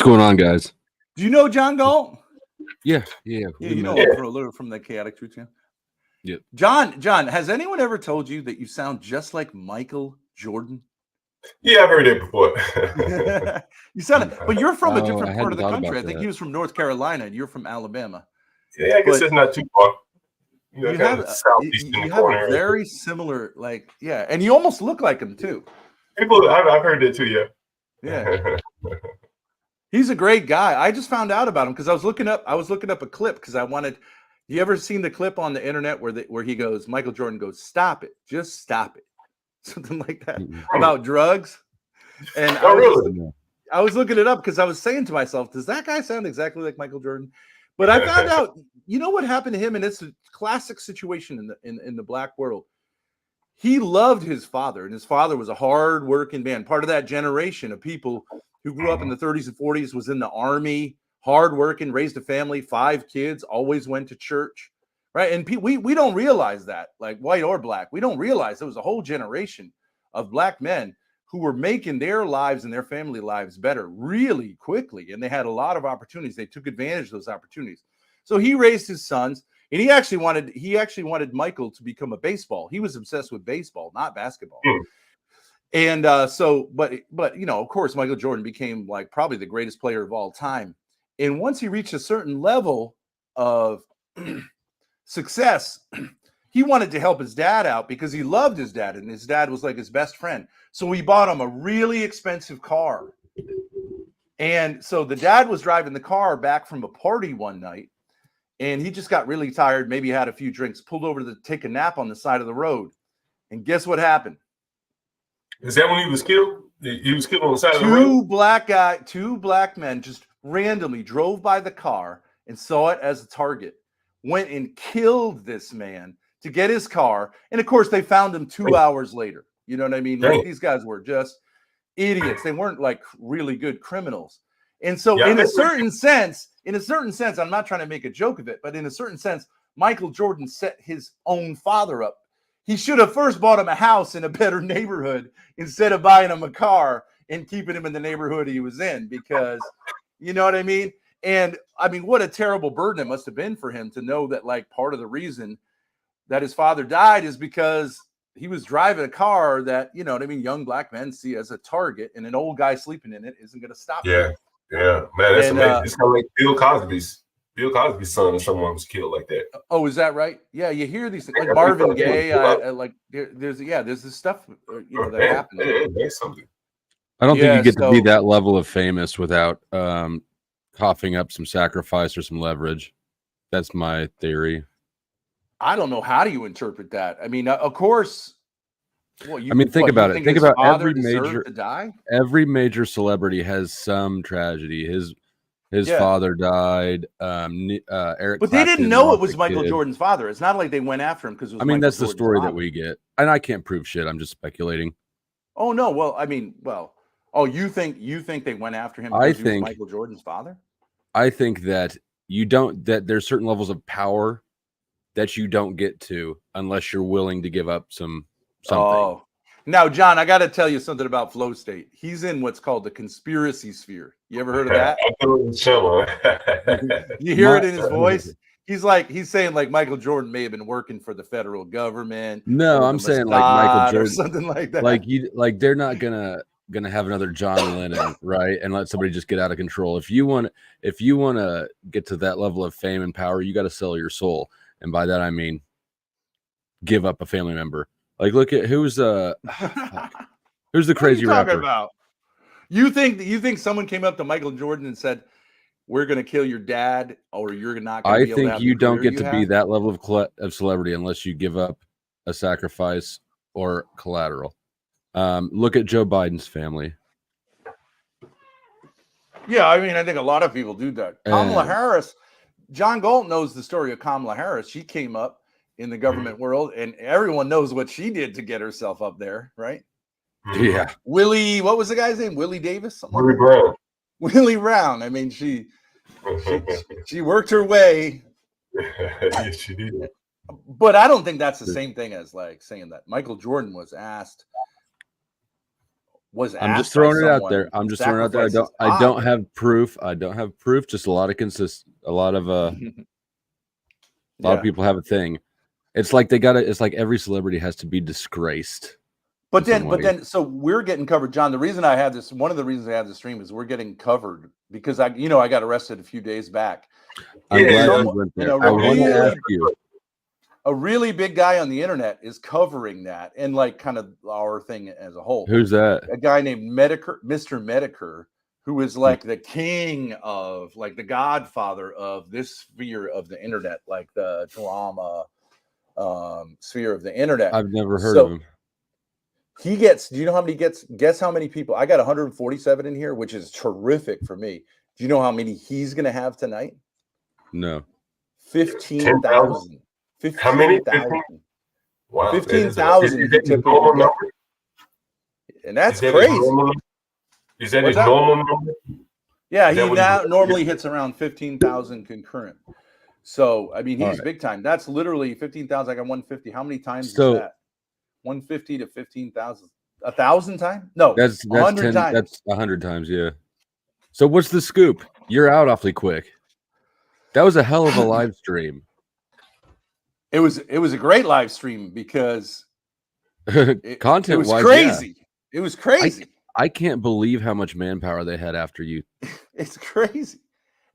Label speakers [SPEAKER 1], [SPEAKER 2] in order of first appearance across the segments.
[SPEAKER 1] going on, guys?
[SPEAKER 2] Do you know John Galt?
[SPEAKER 1] Yeah.
[SPEAKER 2] You know him for a little from the Chaotic Truth Channel.
[SPEAKER 1] Yep.
[SPEAKER 2] John, has anyone ever told you that you sound just like Michael Jordan?
[SPEAKER 3] Yeah, I've heard it before.
[SPEAKER 2] You sound, but you're from a
[SPEAKER 1] I
[SPEAKER 2] different part
[SPEAKER 1] hadn't
[SPEAKER 2] of the
[SPEAKER 1] thought
[SPEAKER 2] country. I
[SPEAKER 1] about
[SPEAKER 2] think
[SPEAKER 1] that.
[SPEAKER 2] he was from North Carolina, and you're from Alabama.
[SPEAKER 3] Yeah, I guess it's not too far. You
[SPEAKER 2] have a very similar, and you almost look like him too.
[SPEAKER 3] I've heard that too.
[SPEAKER 2] Yeah. He's a great guy. I just found out about him because I was looking up a clip because I wanted. You ever seen the clip on the internet where he goes, Michael Jordan goes, "Stop it, just stop it," something like that about drugs. And I was looking it up because I was saying to myself, does that guy sound exactly like Michael Jordan? But I found out, you know what happened to him, and it's a classic situation in the black world. He loved his father, and his father was a hard-working man, part of that generation of people who grew up in the 30s and 40s, was in the army, hard-working, raised a family, 5 kids, always went to church, right? And we don't realize that, like white or black. We don't realize there was a whole generation of black men who were making their lives and their family lives better really quickly, and they had a lot of opportunities. They took advantage of those opportunities. So he raised his sons, and he actually wanted Michael to become a baseball. He was obsessed with baseball, not basketball. And but you know, of course, Michael Jordan became like probably the greatest player of all time. And once he reached a certain level of success, he wanted to help his dad out because he loved his dad, and his dad was like his best friend. So he bought him a really expensive car. And so the dad was driving the car back from a party one night, and he just got really tired, maybe had a few drinks, pulled over to take a nap on the side of the road. And guess what happened?
[SPEAKER 3] Is that when he was killed? He was killed on the side of the road?
[SPEAKER 2] Two black men just randomly drove by the car and saw it as a target, went and killed this man to get his car. And of course, they found him 2 hours later. You know what I mean? Like, these guys were just idiots. They weren't like really good criminals. And so in a certain sense, I'm not trying to make a joke of it, but in a certain sense, Michael Jordan set his own father up. He should have first bought him a house in a better neighborhood instead of buying him a car and keeping him in the neighborhood he was in, because you know what I mean? And I mean, what a terrible burden it must have been for him to know that like part of the reason that his father died is because he was driving a car that, you know what I mean, young black men see as a target, and an old guy sleeping in it isn't going to stop him.
[SPEAKER 3] Yeah, man, that's amazing. It's kind of like Bill Cosby's son, and someone was killed like that.
[SPEAKER 2] Oh, is that right? Yeah, you hear these things like Marvin Gaye. There's this stuff that happened.
[SPEAKER 1] I don't think you get to be that level of famous without coughing up some sacrifice or some leverage. That's my theory.
[SPEAKER 2] I don't know, how do you interpret that? I mean, of course.
[SPEAKER 1] Think about it. Think about every major celebrity has some tragedy. His father died. Eric,
[SPEAKER 2] but they didn't know it was Michael Jordan's father. It's not like they went after him because it was.
[SPEAKER 1] That's the story that we get, and I can't prove shit. I'm just speculating.
[SPEAKER 2] Oh no! You think they went after him because he was Michael Jordan's father?
[SPEAKER 1] I think that that there's certain levels of power that you don't get to unless you're willing to give up something.
[SPEAKER 2] Oh. Now, John, I got to tell you something about Flow State. He's in what's called the conspiracy sphere. You ever heard of that? You hear it in his voice? He's saying like Michael Jordan may have been working for the federal government.
[SPEAKER 1] No, I'm saying like Michael Jordan,
[SPEAKER 2] or something like that.
[SPEAKER 1] Like they're not gonna have another John Lennon, right? And let somebody just get out of control. If you want to get to that level of fame and power, you got to sell your soul. And by that I mean give up a family member. Like, look at who's the crazy rapper.
[SPEAKER 2] About? You think someone came up to Michael Jordan and said, "We're going to kill your dad," or "You're not going to be able to have
[SPEAKER 1] you don't get to be that level of celebrity unless you give up a sacrifice or collateral. Look at Joe Biden's family.
[SPEAKER 2] Yeah, I mean, I think a lot of people do that. Kamala Harris, John Galt knows the story of Kamala Harris. She came up in the government world, and everyone knows what she did to get herself up there, right?
[SPEAKER 1] Yeah.
[SPEAKER 2] Willie, what was the guy's name? Willie Davis?
[SPEAKER 3] Willie Brown.
[SPEAKER 2] Willie Brown. I mean, she worked her way.
[SPEAKER 3] Yes, she did.
[SPEAKER 2] But I don't think that's the same thing as like saying that Michael Jordan was asked, was
[SPEAKER 1] I'm just
[SPEAKER 2] asked by
[SPEAKER 1] throwing it out there.
[SPEAKER 2] someone
[SPEAKER 1] I'm
[SPEAKER 2] to
[SPEAKER 1] just throwing it out there.
[SPEAKER 2] sacrifice
[SPEAKER 1] I
[SPEAKER 2] his
[SPEAKER 1] don't
[SPEAKER 2] father.
[SPEAKER 1] have proof. I don't have proof. Just a lot of a lot of people have a thing. It's like it's like every celebrity has to be disgraced.
[SPEAKER 2] But then, so we're getting covered, John. The reason I had this, one of the reasons I have the stream is we're getting covered because I got arrested a few days back.
[SPEAKER 1] I'm glad you went there. I want to ask you.
[SPEAKER 2] A really big guy on the internet is covering that and like kind of our thing as a whole.
[SPEAKER 1] Who's that?
[SPEAKER 2] A guy named Mr. Medicare, who is like the king of, like the godfather of this sphere of the internet, like the drama sphere of the internet.
[SPEAKER 1] I've never heard of him.
[SPEAKER 2] He gets, do you know how many guess how many people? I got 147 in here, which is terrific for me. Do you know how many he's going to have tonight?
[SPEAKER 1] No.
[SPEAKER 2] 15,000.
[SPEAKER 3] How many?
[SPEAKER 2] 15,000.
[SPEAKER 3] Wow.
[SPEAKER 2] 15,000. And that's crazy.
[SPEAKER 3] Is that his normal number?
[SPEAKER 2] Yeah, he now normally hits around 15,000 concurrent. So, I mean, he's big time. That's literally 15,000. I got 150. How many times is that? 150 to 15,000. 1,000 times? No,
[SPEAKER 1] that's
[SPEAKER 2] 100 times.
[SPEAKER 1] That's 100 times, yeah. So what's the scoop? You're out awfully quick. That was a hell of a live stream.
[SPEAKER 2] It was a great live stream because
[SPEAKER 1] content
[SPEAKER 2] it was crazy. Yeah. It was crazy.
[SPEAKER 1] I can't believe how much manpower they had after you.
[SPEAKER 2] It's crazy.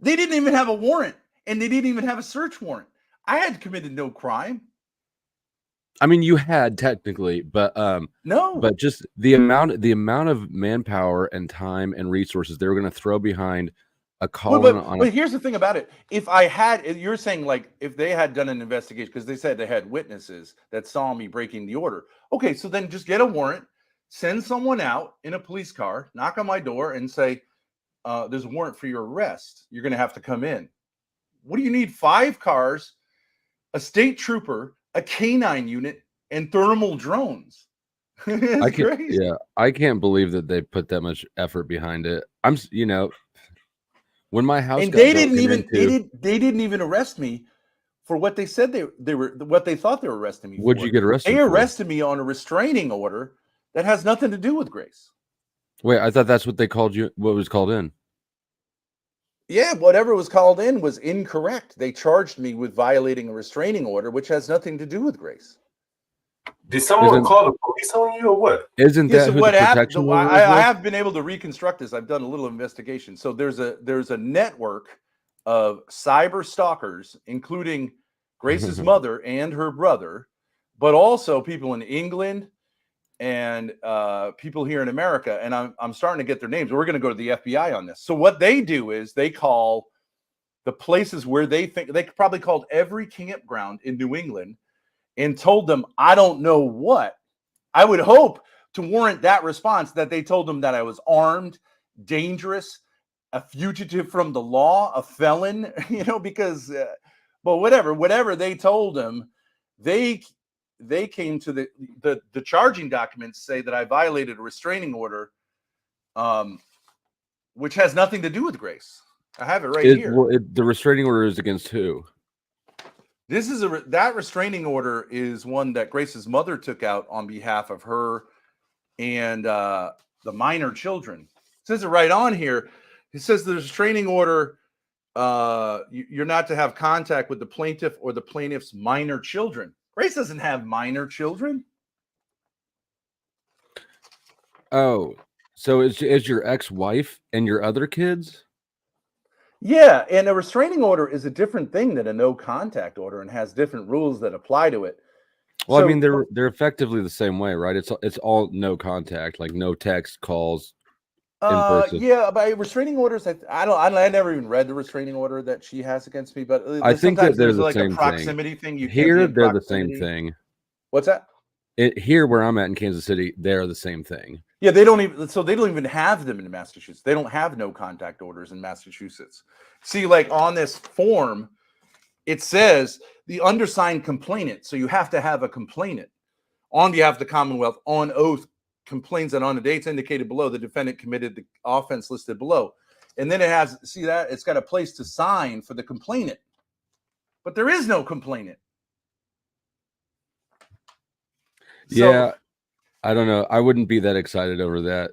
[SPEAKER 2] They didn't even have a warrant, and they didn't even have a search warrant. I had committed no crime.
[SPEAKER 1] I mean, you had technically, but
[SPEAKER 2] no.
[SPEAKER 1] But just the amount of manpower and time and resources they were going to throw behind a call.
[SPEAKER 2] But here's the thing about it: if I had, you're saying like if they had done an investigation because they said they had witnesses that saw me breaking the order. Okay, so then just get a warrant, send someone out in a police car, knock on my door, and say, "There's a warrant for your arrest. You're going to have to come in." What do you need? 5 cars, a state trooper, a canine unit, and thermal drones.
[SPEAKER 1] I can't believe that they put that much effort behind it. When my house
[SPEAKER 2] and they didn't even arrest me for what they said they were what they thought they were arresting me for.
[SPEAKER 1] What'd you get arrested?
[SPEAKER 2] They arrested me on a restraining order that has nothing to do with Grace.
[SPEAKER 1] Wait, I thought that's what they called you. What was called in?
[SPEAKER 2] Yeah, whatever was called in was incorrect. They charged me with violating a restraining order, which has nothing to do with Grace.
[SPEAKER 3] Did someone call the police on you or what?
[SPEAKER 1] Isn't that
[SPEAKER 2] so what happened? I have been able to reconstruct this. I've done a little investigation. So there's a network of cyber stalkers, including Grace's mother and her brother, but also people in England and people here in America. And I'm starting to get their names. We're going to go to the FBI on this. So what they do is they call the places where they think they probably called every campground in New England and told them, I don't know what. I would hope to warrant that response that they told them that I was armed, dangerous, a fugitive from the law, a felon, because, but whatever they told them, they came to the charging documents say that I violated a restraining order, which has nothing to do with Grace. I have it right here.
[SPEAKER 1] The restraining order is against who?
[SPEAKER 2] This is that restraining order is one that Grace's mother took out on behalf of her and the minor children. It says it right on here. It says the restraining order, you're not to have contact with the plaintiff or the plaintiff's minor children. Grace doesn't have minor children.
[SPEAKER 1] Oh, so is your ex-wife and your other kids?
[SPEAKER 2] Yeah, and a restraining order is a different thing than a no contact order and has different rules that apply to it.
[SPEAKER 1] Well, I mean, they're effectively the same way, right? It's all no contact, like no text, calls, in person.
[SPEAKER 2] Yeah, by restraining orders, I never even read the restraining order that she has against me, but
[SPEAKER 1] I think that there's
[SPEAKER 2] like
[SPEAKER 1] a
[SPEAKER 2] proximity thing.
[SPEAKER 1] Here, they're the same thing.
[SPEAKER 2] What's that?
[SPEAKER 1] Here, where I'm at in Kansas City, they're the same thing.
[SPEAKER 2] Yeah, they don't even have them in Massachusetts. They don't have no contact orders in Massachusetts. See, like on this form, it says the undersigned complainant. So you have to have a complainant on behalf of the Commonwealth on oath complains that on the dates indicated below, the defendant committed the offense listed below. And then it has, see that? It's got a place to sign for the complainant. But there is no complainant.
[SPEAKER 1] Yeah. I don't know. I wouldn't be that excited over that.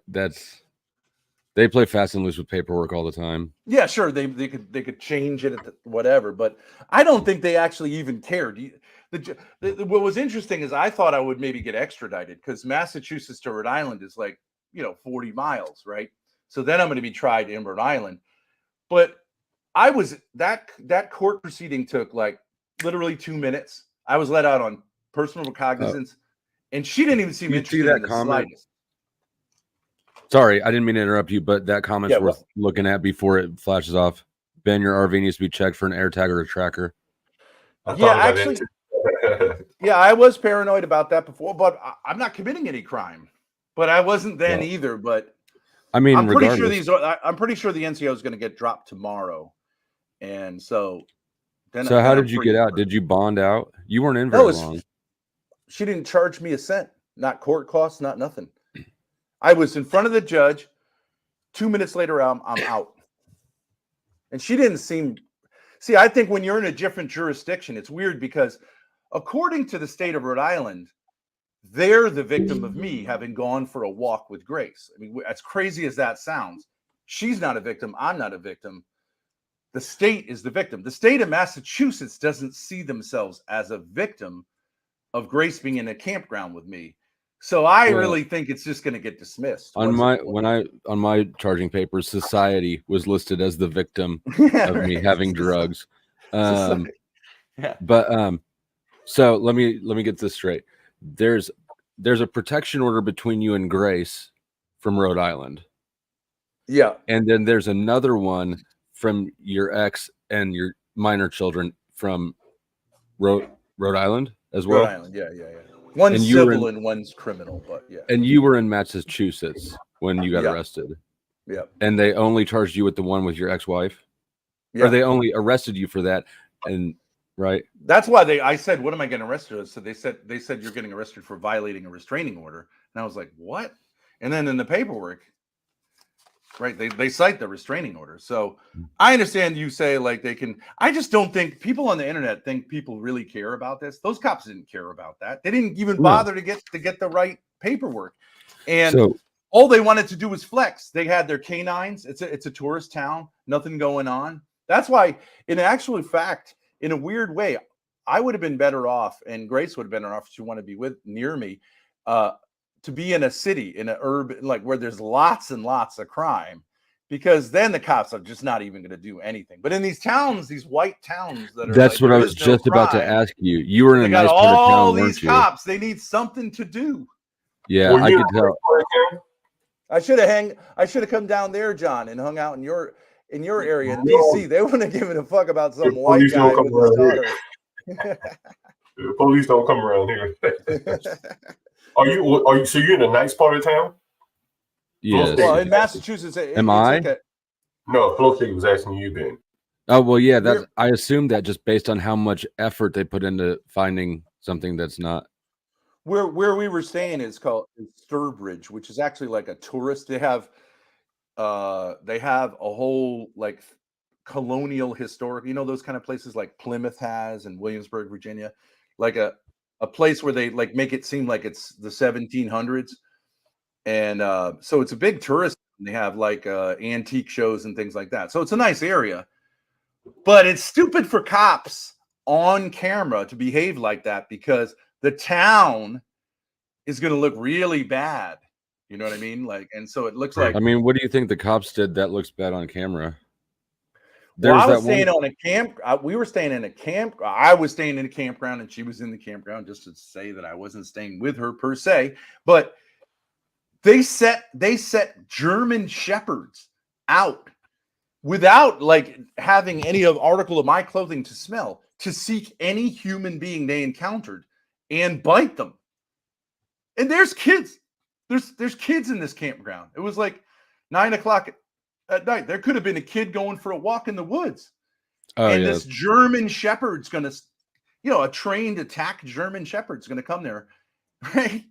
[SPEAKER 1] They play fast and loose with paperwork all the time.
[SPEAKER 2] Yeah, sure. They could change it at whatever, but I don't think they actually even cared. What was interesting is I thought I would maybe get extradited because Massachusetts to Rhode Island is like 40 miles, right? So then I'm going to be tried in Rhode Island. But I was that court proceeding took like literally 2 minutes. I was let out on personal recognizance, and she didn't even seem interested in the slightest.
[SPEAKER 1] Sorry, I didn't mean to interrupt you, but that comment's worth looking at before it flashes off. Ben, your RV needs to be checked for an air tag or a tracker.
[SPEAKER 2] Yeah, actually, yeah, I was paranoid about that before, but I'm not committing any crime. But I wasn't then either. But
[SPEAKER 1] I mean,
[SPEAKER 2] I'm pretty sure I'm pretty sure the NCO is going to get dropped tomorrow, and so then.
[SPEAKER 1] So how did you get out? Did you bond out? You weren't in very long.
[SPEAKER 2] She didn't charge me a cent, not court costs, not nothing. I was in front of the judge. 2 minutes later, I'm out. And she didn't seem. See, I think when you're in a different jurisdiction, it's weird because according to the state of Rhode Island, they're the victim of me having gone for a walk with Grace. I mean, as crazy as that sounds, she's not a victim. I'm not a victim. The state is the victim. The state of Massachusetts doesn't see themselves as a victim of Grace being in a campground with me. So I really think it's just going to get dismissed.
[SPEAKER 1] On my charging papers, society was listed as the victim of me having drugs. But so let me get this straight. There's a protection order between you and Grace from Rhode Island.
[SPEAKER 2] Yeah.
[SPEAKER 1] And then there's another one from your ex and your minor children from Rhode Island as well.
[SPEAKER 2] Rhode Island, yeah. One's civil and one's criminal, but yeah.
[SPEAKER 1] And you were in Massachusetts when you got arrested.
[SPEAKER 2] Yeah.
[SPEAKER 1] And they only charged you with the one with your ex-wife? Yeah. Or they only arrested you for that? And right.
[SPEAKER 2] That's why I said, what am I getting arrested with? So they said you're getting arrested for violating a restraining order. And I was like, what? And then in the paperwork, right, they cite the restraining order. So I understand you say like they can. I just don't think people on the internet think people really care about this. Those cops didn't care about that. They didn't even bother to get the right paperwork. And all they wanted to do was flex. They had their canines. It's a tourist town, nothing going on. That's why, in actual fact, in a weird way, I would have been better off, and Grace would have been better off if she wanted to be near me. To be in a city, in an urban, like where there's lots and lots of crime, because then the cops are just not even going to do anything. But in these towns, these white towns
[SPEAKER 1] that's what I was just about to ask you. You were in a nice part of town, weren't you?
[SPEAKER 2] Cops, they need something to do.
[SPEAKER 1] Yeah, I could tell.
[SPEAKER 2] I should have come down there, John, and hung out in your area in DC. They wouldn't have given a fuck about some white guy with his daughter.
[SPEAKER 3] The police don't come around here. Are you? So you're in a nice part of town?
[SPEAKER 2] Yes. Well, in Massachusetts,
[SPEAKER 1] am I?
[SPEAKER 3] No, Flow State was asking you then.
[SPEAKER 1] Oh well, yeah. I assumed that just based on how much effort they put into finding something that's not.
[SPEAKER 2] Where we were staying is called Sturbridge, which is actually like a tourist. They have a whole like colonial historic, those kind of places like Plymouth has and Williamsburg, Virginia, like a place where they like make it seem like it's the 1700s. And so it's a big tourist. They have like antique shows and things like that. So it's a nice area, but it's stupid for cops on camera to behave like that because the town is going to look really bad. You know what I mean? Like, and so it looks like.
[SPEAKER 1] I mean, what do you think the cops did that looks bad on camera?
[SPEAKER 2] I was staying on a camp. We were staying in a camp. I was staying in a campground, and she was in the campground. Just to say that I wasn't staying with her per se, but they set German shepherds out without like having any article of my clothing to smell to seek any human being they encountered and bite them. And there's kids. There's kids in this campground. It was like 9 o'clock at night. There could have been a kid going for a walk in the woods. This German shepherd's going to, a trained attack German shepherd's going to come there, right?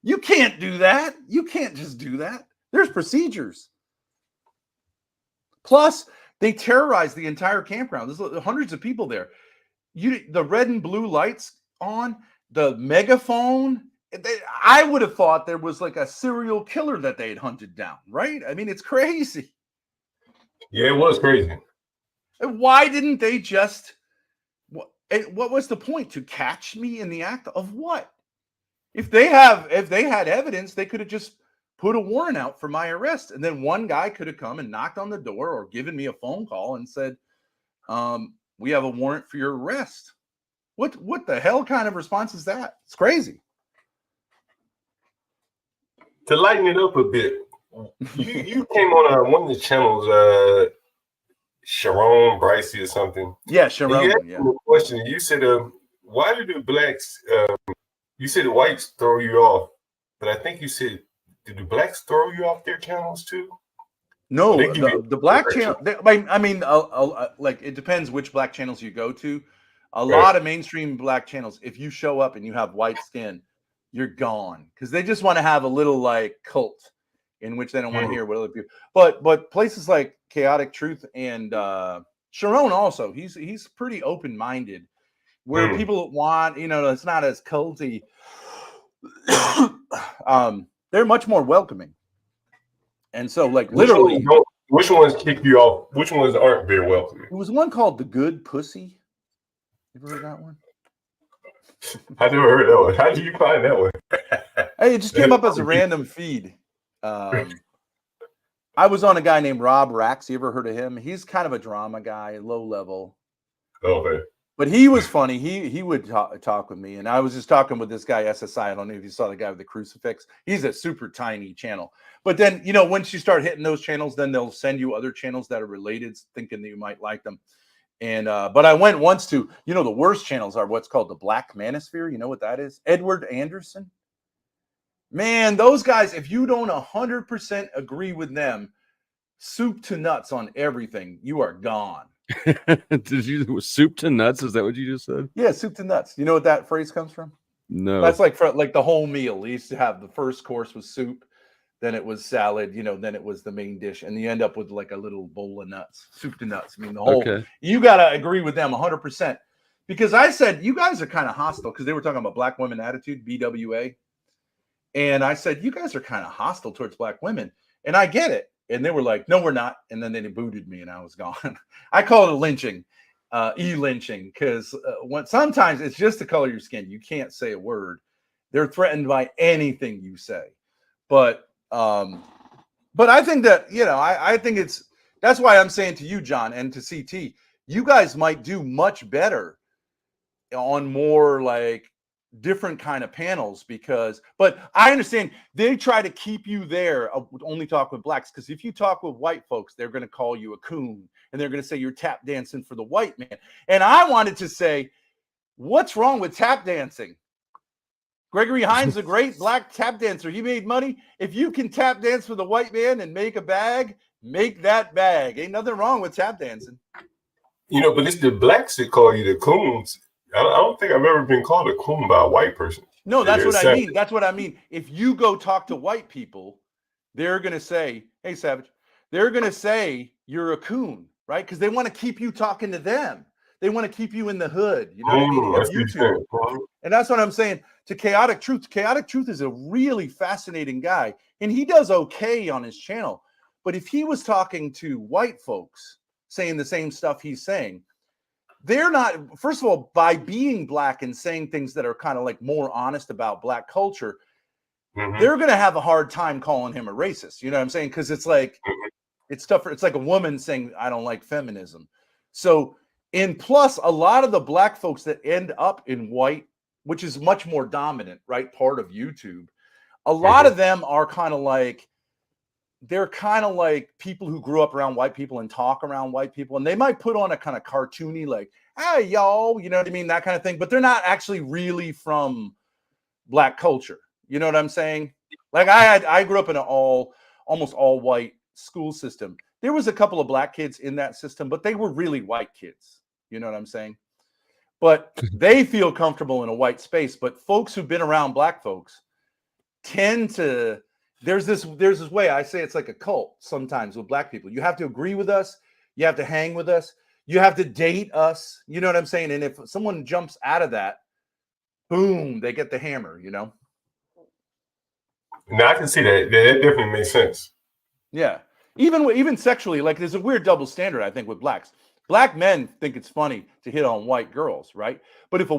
[SPEAKER 2] You can't do that. You can't just do that. There's procedures. Plus, they terrorize the entire campground. There's hundreds of people there. The red and blue lights on, the megaphone, I would have thought there was like a serial killer that they had hunted down, right? I mean, it's crazy.
[SPEAKER 3] Yeah, it was crazy.
[SPEAKER 2] And why didn't they just? What was the point? To catch me in the act of what? If they had evidence, they could have just put a warrant out for my arrest, and then one guy could have come and knocked on the door or given me a phone call and said, "We have a warrant for your arrest." What the hell kind of response is that? It's crazy.
[SPEAKER 3] To lighten it up a bit, you came on one of the channels, Sharon Bricey or something.
[SPEAKER 2] Yeah, Sharon.
[SPEAKER 3] You asked me a question. You said, "Why do the blacks?" You said the whites throw you off, but I think you said, "Did the blacks throw you off their channels too?"
[SPEAKER 2] No, the black channel. I mean, like it depends which black channels you go to. A lot of mainstream black channels, if you show up and you have white skin, you're gone because they just want to have a little like cult in which they don't want to hear what other people. But places like Chaotic Truth and Sharon also, he's pretty open minded, where people want, it's not as culty. They're much more welcoming, and so like literally,
[SPEAKER 3] which ones kick you off? Which ones aren't very welcoming?
[SPEAKER 2] There was one called The Good Pussy. You ever heard that one?
[SPEAKER 3] I never heard that one. How did you find that one?
[SPEAKER 2] Hey, it just came up as a random feed. I was on a guy named Rob Rax. You ever heard of him? He's kind of a drama guy, low level.
[SPEAKER 3] Okay.
[SPEAKER 2] But he was funny. He would talk with me. And I was just talking with this guy, SSI. I don't know if you saw the guy with the crucifix. He's a super tiny channel. But then, once you start hitting those channels, then they'll send you other channels that are related, thinking that you might like them. And but I went once to, the worst channels are what's called the Black Manosphere. You know what that is? Edward Anderson. Man, those guys, if you don't 100% agree with them, soup to nuts on everything, you are gone.
[SPEAKER 1] Did you soup to nuts? Is that what you just said?
[SPEAKER 2] Yeah, soup to nuts. You know what that phrase comes from?
[SPEAKER 1] No.
[SPEAKER 2] That's like for like the whole meal. We used to have the first course was soup, then it was salad, then it was the main dish, and you end up with like a little bowl of nuts. Soup to nuts. I mean, the whole you gotta agree with them 100%. Because I said you guys are kind of hostile because they were talking about black women attitude, BWA. And I said, you guys are kind of hostile towards black women. And I get it. And they were like, no, we're not. And then they booted me and I was gone. I call it a lynching, e-lynching, because sometimes it's just the color of your skin. You can't say a word. They're threatened by anything you say. But I think that, I think that's why I'm saying to you, John, and to CT, you guys might do much better on more like different kind of panels but I understand they try to keep you there, only talk with blacks, because if you talk with white folks, they're going to call you a coon and they're going to say you're tap dancing for the white man. And I wanted to say, what's wrong with tap dancing? Gregory Hines, a great black tap dancer. He made money. If you can tap dance for the white man and make a bag, make that bag. Ain't nothing wrong with tap dancing.
[SPEAKER 3] But it's the blacks that call you the coons. I don't think I've ever been called a coon by a white person.
[SPEAKER 2] No, that's what I mean. That's what I mean. If you go talk to white people, they're going to say, hey, Savage, they're going to say you're a coon, right? Because they want to keep you talking to them. They want to keep you in the hood. You know what I mean? YouTube. And that's what I'm saying to Chaotic Truth. Chaotic Truth is a really fascinating guy, and he does okay on his channel. But if he was talking to white folks saying the same stuff he's saying, they're not, first of all, by being black and saying things that are kind of like more honest about black culture, they're going to have a hard time calling him a racist. You know what I'm saying? Because it's like, it's tougher. It's like a woman saying, I don't like feminism. So, and plus a lot of the black folks that end up in white, which is much more dominant, right, part of YouTube, a lot of them are kind of like, they're kind of like people who grew up around white people and talk around white people. And they might put on a kind of cartoony, like, hey, y'all, you know what I mean? That kind of thing. But they're not actually really from black culture. You know what I'm saying? Like I grew up in an almost all white school system. There was a couple of black kids in that system, but they were really white kids. You know what I'm saying? But they feel comfortable in a white space. But folks who've been around black folks tend to, there's this way, I say it's like a cult sometimes with black people. You have to agree with us. You have to hang with us. You have to date us. You know what I'm saying? And if someone jumps out of that, boom, they get the hammer,
[SPEAKER 3] Now I can see that. That definitely makes sense.
[SPEAKER 2] Yeah. Even sexually, like there's a weird double standard, I think, with blacks. Black men think it's funny to hit on white girls, right? But if a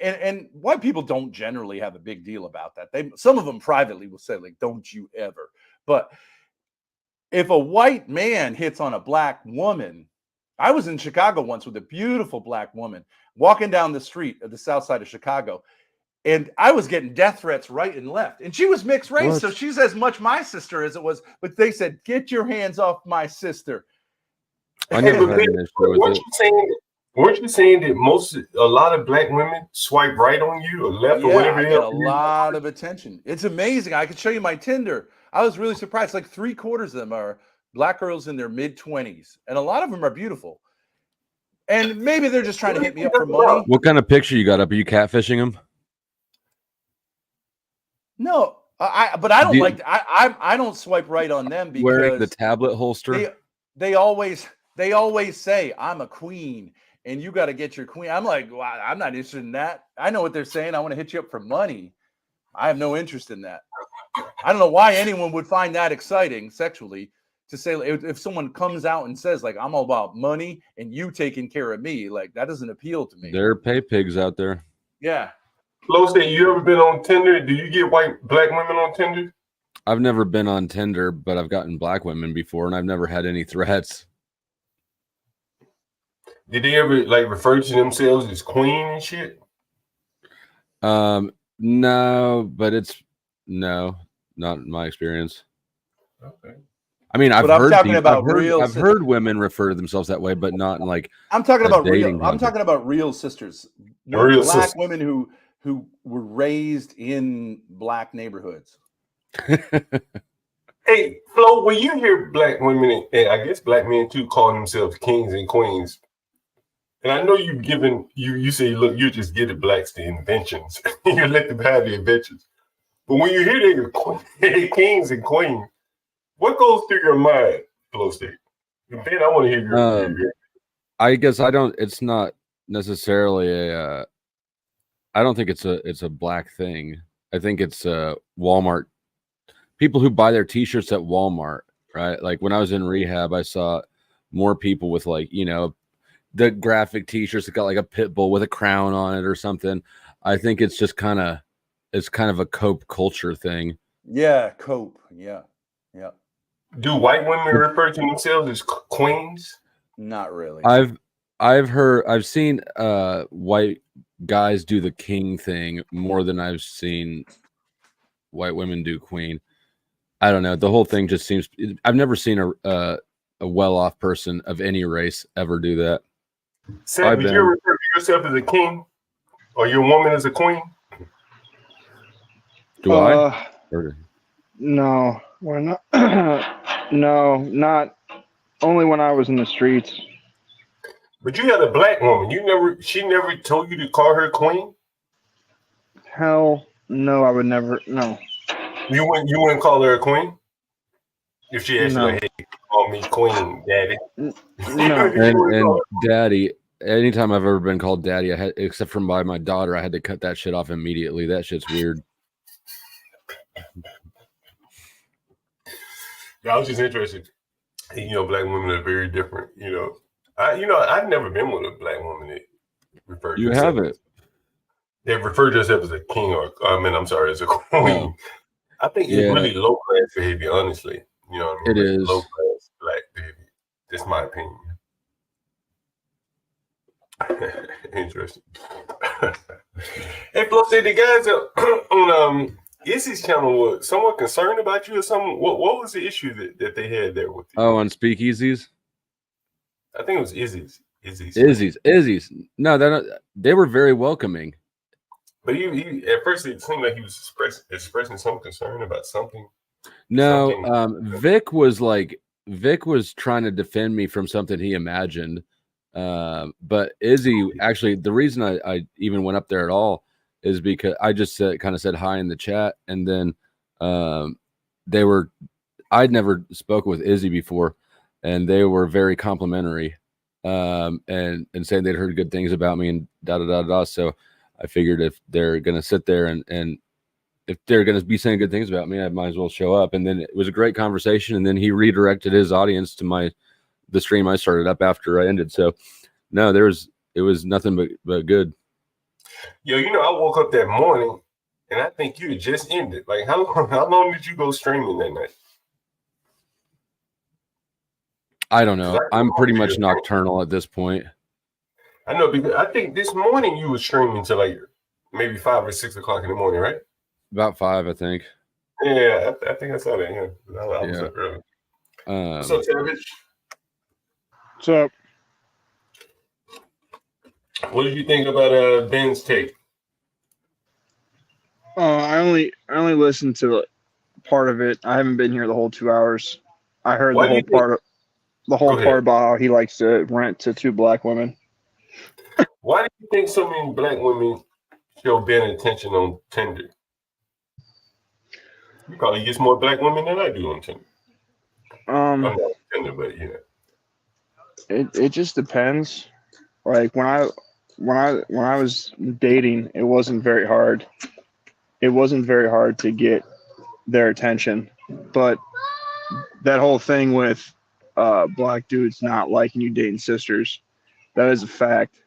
[SPEAKER 2] and white people don't generally have a big deal about that. Some of them privately will say, like, don't you ever. But if a white man hits on a black woman, I was in Chicago once with a beautiful black woman walking down the street of the south side of Chicago. And I was getting death threats right and left. And she was mixed race, so she's as much my sister as it was. But they said, "Get your hands off my sister."
[SPEAKER 1] I never had an issue with it.
[SPEAKER 3] Weren't you saying that a lot of black women swipe right on you or left or whatever?
[SPEAKER 2] I get a lot of attention. It's amazing. I could show you my Tinder. I was really surprised. Like 3/4 of them are black girls in their mid-20s, and a lot of them are beautiful. And maybe they're just trying to hit me up for money.
[SPEAKER 1] What kind of picture you got up? Are you catfishing them?
[SPEAKER 2] No, but I don't like. I don't swipe right on them because
[SPEAKER 1] wearing the tablet holster.
[SPEAKER 2] They always say I'm a queen and you got to get your queen. I'm like, well, I'm not interested in that. I know what they're saying. I want to hit you up for money. I have no interest in that. I don't know why anyone would find that exciting sexually to say if someone comes out and says like I'm all about money and you taking care of me, like that doesn't appeal to me.
[SPEAKER 1] There are pay pigs out there.
[SPEAKER 2] Yeah.
[SPEAKER 3] Flo said, you ever been on Tinder? Do you get black women on Tinder?
[SPEAKER 1] I've never been on Tinder, but I've gotten black women before, and I've never had any threats.
[SPEAKER 3] Did they ever like refer to themselves as queen and shit?
[SPEAKER 1] No, but not in my experience.
[SPEAKER 3] Okay.
[SPEAKER 1] I mean, I've heard women refer to themselves that way, but not in like.
[SPEAKER 2] I'm talking about real. I'm talking about real sisters, black women who were raised in black neighborhoods.
[SPEAKER 3] Hey, Flo, when you hear black women and I guess black men too calling themselves kings and queens, and I know you've given you say, look, you just give the blacks the inventions, you let them have the inventions. But when you hear they're kings and queens, what goes through your mind, Flo State? Ben, I want to hear your.
[SPEAKER 1] I guess I don't. It's not necessarily a. I don't think it's a black thing. I think it's Walmart. People who buy their T-shirts at Walmart, right? Like when I was in rehab, I saw more people with like, the graphic T-shirts that got like a pit bull with a crown on it or something. I think it's just kind of a cope culture thing.
[SPEAKER 2] Yeah, cope. Yeah.
[SPEAKER 3] Do white women refer to themselves as queens?
[SPEAKER 2] Not really.
[SPEAKER 1] I've seen white guys do the king thing more than I've seen white women do queen. I don't know. The whole thing just seems. I've never seen a well-off person of any race ever do that.
[SPEAKER 3] Sam, do you refer to yourself as a king, or your woman as a queen?
[SPEAKER 1] Do I?
[SPEAKER 4] No, we're not. No, not only when I was in the streets.
[SPEAKER 3] But you had a black woman. She never told you to call her queen?
[SPEAKER 4] Hell no, I would never. No.
[SPEAKER 3] You wouldn't call her a queen? If she asked you, like, hey, call me queen, daddy.
[SPEAKER 4] No.
[SPEAKER 1] and daddy, anytime I've ever been called daddy, except from by my daughter, I had to cut that shit off immediately. That shit's weird.
[SPEAKER 3] I was just interested. Black women are very different. I've never been with a black woman that referred to.
[SPEAKER 1] You haven't.
[SPEAKER 3] They refer to themselves as a king as a queen.
[SPEAKER 1] No.
[SPEAKER 3] I think it's really low class behavior, honestly. You know what I mean?
[SPEAKER 1] It is
[SPEAKER 3] low class black behavior. That's my opinion. Interesting. Hey, Flo, say the guys on Izzy's channel were somewhat concerned about you or something. What was the issue that they had there with you?
[SPEAKER 1] Oh, on Speakeasies?
[SPEAKER 3] I think it was Izzy's.
[SPEAKER 1] No, they were very welcoming.
[SPEAKER 3] But he at first it seemed like he was expressing some concern about something.
[SPEAKER 1] No, Vic was trying to defend me from something he imagined. But Izzy, actually, the reason I even went up there at all is because I just kind of said hi in the chat, and then I'd never spoken with Izzy before, and they were very complimentary, and saying they'd heard good things about me and da da da da. So I figured if they're gonna sit there and if they're going to be saying good things about me, I might as well show up. And then it was a great conversation. And then he redirected his audience to the stream I started up after I ended. So no, it was nothing but good.
[SPEAKER 3] Yo, I woke up that morning and I think you had just ended. Like, how long did you go streaming that night?
[SPEAKER 1] I don't know. I'm pretty much nocturnal at this point.
[SPEAKER 3] I know, because I think this morning you were streaming till like maybe 5 or 6 o'clock in the morning, right?
[SPEAKER 1] About 5, I think.
[SPEAKER 3] Yeah, I think I saw that. Yeah, I was up early. What's up, Savage?
[SPEAKER 4] What's up?
[SPEAKER 3] What did you think about Ben's take?
[SPEAKER 4] I only listened to part of it. I haven't been here the whole 2 hours. I heard the whole part about how he likes to rent to 2 black women.
[SPEAKER 3] Why do you think so many black women show Ben attention on Tinder? He probably gets more black women than I do on Tinder. I'm not on Tinder, but
[SPEAKER 4] it just depends. Like when I was dating, it wasn't very hard. It wasn't very hard to get their attention, but that whole thing with black dudes not liking you dating sisters, that is a fact.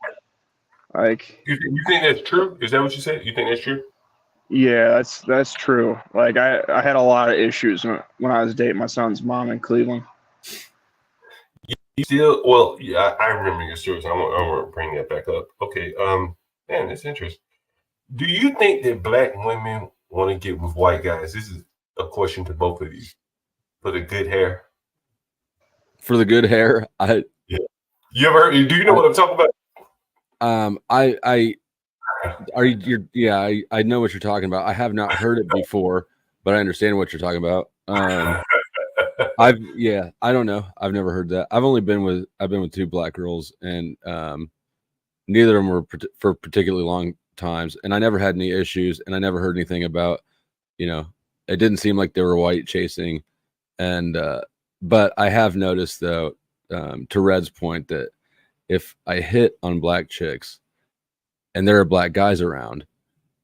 [SPEAKER 4] Like,
[SPEAKER 3] you think that's true? Is that what you said? You think that's true?
[SPEAKER 4] Yeah, that's true. Like I had a lot of issues when I was dating my son's mom in Cleveland.
[SPEAKER 3] I remember your stories. I want to bring that back up. Okay, man, that's interesting. Do you think that black women want to get with white guys? This is a question to both of you. For the good hair.
[SPEAKER 1] For the good hair,
[SPEAKER 3] You ever heard? Do you know what I'm talking about?
[SPEAKER 1] I know what you're talking about. I have not heard it before, but I understand what you're talking about. I don't know. I've never heard that. I've been with 2 black girls, and neither of them were for particularly long times, and I never had any issues, and I never heard anything about, it didn't seem like they were white chasing, and but I have noticed though, to Red's point, that if I hit on black chicks and there are black guys around,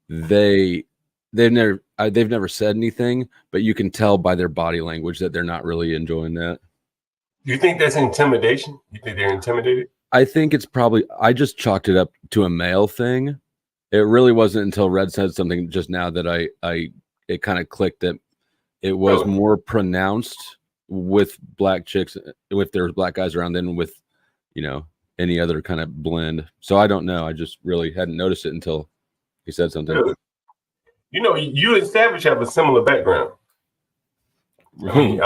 [SPEAKER 1] they've never said anything, but you can tell by their body language that they're not really enjoying that.
[SPEAKER 3] You think that's intimidation? You think they're intimidated?
[SPEAKER 1] I think it's probably, I just chalked it up to a male thing. It really wasn't until Red said something just now that it kind of clicked that it was more pronounced with black chicks, if there's black guys around, than with, any other kind of blend. So I don't know. I just really hadn't noticed it until he said something.
[SPEAKER 3] Really? You and Savage have a similar background. I mean,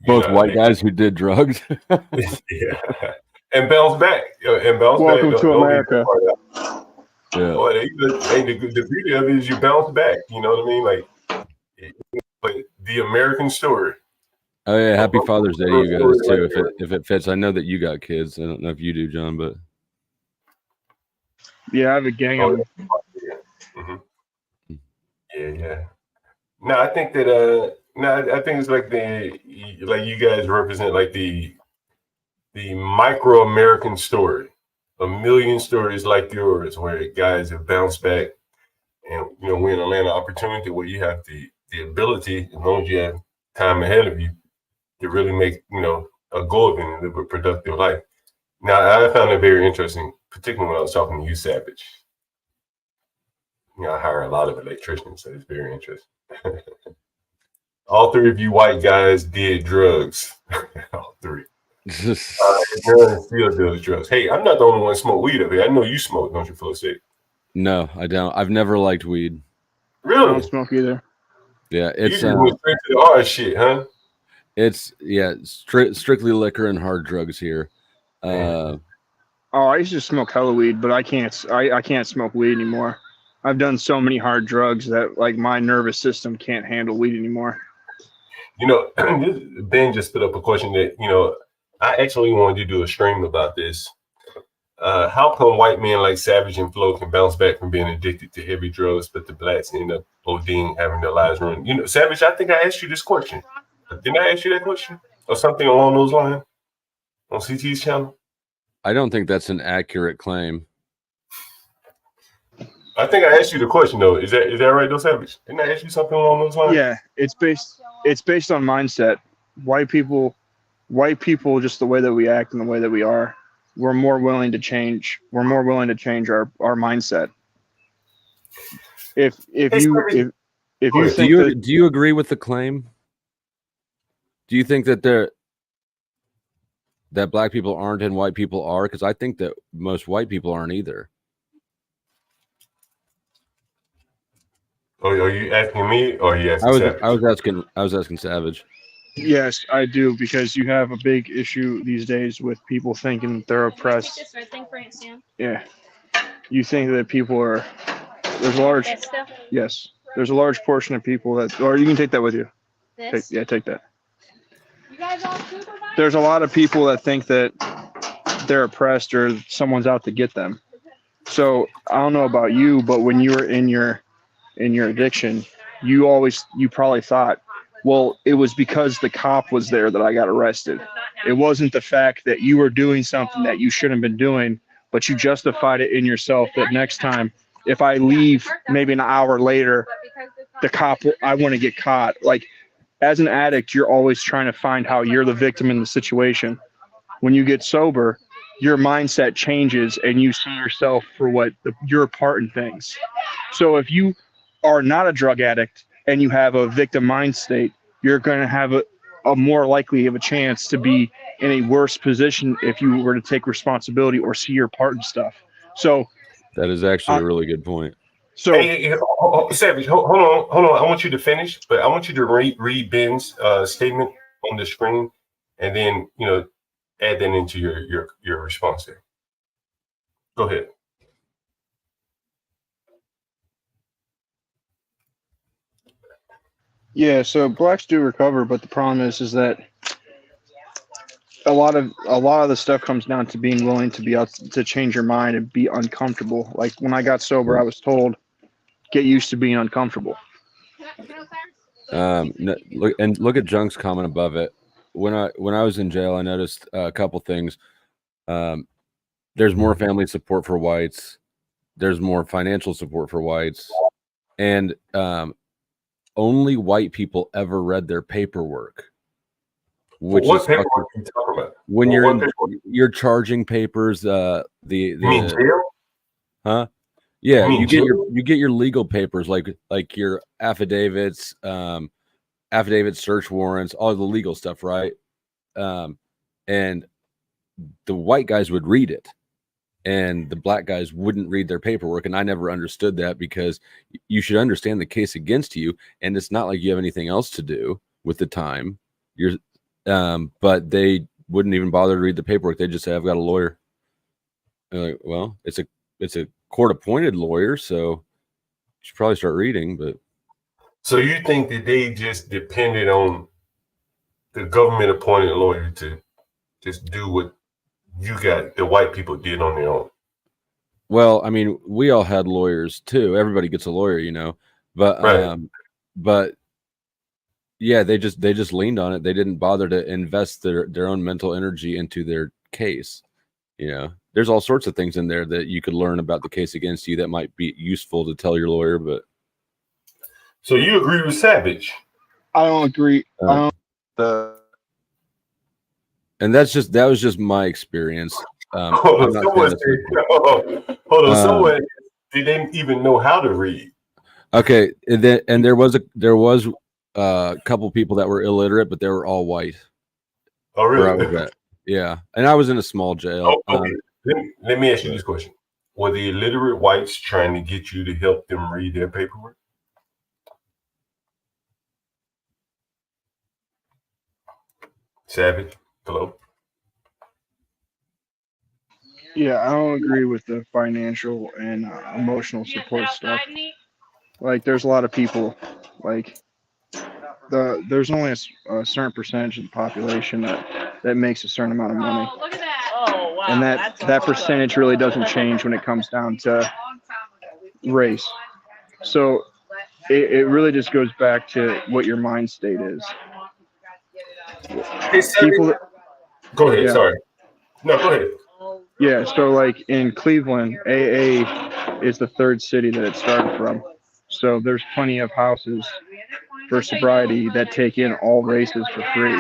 [SPEAKER 1] both white guys who did drugs.
[SPEAKER 3] Yeah. And bounce back.
[SPEAKER 4] Welcome to America.
[SPEAKER 3] Yeah. Well, the beauty of it is you bounce back. You know what I mean? Like the American story.
[SPEAKER 1] Oh yeah, happy Father's Day to you guys too. If it fits, I know that you got kids. I don't know if you do, John, but
[SPEAKER 4] yeah, I have a gang of them.
[SPEAKER 3] Mm-hmm. Yeah. No, I think that I think it's like you guys represent like the micro American story. A million stories like yours where guys have bounced back, and we're in a land of opportunity where you have the ability, as long as you have time ahead of you, to really make a go of it and live a productive life. Now, I found it very interesting, particularly when I was talking to you, Savage. I hire a lot of electricians, so it's very interesting. All 3 of you white guys did drugs. All 3. Still does drugs. Hey, I'm not the only one who smoke weed up here. I know you smoke, don't you, Flo-State?
[SPEAKER 1] No, I don't. I've never liked weed.
[SPEAKER 3] Really?
[SPEAKER 4] I don't smoke either.
[SPEAKER 3] Yeah, it's straight to the hard shit, huh?
[SPEAKER 1] It's strictly liquor and hard drugs here.
[SPEAKER 4] I used to smoke hella weed, but I can't smoke weed anymore. I've done so many hard drugs that like my nervous system can't handle weed anymore.
[SPEAKER 3] Ben just put up a question that I actually wanted to do a stream about this. How come white men like Savage and Flo can bounce back from being addicted to heavy drugs, but the blacks end up ODing, having their lives ruined? Savage, I think I asked you this question. Didn't I ask you that question? Or something along those lines? On CT's channel?
[SPEAKER 1] I don't think that's an accurate claim.
[SPEAKER 3] I think I asked you the question though. Is that right, though, Savage? Didn't I ask you something along those lines?
[SPEAKER 4] Yeah, it's based on mindset. White people, just the way that we act and the way that we are, we're more willing to change. We're more willing to change our mindset. If you think
[SPEAKER 1] do you agree with the claim? Do you think that that black people aren't and white people are? Because I think that most white people aren't either.
[SPEAKER 3] Oh, are you asking me or are you asking Savage?
[SPEAKER 1] I was asking Savage.
[SPEAKER 4] Yes, I do, because you have a big issue these days with people thinking they're oppressed. Yeah, you think that people are. There's a large. Yes, there's a large portion of people that, or you can take that with you. Take that. There's a lot of people that think that they're oppressed or someone's out to get them. So I don't know about you, but when you were in your addiction, you probably thought, well, it was because the cop was there that I got arrested. It wasn't the fact that you were doing something that you shouldn't have been doing, but you justified it in yourself that next time, if I leave maybe an hour later, the cop, I want to get caught. Like, as an addict, you're always trying to find how you're the victim in the situation. When you get sober, your mindset changes and you see yourself for what your part in things. So if you are not a drug addict and you have a victim mind state, you're going to have a more likely of a chance to be in a worse position if you were to take responsibility or see your part in stuff. So
[SPEAKER 1] that is actually a really good point.
[SPEAKER 3] So, Savage, hold on. I want you to finish, but I want you to read Ben's statement on the screen, and then add that into your response there. Go ahead.
[SPEAKER 4] Yeah, so blacks do recover, but the problem is that a lot of the stuff comes down to being willing to be out to change your mind and be uncomfortable. Like when I got sober, I was told, get used to being uncomfortable.
[SPEAKER 1] Look at Junk's comment above it. When I was in jail, I noticed a couple things. There's more family support for whites. There's more financial support for whites, and only white people ever read their paperwork. Which
[SPEAKER 3] what paperwork are you talking about?
[SPEAKER 1] When you're charging papers, you
[SPEAKER 3] mean jail?
[SPEAKER 1] Huh? Yeah, you get your legal papers like your affidavits, search warrants, all the legal stuff, right? And the white guys would read it, and the black guys wouldn't read their paperwork. And I never understood that, because you should understand the case against you, and it's not like you have anything else to do with the time. But they wouldn't even bother to read the paperwork. They just say, "I've got a lawyer." They're like, well, it's a court-appointed lawyer, so you should probably start reading. But
[SPEAKER 3] so you think that they just depended on the government-appointed lawyer to just do what the white people did on their own?
[SPEAKER 1] Well, I mean, we all had lawyers too. Everybody gets a lawyer, but
[SPEAKER 3] right.
[SPEAKER 1] But yeah, they just leaned on it. They didn't bother to invest their own mental energy into their case. There's all sorts of things in there that you could learn about the case against you that might be useful to tell your lawyer. But
[SPEAKER 3] so you agree with Savage?
[SPEAKER 4] I don't agree.
[SPEAKER 1] And that was just my experience.
[SPEAKER 3] Hold on, someone didn't even know how to read.
[SPEAKER 1] Okay, and there was a couple people that were illiterate, but they were all white.
[SPEAKER 3] Oh, really?
[SPEAKER 1] Yeah, and I was in a small jail.
[SPEAKER 3] Oh, okay. Let me ask you this question: were the illiterate whites trying to get you to help them read their paperwork? Savage, hello.
[SPEAKER 4] Yeah, I don't agree with the financial and emotional support stuff. Like, there's a lot of people, like there's only a certain percentage of the population that makes a certain amount of money.
[SPEAKER 5] Oh, look at that. Oh, wow.
[SPEAKER 4] And that percentage really doesn't change when it comes down to race. So it really just goes back to what your mind state is.
[SPEAKER 3] Hey, go ahead. Yeah. Sorry. No, go ahead.
[SPEAKER 4] Yeah, so like in Cleveland, AA is the third city that it started from. So there's plenty of houses for sobriety that take in all races for free.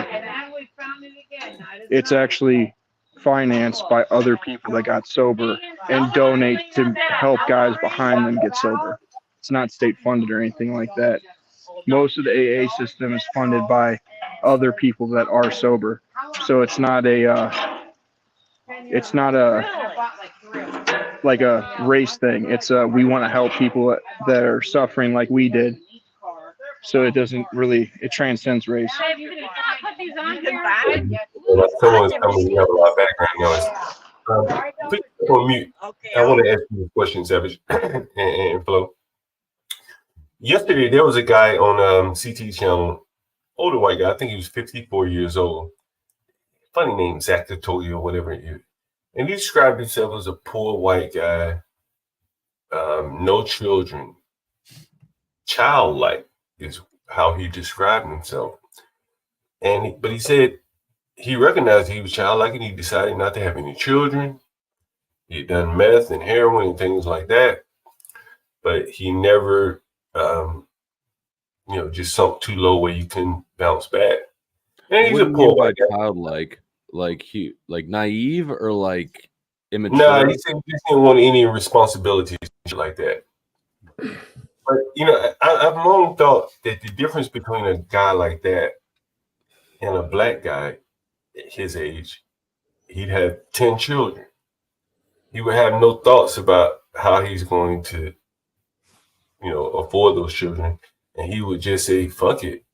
[SPEAKER 4] It's actually financed by other people that got sober and donate to help guys behind them get sober. It's not state funded or anything like that. Most of the AA system is funded by other people that are sober. So it's not like a race thing. It's we want to help people that are suffering like we did. So it doesn't really, it transcends race.
[SPEAKER 3] Someone's coming. We have a lot of background noise. Put yourself on mute. I want to ask you a question, Savage and Flo. Yesterday, there was a guy on CT channel, older white guy. I think he was 54 years old. Funny name, Zach Toya or whatever. And he described himself as a poor white guy, no children, childlike is how he described himself. But he said he recognized he was childlike and he decided not to have any children. He had done meth and heroin and things like that, but he never, just sunk too low where you can bounce back. And he's a poor white guy.
[SPEAKER 1] Childlike, like naive or like immature?
[SPEAKER 3] No, he said he just didn't want any responsibilities like that. But I've long thought that the difference between a guy like that and a black guy at his age, he'd have 10 children. He would have no thoughts about how he's going to, afford those children. And he would just say, fuck it.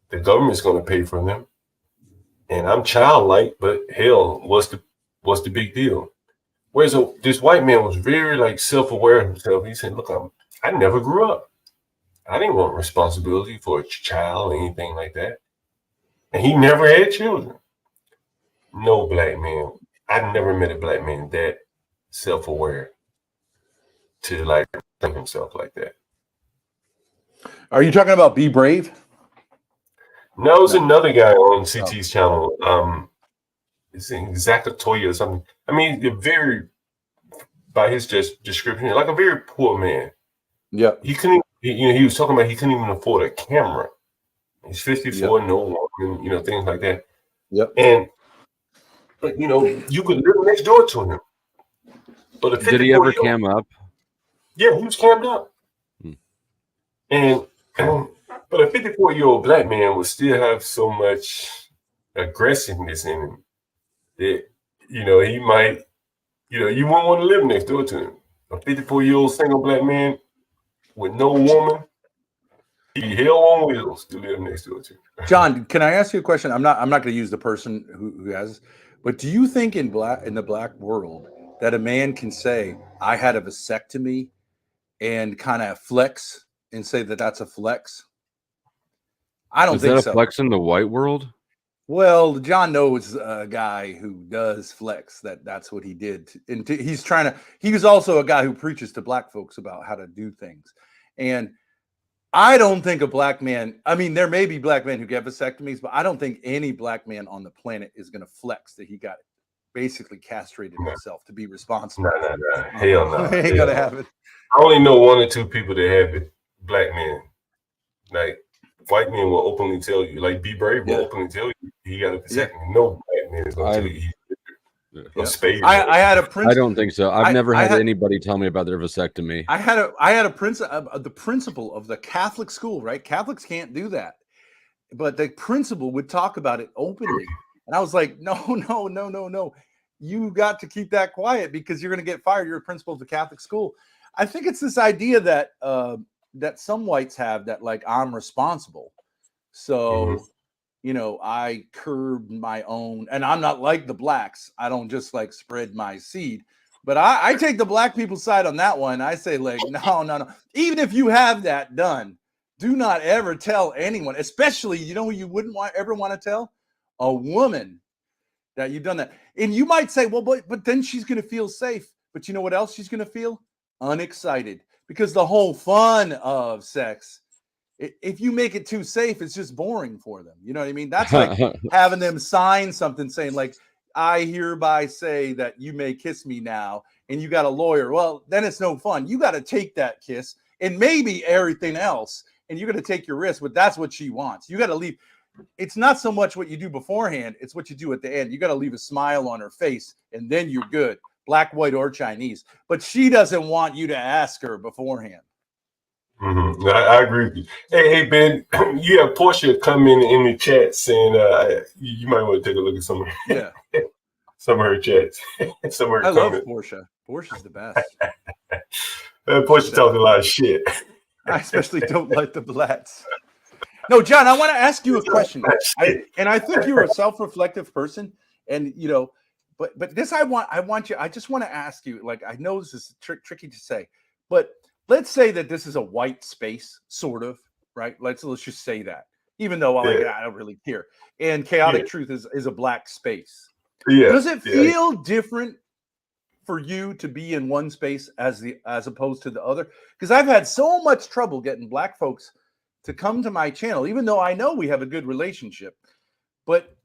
[SPEAKER 3] The government's going to pay for them. And I'm childlike, but hell, what's the big deal? Whereas this white man was very self-aware of himself. He said, look, I never grew up. I didn't want responsibility for a child or anything like that. And he never had children. No black man. I never met a black man that self-aware to think himself like that.
[SPEAKER 2] Are you talking about Be Brave?
[SPEAKER 3] No, it's another guy on CT's channel. It's Zach Toya or something. I mean, they're by his description, like a very poor man.
[SPEAKER 2] Yeah.
[SPEAKER 3] He couldn't, he was talking about he couldn't even afford a camera. He's 54, no woman, things like that.
[SPEAKER 2] Yep.
[SPEAKER 3] But you could live next door to him. But
[SPEAKER 1] did he ever cam up?
[SPEAKER 3] Yeah, he was cammed up. But a 54-year-old black man would still have so much aggressiveness in him that, he might, you wouldn't want to live next door to him. A 54-year-old single black man with no woman, he'd be hell on wheels to live next door to him.
[SPEAKER 2] John, can I ask you a question? I'm not going to use the person who has, but do you think in the black world that a man can say, I had a vasectomy and kind of flex and say that that's a flex? I don't think so. Is that a
[SPEAKER 1] flex in the white world?
[SPEAKER 2] Well, John knows a guy who does flex. That's what he did. And he was also a guy who preaches to black folks about how to do things. And I don't think a black man, I mean, there may be black men who get vasectomies, but I don't think any black man on the planet is going to flex that he got basically castrated himself to be responsible.
[SPEAKER 3] No. Hell no.
[SPEAKER 2] Ain't going to happen.
[SPEAKER 3] I only know one or two people that have it, black men. Like, white men will openly tell you, like Be Brave will openly tell you he got a vasectomy. Yeah. No black man is going to tell you a spade.
[SPEAKER 2] I had a principle.
[SPEAKER 1] I don't think so. I've never had anybody tell me about their vasectomy.
[SPEAKER 2] I had a the principal of the Catholic school, right? Catholics can't do that. But the principal would talk about it openly. And I was like, no. You got to keep that quiet because you're going to get fired. You're a principal of the Catholic school. I think it's this idea that that some whites have that I'm responsible. So, I curb my own, and I'm not like the blacks. I don't just spread my seed, but I take the black people's side on that one. I say no. Even if you have that done, do not ever tell anyone, especially, who you wouldn't ever want to tell? A woman that you've done that. And you might say, well, but then she's going to feel safe. But you know what else she's going to feel? Unexcited. Because the whole fun of sex, if you make it too safe, it's just boring for them. You know what I mean? That's like having them sign something saying I hereby say that you may kiss me now, and you got a lawyer. Well, then it's no fun. You got to take that kiss and maybe everything else, and you're going to take your risk, but that's what she wants. You got to leave. It's not so much what you do beforehand, it's what you do at the end. You got to leave a smile on her face, and then you're good, black, white, or Chinese. But she doesn't want you to ask her beforehand.
[SPEAKER 3] Mm-hmm. I agree with you. Hey, Ben, you have Portia coming in the chat saying you might want to take a look at some of her chats, some of her
[SPEAKER 2] I
[SPEAKER 3] comments.
[SPEAKER 2] love Portia. Portia's the best.
[SPEAKER 3] Portia talks a lot of shit.
[SPEAKER 2] I especially don't like the blacks. No, John, I want to ask you a question. I think you're a self-reflective person, and you know, but this I just want to ask you. Like, I know this is tricky to say, but let's say that this is a white space, sort of, right? Let's just say that, even though I don't really care. And Chaotic Truth is a black space.
[SPEAKER 3] Yeah.
[SPEAKER 2] Does it feel different for you to be in one space as opposed to the other? Because I've had so much trouble getting black folks to come to my channel, even though I know we have a good relationship. But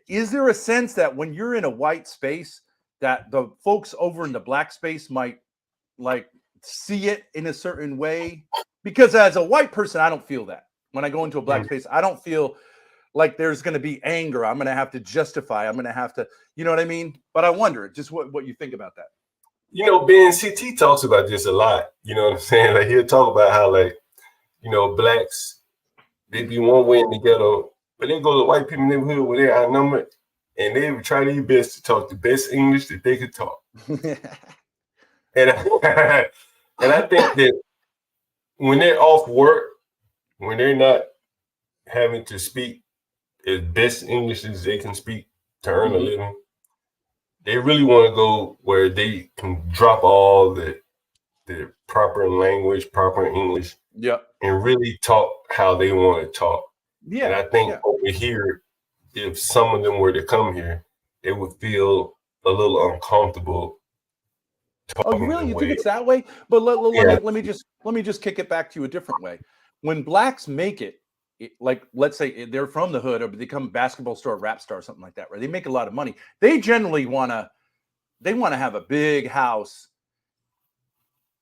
[SPEAKER 2] is there a sense that when you're in a white space, that the folks over in the black space might like see it in a certain way? Because as a white person, I don't feel that. When I go into a black space, I don't feel like there's going to be anger. I'm going to have to justify. I'm going to have to, you know what I mean? But I wonder just what you think about that.
[SPEAKER 3] You know, Ben, CT talks about this a lot. You know what I'm saying? Like, he'll talk about how, like, you know, blacks, they be one way in the ghetto, but then go to white people neighborhood where they're outnumbered, and they would try their best to talk the best English that they could talk. And I think that when they're off work, when they're not having to speak as best English as they can speak to earn a living, they really want to go where they can drop all the proper language, proper English, and really talk how they want to talk. And I think over here, if some of them were to come here, they would feel a little uncomfortable.
[SPEAKER 2] Oh, you think it's that way? But let me just kick it back to you a different way. When blacks make it, like, let's say they're from the hood or they become a basketball star, rap star, something like that, right? They make a lot of money. They generally want to have a big house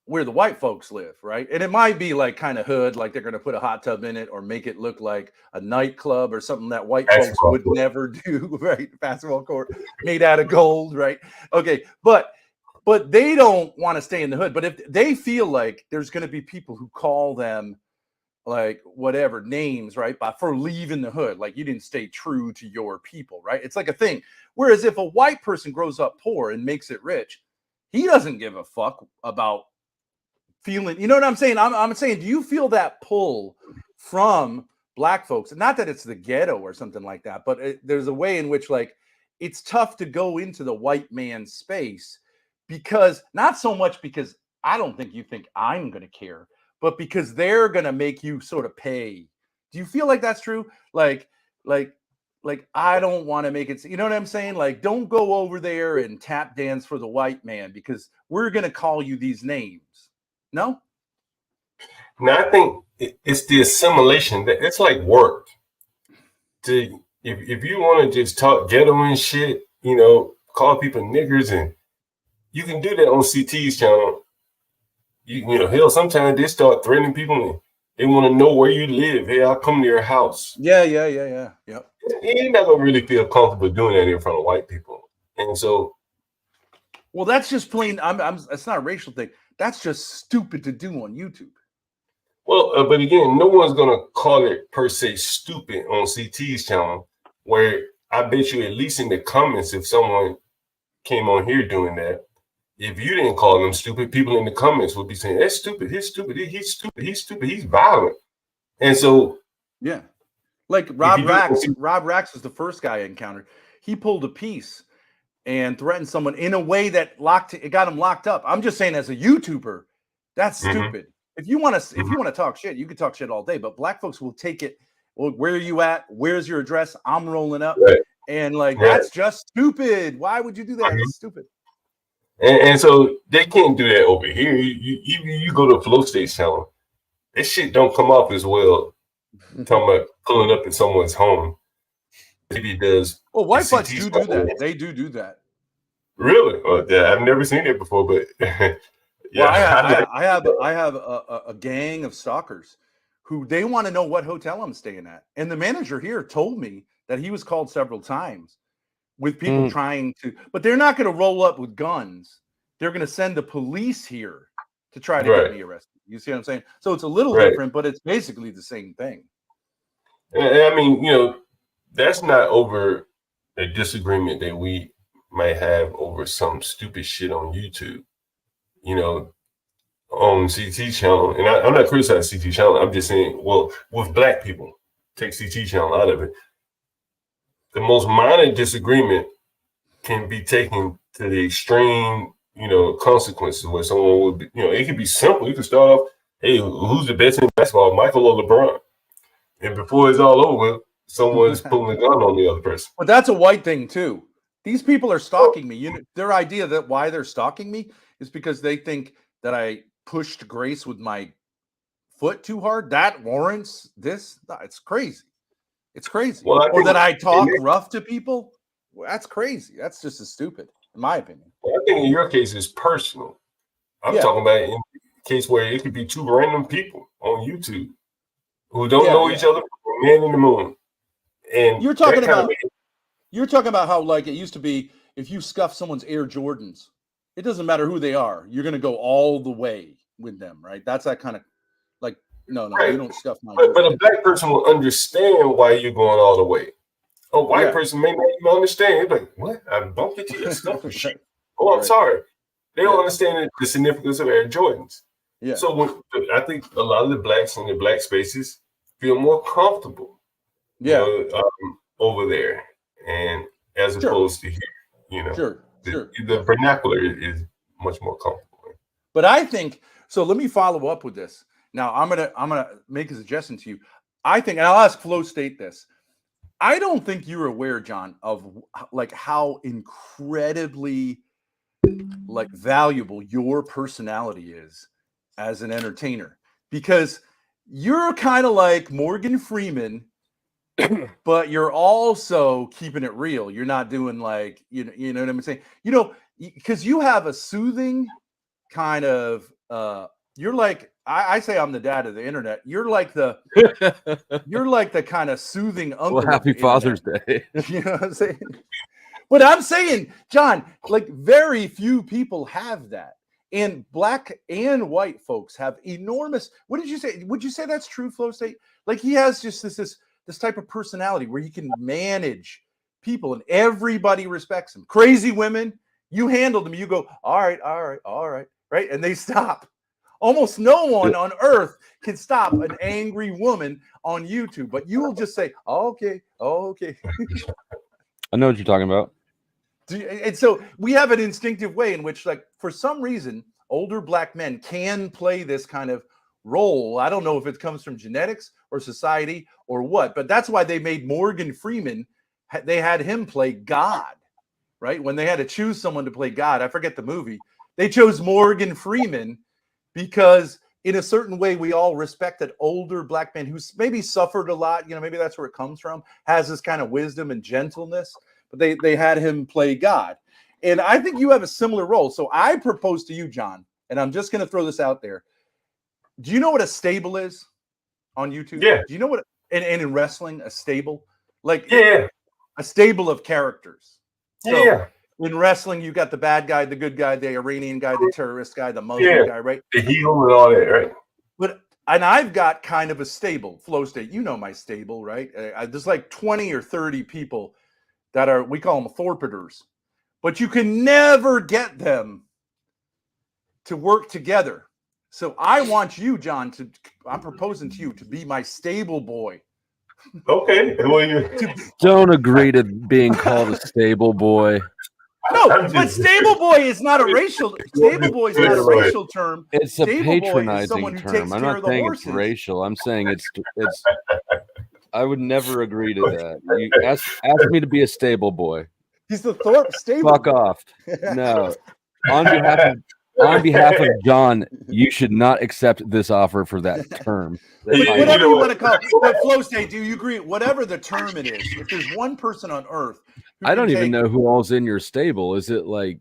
[SPEAKER 2] where the white folks live, right? And it might be like kind of hood, like they're going to put a hot tub in it or make it look like a nightclub or something that white folks would never do, right? Basketball court made out of gold, right? Okay, but they don't want to stay in the hood. But if they feel like there's going to be people who call them like whatever names, right? But for leaving the hood, like you didn't stay true to your people, right? It's like a thing. Whereas if a white person grows up poor and makes it rich, he doesn't give a fuck about feeling, you know what I'm saying? I'm saying, do you feel that pull from black folks? Not that it's the ghetto or something like that, but there's a way in which like it's tough to go into the white man's space because not so much because I don't think you think I'm going to care, but because they're going to make you sort of pay. Do you feel like that's true? Like I don't want to make it, you know what I'm saying? Like, don't go over there and tap dance for the white man because we're going to call you these names. No?
[SPEAKER 3] Now, I think it's the assimilation. It's like work. If you want to just talk ghetto and shit, you know, call people niggers, and you can do that on CT's channel. You know, hell, sometimes they start threatening people and they want to know where you live. Hey, I'll come to your house.
[SPEAKER 2] Yeah.
[SPEAKER 3] You're not gonna really feel comfortable doing that in front of white people. And so,
[SPEAKER 2] well, that's just plain. It's not a racial thing. That's just stupid to do on YouTube.
[SPEAKER 3] Well, but again, no one's gonna call it per se stupid on CT's channel. Where I bet you, at least in the comments, if someone came on here doing that, if you didn't call them stupid, people in the comments would be saying, "That's stupid. He's stupid. He's stupid. He's stupid. He's violent." And so,
[SPEAKER 2] yeah, like Rob Rax was the first guy I encountered. He pulled a piece and threatened someone in a way that it got him locked up. I'm just saying, as a YouTuber, that's stupid. If you want to talk shit, you can talk shit all day. But black folks will take it. Well, where are you at? Where's your address? I'm rolling up, and like that's just stupid. Why would you do that? It's stupid.
[SPEAKER 3] And so they can't do that over here. You go to Flow State channel, this shit don't come off as well. Talking about pulling up at someone's home. Maybe does.
[SPEAKER 2] Well, white butts
[SPEAKER 3] CT
[SPEAKER 2] do that. They do that.
[SPEAKER 3] Really? Yeah, I've never seen it before, but yeah.
[SPEAKER 2] Well, I have a gang of stalkers who they want to know what hotel I'm staying at, and the manager here told me that he was called several times with people trying to, but they're not going to roll up with guns. They're going to send the police here to try to get me arrested. You see what I'm saying? So it's a little different, but it's basically the same thing.
[SPEAKER 3] And I mean, you know, that's not over a disagreement that we might have over some stupid shit on YouTube. You know, on CT channel, and I'm not criticizing CT channel. I'm just saying, well, with black people, take CT channel out of it. The most minor disagreement can be taken to the extreme, you know, consequences where someone would be, you know, it could be simple. You can start off, hey, who's the best in basketball, Michael or LeBron? And before it's all over, someone's pulling a gun on the other person.
[SPEAKER 2] But that's a white thing too. These people are stalking me. You know, their idea that why they're stalking me is because they think that I pushed Grace with my foot too hard. That warrants this. It's crazy. It's crazy.
[SPEAKER 3] Well,
[SPEAKER 2] or that I talk rough to people. Well, that's crazy. That's just as stupid, in my opinion.
[SPEAKER 3] Well, I think in your case it's personal. I'm talking about in a case where it could be two random people on YouTube who don't know each other from man in the moon. And
[SPEAKER 2] you're talking about how like it used to be if you scuff someone's Air Jordans, it doesn't matter who they are. You're going to go all the way with them, right? That's that kind of like, no, you don't scuff my.
[SPEAKER 3] But a black person will understand why you're going all the way. A white person may not even understand. Like, what? I bumped into your stuff and shit. Oh, I'm sorry. They don't understand the significance of Air Jordans. Yeah. So I think a lot of the blacks in the black spaces feel more comfortable. You know, over there, and as opposed to here, you know, the vernacular is much more comfortable.
[SPEAKER 2] But I think so. Let me follow up with this. Now I'm gonna make a suggestion to you. I think, and I'll ask Flow State this. I don't think you're aware, John, of like how incredibly like valuable your personality is as an entertainer, because you're kind of like Morgan Freeman. But you're also keeping it real. You're not doing like, you know what I'm saying? You know, because you have a soothing kind of, you're like, I say I'm the dad of the internet. You're like the kind of soothing uncle.
[SPEAKER 1] Well, happy Father's Day.
[SPEAKER 2] You know what I'm saying? But I'm saying, John, like very few people have that. And black and white folks have enormous, what did you say? Would you say that's true, Flow State? Like he has just this type of personality where he can manage people and everybody respects him. Crazy women, you handle them, you go, all right, right? And they stop. Almost no one on earth can stop an angry woman on YouTube, but you will just say, okay.
[SPEAKER 1] I know what you're talking about.
[SPEAKER 2] And so we have an instinctive way in which, like, for some reason, older black men can play this kind of role. I don't know if it comes from genetics or society or what, but that's why they made Morgan Freeman. They had him play God, right? When they had to choose someone to play God, I forget the movie. They chose Morgan Freeman because in a certain way, we all respect that older black man who's maybe suffered a lot. You know, maybe that's where it comes from, has this kind of wisdom and gentleness, but they had him play God. And I think you have a similar role. So I propose to you, John, and I'm just going to throw this out there. Do you know what a stable is on YouTube?
[SPEAKER 3] Yeah.
[SPEAKER 2] Do you know what, and in wrestling, a stable? Like
[SPEAKER 3] a
[SPEAKER 2] stable of characters.
[SPEAKER 3] So
[SPEAKER 2] in wrestling, you got the bad guy, the good guy, the Iranian guy, the terrorist guy, the Muslim guy, right?
[SPEAKER 3] The heel and all that, right?
[SPEAKER 2] And I've got kind of a stable, Flow State. You know my stable, right? There's like 20 or 30 people that are, we call them Thorpiters. But you can never get them to work together. So I want you, John, I'm proposing to you to be my stable boy.
[SPEAKER 3] Okay.
[SPEAKER 1] Don't agree to being called a stable boy.
[SPEAKER 2] No, but stable boy is not a racial. Stable boy is not a racial term.
[SPEAKER 1] It's a
[SPEAKER 2] stable
[SPEAKER 1] patronizing term. I'm not saying it's racial. I'm saying it's. I would never agree to that. You ask me to be a stable boy.
[SPEAKER 2] He's the Thorpe stable.
[SPEAKER 1] Fuck off. No. On behalf of on behalf of John, you should not accept this offer for that term.
[SPEAKER 2] But
[SPEAKER 3] Yeah,
[SPEAKER 2] whatever
[SPEAKER 3] you know
[SPEAKER 2] you
[SPEAKER 3] what?
[SPEAKER 2] want to call it. But Flow State, do you agree? Whatever the term it is, if there's one person on Earth who
[SPEAKER 1] I
[SPEAKER 2] can
[SPEAKER 1] don't even
[SPEAKER 2] take,
[SPEAKER 1] know who all's in your stable. Is it like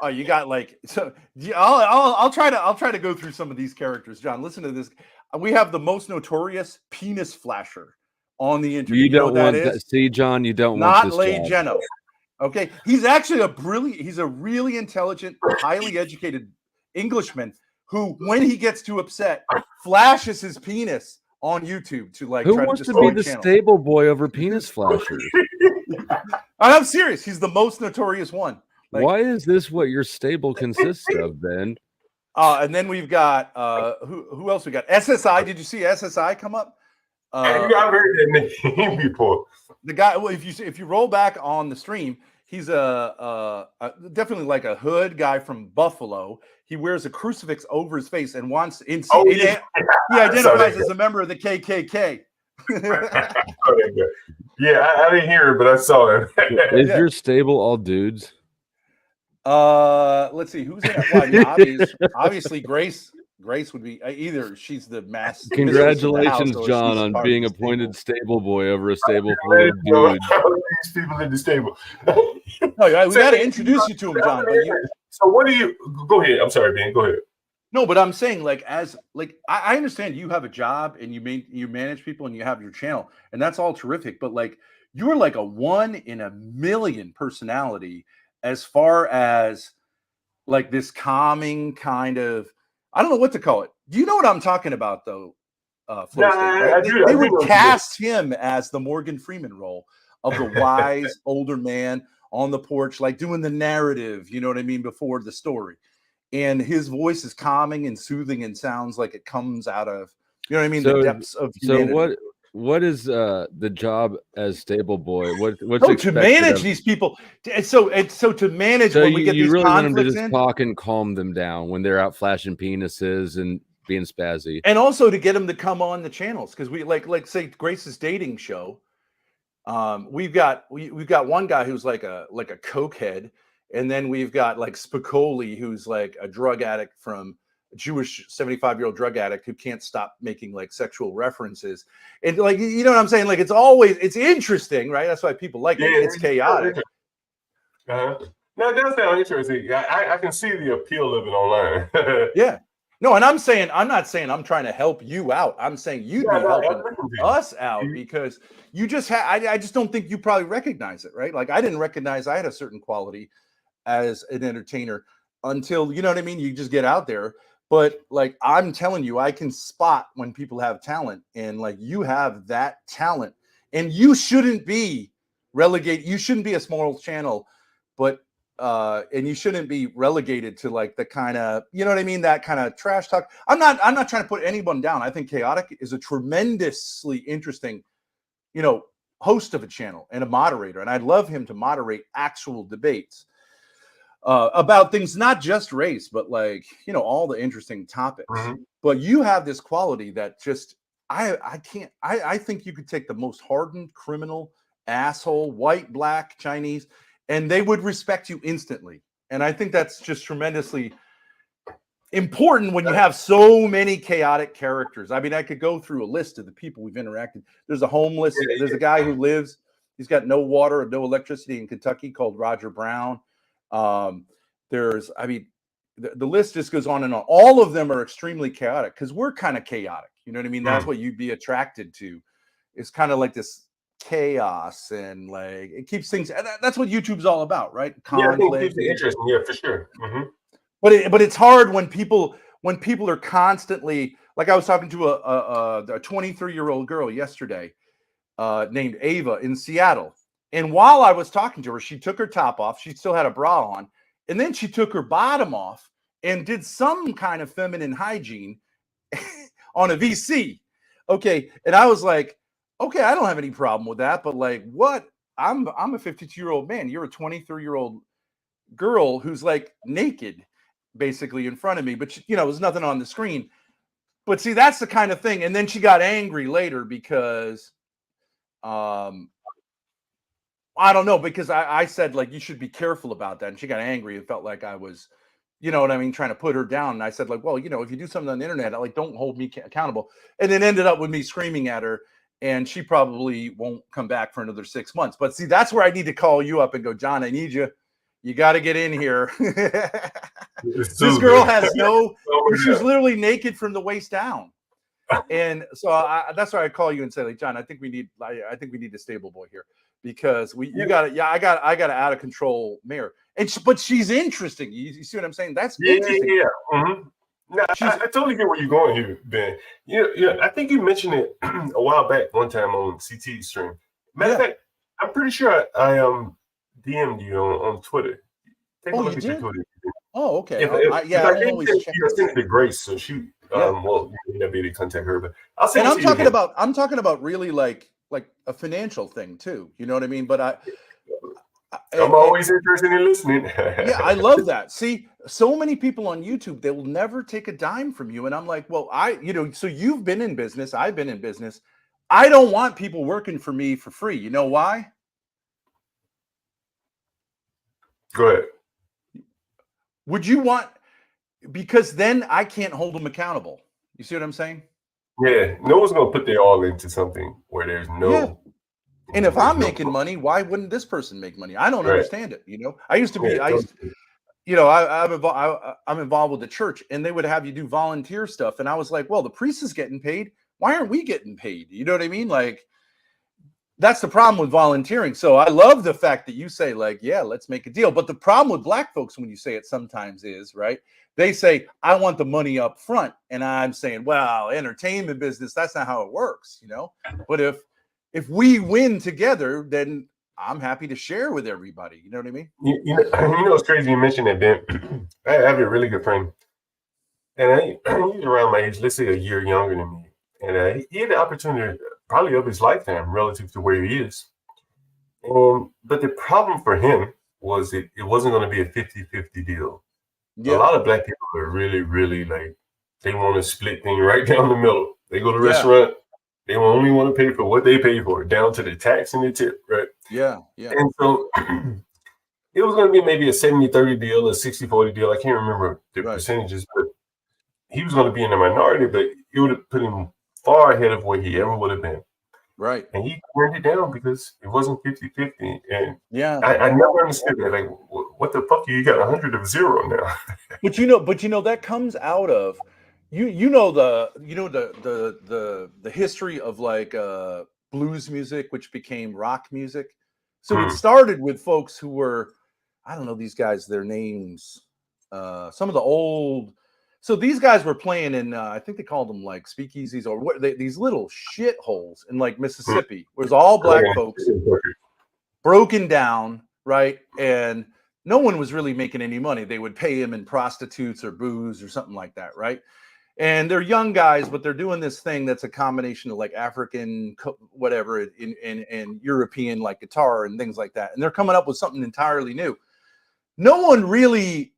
[SPEAKER 2] oh, you got like so. Yeah, I'll try to go through some of these characters. John, listen to this. We have the most notorious penis flasher on the internet.
[SPEAKER 1] you
[SPEAKER 2] You know
[SPEAKER 1] don't
[SPEAKER 2] what that
[SPEAKER 1] want
[SPEAKER 2] is?
[SPEAKER 1] that? See, John, you don't want
[SPEAKER 2] Not
[SPEAKER 1] this
[SPEAKER 2] Lay
[SPEAKER 1] job.
[SPEAKER 2] Geno. Okay, he's actually he's a really intelligent, highly educated Englishman who, when he gets too upset, flashes his penis on YouTube to like
[SPEAKER 1] Who
[SPEAKER 2] try to
[SPEAKER 1] wants to
[SPEAKER 2] destroy
[SPEAKER 1] be the
[SPEAKER 2] channel.
[SPEAKER 1] stable boy over penis flashers?
[SPEAKER 2] And I'm serious. He's the most notorious one. Like,
[SPEAKER 1] why is this what your stable consists of, Ben?
[SPEAKER 2] And then we've got who else we got? SSI. Did you see SSI come up?
[SPEAKER 3] I've heard that name before.
[SPEAKER 2] The guy. Well, if you roll back on the stream, he's a definitely like a hood guy from Buffalo. He wears a crucifix over his face and wants he identifies as a member of the KKK.
[SPEAKER 3] Yeah, I didn't hear it, but I saw it.
[SPEAKER 1] Is your stable all dudes?
[SPEAKER 2] Let's see who's in it. Well, I mean, obviously Grace would be either she's the mass.
[SPEAKER 1] Congratulations,
[SPEAKER 2] house,
[SPEAKER 1] John, on being appointed stable boy over a stable full of dudes.
[SPEAKER 3] These people in the stable.
[SPEAKER 2] No, we got to introduce you to him, John.
[SPEAKER 3] So what do you? Go ahead. I'm sorry, Ben. Go ahead.
[SPEAKER 2] No, but I'm saying I understand you have a job and you manage people and you have your channel and that's all terrific. But like you're like a 1 in a million personality as far as like this calming kind of, I don't know what to call it. Do you know what I'm talking about though? They would cast him as the Morgan Freeman role of the wise older man on the porch, like doing the narrative, you know what I mean, before the story. And his voice is calming and soothing and sounds like it comes out of, you know what I mean, the depths of humanity.
[SPEAKER 1] So what is the job as stable boy? What's
[SPEAKER 2] to manage these people? So to manage when we get these
[SPEAKER 1] really want them to just
[SPEAKER 2] in,
[SPEAKER 1] talk and calm them down when they're out flashing penises and being spazzy,
[SPEAKER 2] and also to get them to come on the channels because we like say Grace's dating show. We've got one guy who's like a cokehead. And then we've got like Spicoli, who's like a drug addict from a Jewish 75-year-old drug addict who can't stop making like sexual references. And like, you know what I'm saying? Like, it's interesting, right? That's why people like it. It's chaotic.
[SPEAKER 3] No, that sounds interesting. I can see the appeal of it online.
[SPEAKER 2] Yeah. No, and I'm not saying I'm trying to help you out. I'm saying you'd be helping us out because you just I just don't think you probably recognize it, right? Like I didn't recognize I had a certain quality as an entertainer until, you know what I mean? You just get out there. But like, I'm telling you, I can spot when people have talent and like you have that talent and you shouldn't be relegated. You shouldn't be a small channel, but and you shouldn't be relegated to like the kind of, you know what I mean? That kind of trash talk. I'm not trying to put anyone down. I think Chaotic is a tremendously interesting, you know, host of a channel and a moderator. And I'd love him to moderate actual debates about things, not just race, but like, you know, all the interesting topics. Mm-hmm. But you have this quality that just, I think you could take the most hardened criminal, asshole, white, black, Chinese, and they would respect you instantly. And I think that's just tremendously important when you have so many chaotic characters. I mean, I could go through a list of the people we've interacted. There's a homeless, there's a guy who lives, he's got no water and no electricity in Kentucky called Roger Brown. There's, I mean, the list just goes on and on. All of them are extremely chaotic because we're kind of chaotic. You know what I mean? That's what you'd be attracted to. It's kind of like this chaos and like it keeps things. That's what YouTube's all about, right? Conflict.
[SPEAKER 3] Yeah, I think it keeps it interesting. Yeah, for sure. Mm-hmm.
[SPEAKER 2] But it's hard when people are constantly, like I was talking to a 23-year-old girl yesterday named Ava in Seattle. And while I was talking to her, she took her top off. She still had a bra on. And then she took her bottom off and did some kind of feminine hygiene on a VC. Okay. And I was like, okay, I don't have any problem with that. But like, what? I'm a 52-year-old man. You're a 23-year-old girl who's like naked, basically in front of me. But, you know, there's nothing on the screen. But see, that's the kind of thing. And then she got angry later because I don't know, because I said, like, you should be careful about that. And she got angry and felt like I was you know what I mean, trying to put her down. And I said, like, well, you know, if you do something on the internet, I like, don't hold me accountable. And then ended up with me screaming at her, and she probably won't come back for another 6 months. But see, that's where I need to call you up and go, John, I need you. You got to get in here. This girl has she's literally naked from the waist down. And so that's why I call you and say, like, John, I think we need a stable boy here, because I got an out of control mare. And but she's interesting. You see what I'm saying? That's interesting.
[SPEAKER 3] Yeah. Mm-hmm. No, I totally get where you're going here, Ben. Yeah. I think you mentioned it a while back, one time on CT stream. Matter of fact, I'm pretty sure I DM'd you on Twitter. Take a look at your Twitter.
[SPEAKER 2] Oh, okay.
[SPEAKER 3] I sent it to Grace, so she well, you may not be able to contact her, but I'll send it to you.
[SPEAKER 2] I'm talking about really like a financial thing too. You know what I mean? But
[SPEAKER 3] I'm always interested in listening.
[SPEAKER 2] Yeah, I love that. See, so many people on YouTube, they will never take a dime from you. And I'm like, well, so you've been in business. I've been in business. I don't want people working for me for free. You know why?
[SPEAKER 3] Go ahead.
[SPEAKER 2] Would you want, because then I can't hold them accountable. You see what I'm saying?
[SPEAKER 3] Yeah, no one's going to put their all into something where there's no.
[SPEAKER 2] Yeah. And if I'm making money, why wouldn't this person make money? I don't understand it. You know, I'm involved with the church, and they would have you do volunteer stuff. And I was like, well, the priest is getting paid. Why aren't we getting paid? You know what I mean? Like, that's the problem with volunteering. So I love the fact that you say, like, yeah, let's make a deal. But the problem with black folks, when you say it sometimes is, right, they say, I want the money up front. And I'm saying, well, entertainment business, that's not how it works, you know? But if we win together, then I'm happy to share with everybody. You know what I mean?
[SPEAKER 3] You know it's crazy you mentioned that, Ben. I have a really good friend. And he's around my age, let's say a year younger than me. And he had the opportunity probably of his lifetime relative to where he is. But the problem for him was it wasn't going to be a 50-50 deal. Yeah. A lot of black people are really, really like, they want to split things right down the middle. They go to a restaurant, they only want to pay for what they pay for, down to the tax and the tip, right?
[SPEAKER 2] Yeah.
[SPEAKER 3] And so it was going to be maybe a 70-30 deal, a 60-40 deal. I can't remember the percentages, but he was going to be in the minority, but it would have put him far ahead of where he ever would have been.
[SPEAKER 2] Right.
[SPEAKER 3] And he turned it down because it wasn't 50-50. And I never understood that. Like, what the fuck? You got 100 of zero now.
[SPEAKER 2] But you know that comes out of the history of like blues music, which became rock music. So it started with folks who were, I don't know these guys, their names, some of the old. So these guys were playing in, I think they called them like speakeasies or what? These little shitholes in like Mississippi, where it was all black folks, broken down, right? And no one was really making any money. They would pay him in prostitutes or booze or something like that, right? And they're young guys, but they're doing this thing that's a combination of like African, whatever, and European like guitar and things like that. And they're coming up with something entirely new. No one really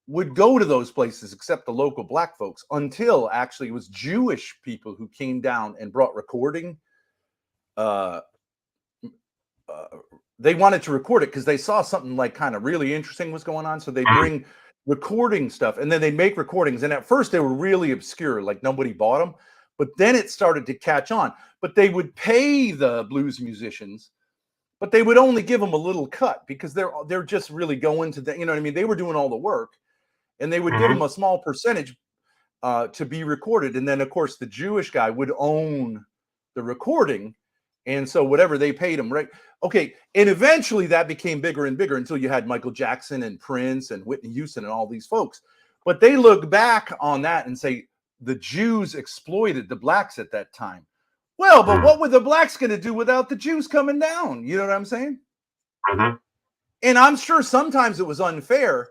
[SPEAKER 2] would go to those places except the local black folks until actually it was Jewish people who came down and brought recording. They wanted to record it because they saw something like kind of really interesting was going on. So they bring recording stuff and then they make recordings. And at first they were really obscure, like nobody bought them. But then it started to catch on. But they would pay the blues musicians, but they would only give them a little cut because they're just really going to the, you know what I mean? They were doing all the work. And they would give them a small percentage to be recorded. And then, of course, the Jewish guy would own the recording. And so whatever they paid him, right? Okay. And eventually that became bigger and bigger until you had Michael Jackson and Prince and Whitney Houston and all these folks. But they look back on that and say the Jews exploited the blacks at that time. Well, but what were the blacks going to do without the Jews coming down? You know what I'm saying? And I'm sure sometimes it was unfair.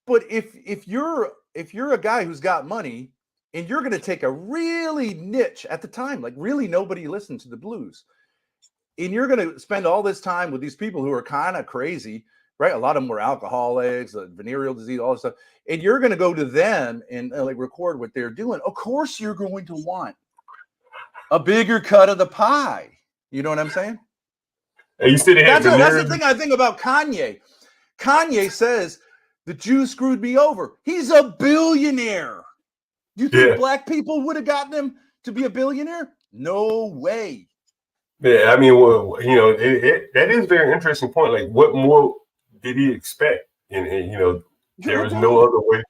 [SPEAKER 2] But if you're a guy who's got money and you're going to take a really niche at the time, like really nobody listened to the blues, and you're going to spend all this time with these people who are kind of crazy, right? A lot of them were alcoholics, venereal disease, all this stuff, and you're going to go to them and like record what they're doing. Of course, you're going to want a bigger cut of the pie. You know what I'm saying?
[SPEAKER 3] You said that's
[SPEAKER 2] the thing I think about Kanye. Kanye says, The Jews screwed me over. He's a billionaire. Do you think black people would have gotten him to be a billionaire? No way.
[SPEAKER 3] Yeah, I mean, well, you know, that is a very interesting point. Like, what more did he expect? And you know, there was no other way.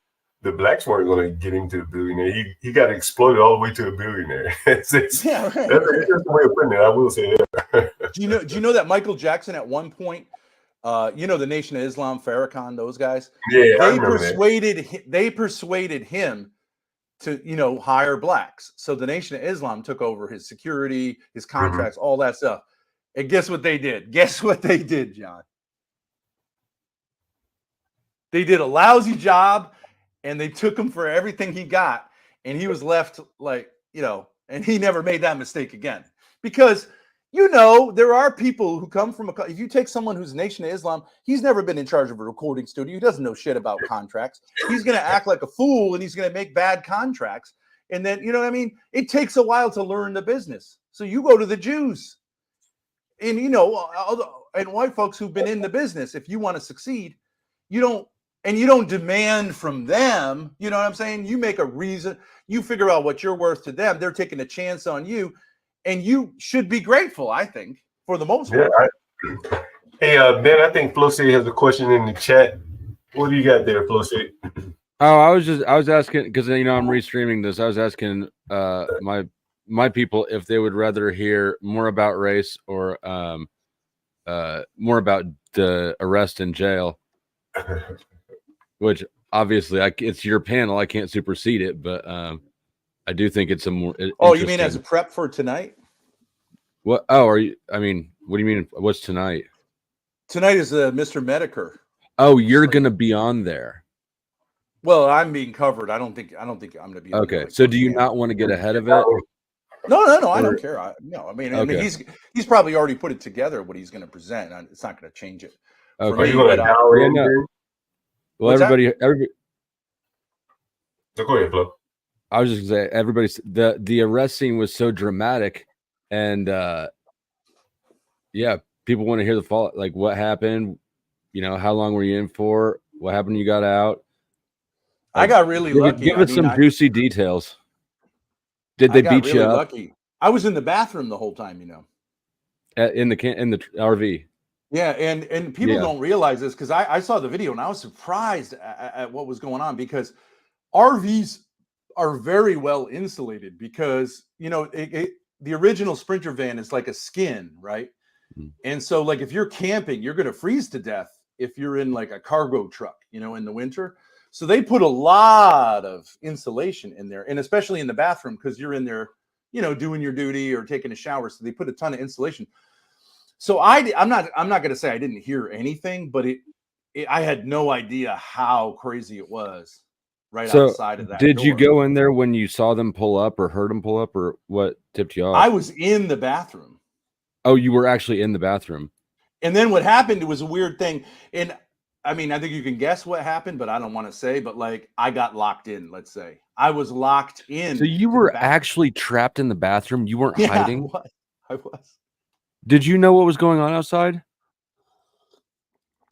[SPEAKER 3] The blacks weren't going to get him to a billionaire. He got exploited all the way to a billionaire. That's an interesting way of putting it. I will say that.
[SPEAKER 2] Do you know that Michael Jackson at one point, you know, the Nation of Islam, Farrakhan, those guys, they persuaded him to, you know, hire blacks. So the Nation of Islam took over his security, his contracts, all that stuff. And guess what they did? Guess what they did, John? They did a lousy job, and they took him for everything he got, and he was left like, you know, and he never made that mistake again. Because, you know, there are people who come from if you take someone who's Nation of Islam, he's never been in charge of a recording studio. He doesn't know shit about contracts. He's going to act like a fool, and he's going to make bad contracts. And then, you know what I mean? It takes a while to learn the business. So you go to the Jews, and, you know, and white folks who've been in the business, if you want to succeed, you don't demand from them. You know what I'm saying? You make a reason. You figure out what you're worth to them. They're taking a chance on you. And you should be grateful, I think, for the most part.
[SPEAKER 3] Hey, Ben, I think Flo City has a question in the chat. What do you got there, Flo City?
[SPEAKER 1] Oh, I was asking, because, you know, I'm restreaming this. I was asking my people if they would rather hear more about race or more about the arrest in jail. Which obviously it's your panel. I can't supersede it, but I do think it's a more.
[SPEAKER 2] Oh, you mean as a prep for tonight?
[SPEAKER 1] What? Oh, are you? I mean, what do you mean? What's tonight?
[SPEAKER 2] Tonight is Mr. Medicare.
[SPEAKER 1] Oh, you're gonna be on there.
[SPEAKER 2] Well, I'm being covered. I don't think I'm gonna be.
[SPEAKER 1] Okay, so do you not want to get ahead of it?
[SPEAKER 2] No, I don't care. I mean, he's probably already put it together what he's going to present. It's not going to change it.
[SPEAKER 3] Okay.
[SPEAKER 1] Well, everybody.
[SPEAKER 3] So go ahead, Flo.
[SPEAKER 1] I was just gonna say the arrest scene was so dramatic, and yeah, people want to hear the fall. Like, what happened? You know, how long were you in for? What happened when you got out?
[SPEAKER 2] I got really lucky.
[SPEAKER 1] Give us some juicy details. Did they beat you up?
[SPEAKER 2] Lucky. I was in the bathroom the whole time, you know.
[SPEAKER 1] In the RV.
[SPEAKER 2] Yeah, and people don't realize this, because I saw the video and I was surprised at what was going on, because RVs are very well insulated, because, you know, the original Sprinter van is like a skin, right? Mm-hmm. And so, like, if you're camping, you're going to freeze to death if you're in like a cargo truck, you know, in the winter. So they put a lot of insulation in there, and especially in the bathroom, because you're in there, you know, doing your duty or taking a shower. So they put a ton of insulation. So I'm not going to say I didn't hear anything, but I had no idea how crazy it was outside of that.
[SPEAKER 1] Did
[SPEAKER 2] door.
[SPEAKER 1] You go in there when you saw them pull up or heard them pull up, or what tipped you off?
[SPEAKER 2] I was in the bathroom.
[SPEAKER 1] Oh, you were actually in the bathroom.
[SPEAKER 2] And then what happened, it was a weird thing. And I mean, I think you can guess what happened, but I don't want to say, but like, I got locked in, let's say. I was locked in.
[SPEAKER 1] So you were actually trapped in the bathroom? You weren't hiding?
[SPEAKER 2] I was.
[SPEAKER 1] Did you know what was going on outside?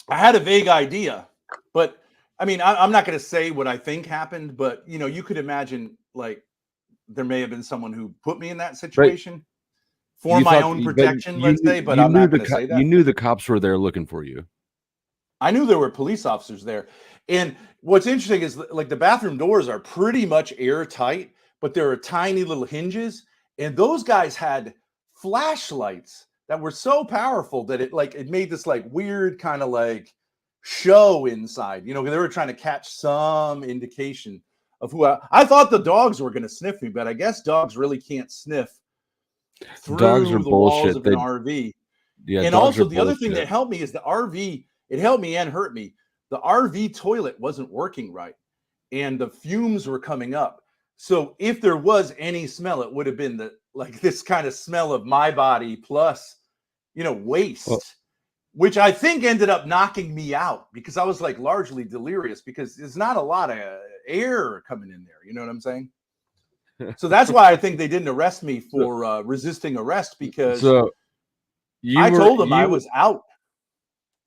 [SPEAKER 2] I had a vague idea, but I mean, I'm not going to say what I think happened, but, you know, you could imagine, like, there may have been someone who put me in that situation for my own protection, let's say, but I'm not going to say that.
[SPEAKER 1] You knew the cops were there looking for you.
[SPEAKER 2] I knew there were police officers there. And what's interesting is, like, the bathroom doors are pretty much airtight, but there are tiny little hinges. And those guys had flashlights that were so powerful that it made this like weird kind of like show inside. You know, they were trying to catch some indication of who I thought the dogs were going to sniff me, but I guess dogs really can't sniff through the walls of an RV.
[SPEAKER 1] Yeah,
[SPEAKER 2] and also the other thing that helped me is the RV. It helped me and hurt me. The RV toilet wasn't working right, and the fumes were coming up. So if there was any smell, it would have been this kind of smell of my body plus, you know, waste, which I think ended up knocking me out, because I was like largely delirious, because there's not a lot of air coming in there. You know what I'm saying? So that's why I think they didn't arrest me for resisting arrest, because I told them I was out.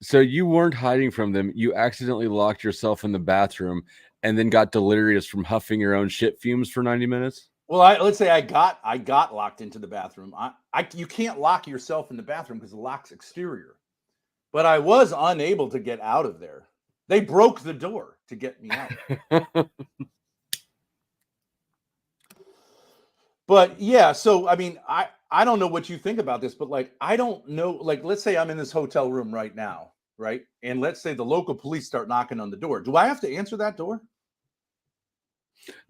[SPEAKER 1] So you weren't hiding from them. You accidentally locked yourself in the bathroom and then got delirious from huffing your own shit fumes for 90 minutes?
[SPEAKER 2] Well, let's say I got locked into the bathroom. You can't lock yourself in the bathroom because the lock's exterior. But I was unable to get out of there. They broke the door to get me out. But yeah, so I mean, I don't know what you think about this, but like I don't know, like let's say I'm in this hotel room right now, right? And let's say the local police start knocking on the door. Do I have to answer that door?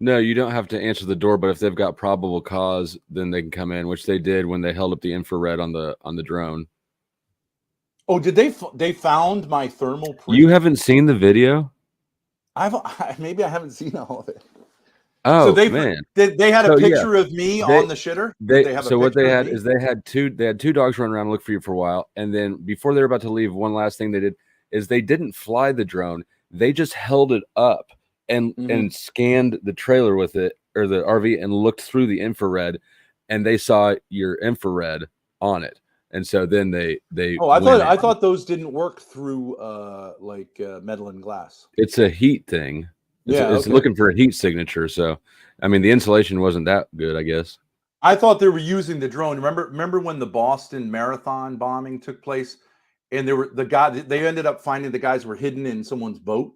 [SPEAKER 1] No, you don't have to answer the door, but if they've got probable cause, then they can come in, which they did when they held up the infrared on the drone.
[SPEAKER 2] Oh, did they found my thermal print?
[SPEAKER 1] You haven't seen the video?
[SPEAKER 2] Maybe I haven't seen all of it.
[SPEAKER 1] Oh,
[SPEAKER 2] so they had a picture of me on the shitter.
[SPEAKER 1] What they had is they had two dogs run around and look for you for a while, and then before they were about to leave, one last thing they did is they didn't fly the drone. They just held it up and scanned the trailer with it, or the RV, and looked through the infrared, and they saw your infrared on it. And so then they
[SPEAKER 2] I thought those didn't work through metal and glass.
[SPEAKER 1] It's a heat thing. It's looking for a heat signature. So I mean the insulation wasn't that good, I guess.
[SPEAKER 2] I thought they were using the drone. Remember when the Boston Marathon bombing took place, and they ended up finding the guys were hidden in someone's boat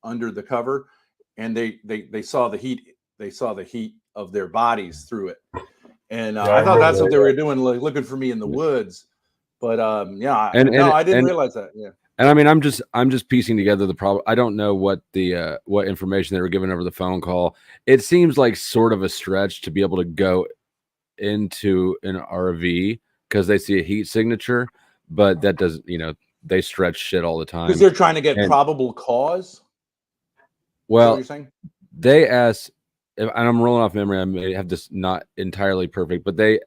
[SPEAKER 2] under the cover, and they saw the heat of their bodies through it. And I thought that's what they were doing, like looking for me in the woods. But I didn't realize that. Yeah.
[SPEAKER 1] And I mean, I'm just piecing together the problem. I don't know what the what information they were given over the phone call. It seems like sort of a stretch to be able to go into an RV because they see a heat signature, but that doesn't, they stretch shit all the time
[SPEAKER 2] because they're trying to get probable cause.
[SPEAKER 1] Well, they asked, and I'm rolling off memory, I may have this not entirely perfect, but they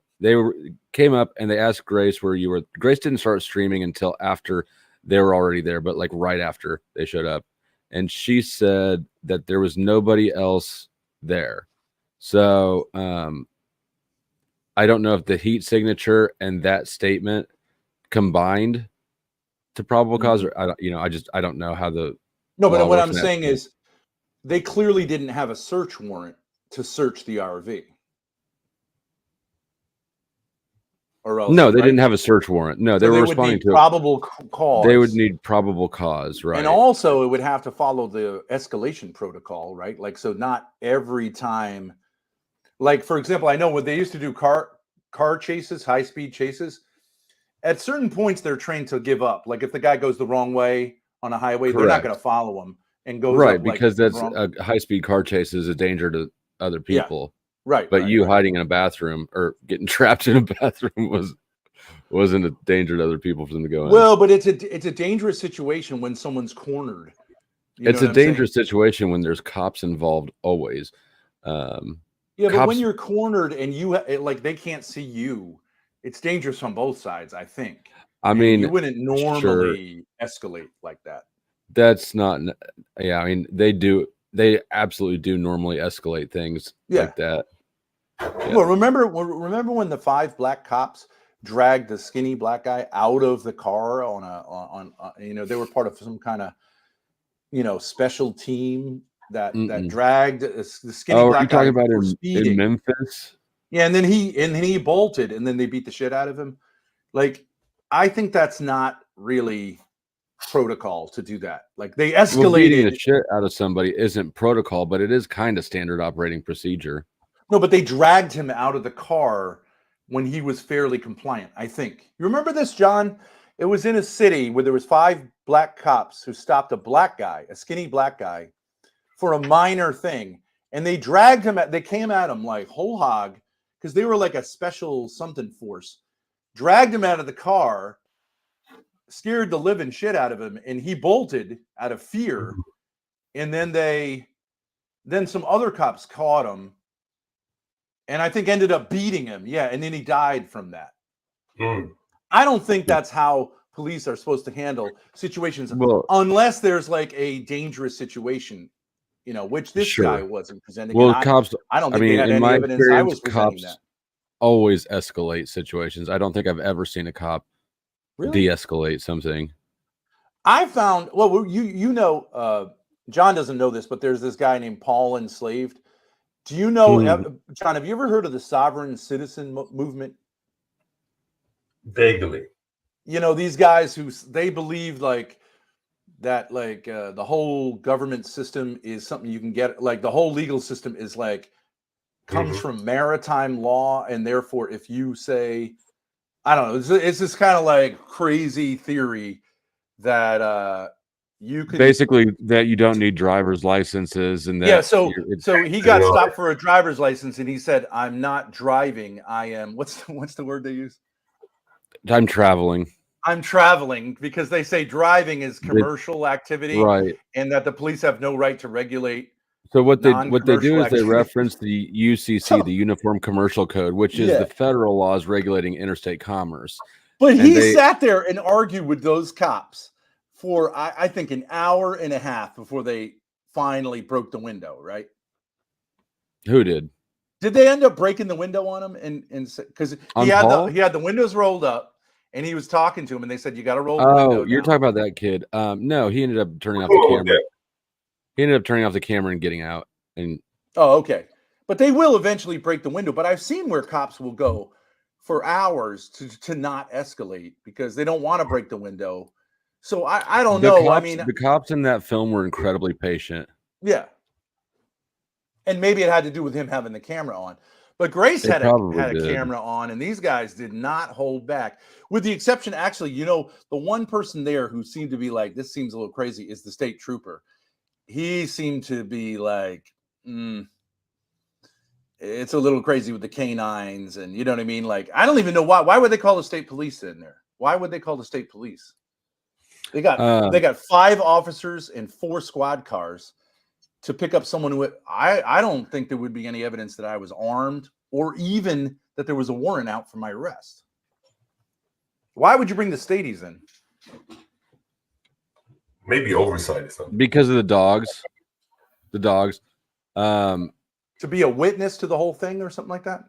[SPEAKER 1] came up and they asked Grace where you were. Grace didn't start streaming until after they were already there, but like right after they showed up. And she said that there was nobody else there. So I don't know if the heat signature and that statement combined to probable cause, or I don't know how the.
[SPEAKER 2] No, but what I'm saying is they clearly didn't have a search warrant to search the RV. Or else,
[SPEAKER 1] no, they didn't have a search warrant. No, they were responding to
[SPEAKER 2] probable cause.
[SPEAKER 1] They would need probable cause, right?
[SPEAKER 2] And also, it would have to follow the escalation protocol, right? Like, so not every time. Like, for example, I know when they used to do car chases, high speed chases. At certain points, they're trained to give up. Like, if the guy goes the wrong way on a highway, they're not going to follow him and go
[SPEAKER 1] right because that's a high speed car chase is a danger to other people.
[SPEAKER 2] Yeah. Right.
[SPEAKER 1] But hiding in a bathroom or getting trapped in a bathroom wasn't a danger to other people for them to go in.
[SPEAKER 2] Well, but it's a dangerous situation when someone's cornered.
[SPEAKER 1] It's a dangerous situation when there's cops involved always.
[SPEAKER 2] But when you're cornered and they can't see you, it's dangerous on both sides, I think.
[SPEAKER 1] I mean,
[SPEAKER 2] you wouldn't normally escalate like that.
[SPEAKER 1] That's not. Yeah, I mean, they absolutely do normally escalate things like that. Yeah.
[SPEAKER 2] Well, remember when the 5 black cops dragged the skinny black guy out of the car on they were part of some kind of special team that dragged the skinny black guy.
[SPEAKER 1] Are you talking about in Memphis?
[SPEAKER 2] Yeah, and then he bolted, and then they beat the shit out of him. Like, I think that's not really protocol to do that. Like, they escalated.
[SPEAKER 1] Beating the shit out of somebody isn't protocol, but it is kind of standard operating procedure.
[SPEAKER 2] No, but they dragged him out of the car when he was fairly compliant, I think. You remember this, John? It was in a city where there was 5 black cops who stopped a black guy, a skinny black guy, for a minor thing. And they dragged him they came at him like whole hog, because they were like a special something force. Dragged him out of the car, scared the living shit out of him, and he bolted out of fear. And then some other cops caught him, and I think ended up beating him. Yeah, and then he died from that. I don't think that's how police are supposed to handle situations, unless there's like a dangerous situation, which this guy wasn't presenting.
[SPEAKER 1] Well, cops.
[SPEAKER 2] I don't think they had any evidence I was presenting that.
[SPEAKER 1] Always escalate situations. I don't think I've ever seen a cop de-escalate something.
[SPEAKER 2] I found, well, you know, John doesn't know this, but there's this guy named Paul Enslaved. Do you know, John, have you ever heard of the sovereign citizen movement?
[SPEAKER 3] Vaguely.
[SPEAKER 2] You know, these guys who they believe like that, like the whole government system is something you can get, like the whole legal system is like comes from maritime law, and therefore if you say, I don't know, it's this kind of like crazy theory that you could
[SPEAKER 1] basically that you don't need driver's licenses, and that
[SPEAKER 2] yeah. So he got stopped for a driver's license, and he said, "I'm not driving. I am." What's the word they use?
[SPEAKER 1] I'm traveling.
[SPEAKER 2] I'm traveling, because they say driving is commercial activity,
[SPEAKER 1] right?
[SPEAKER 2] And that the police have no right to regulate.
[SPEAKER 1] So what they do is
[SPEAKER 2] activity.
[SPEAKER 1] they reference the UCC, the Uniform Commercial Code, which is the federal laws regulating interstate commerce.
[SPEAKER 2] But he sat there and argued with those cops for I think an hour and a half before they finally broke the window. Right?
[SPEAKER 1] Who did?
[SPEAKER 2] Did they end up breaking the window on him? And because he had the windows rolled up, and he was talking to him, and they said, "You got to roll the window."
[SPEAKER 1] Oh, you're talking about that kid. No, he ended up turning off the camera. He ended up turning off the camera and getting out. And
[SPEAKER 2] okay. But they will eventually break the window. But I've seen where cops will go for hours to not escalate because they don't want to break the window. So I don't know.
[SPEAKER 1] Cops,
[SPEAKER 2] I mean,
[SPEAKER 1] the cops in that film were incredibly patient.
[SPEAKER 2] Yeah. And maybe it had to do with him having the camera on. But Grace had a camera on, and these guys did not hold back. With the exception, actually, you know, the one person there who seemed to be like, this seems a little crazy, is the state trooper. He seemed to be like, it's a little crazy with the canines, and you know what I mean? Like, I don't even know why. Why would they call the state police in there? Why would they call the state police? They got 5 officers and 4 squad cars to pick up someone who I don't think there would be any evidence that I was armed or even that there was a warrant out for my arrest. Why would you bring the Stadies in?
[SPEAKER 3] Maybe oversight or something.
[SPEAKER 1] Because of the dogs. The dogs.
[SPEAKER 2] To be a witness to the whole thing or something like that?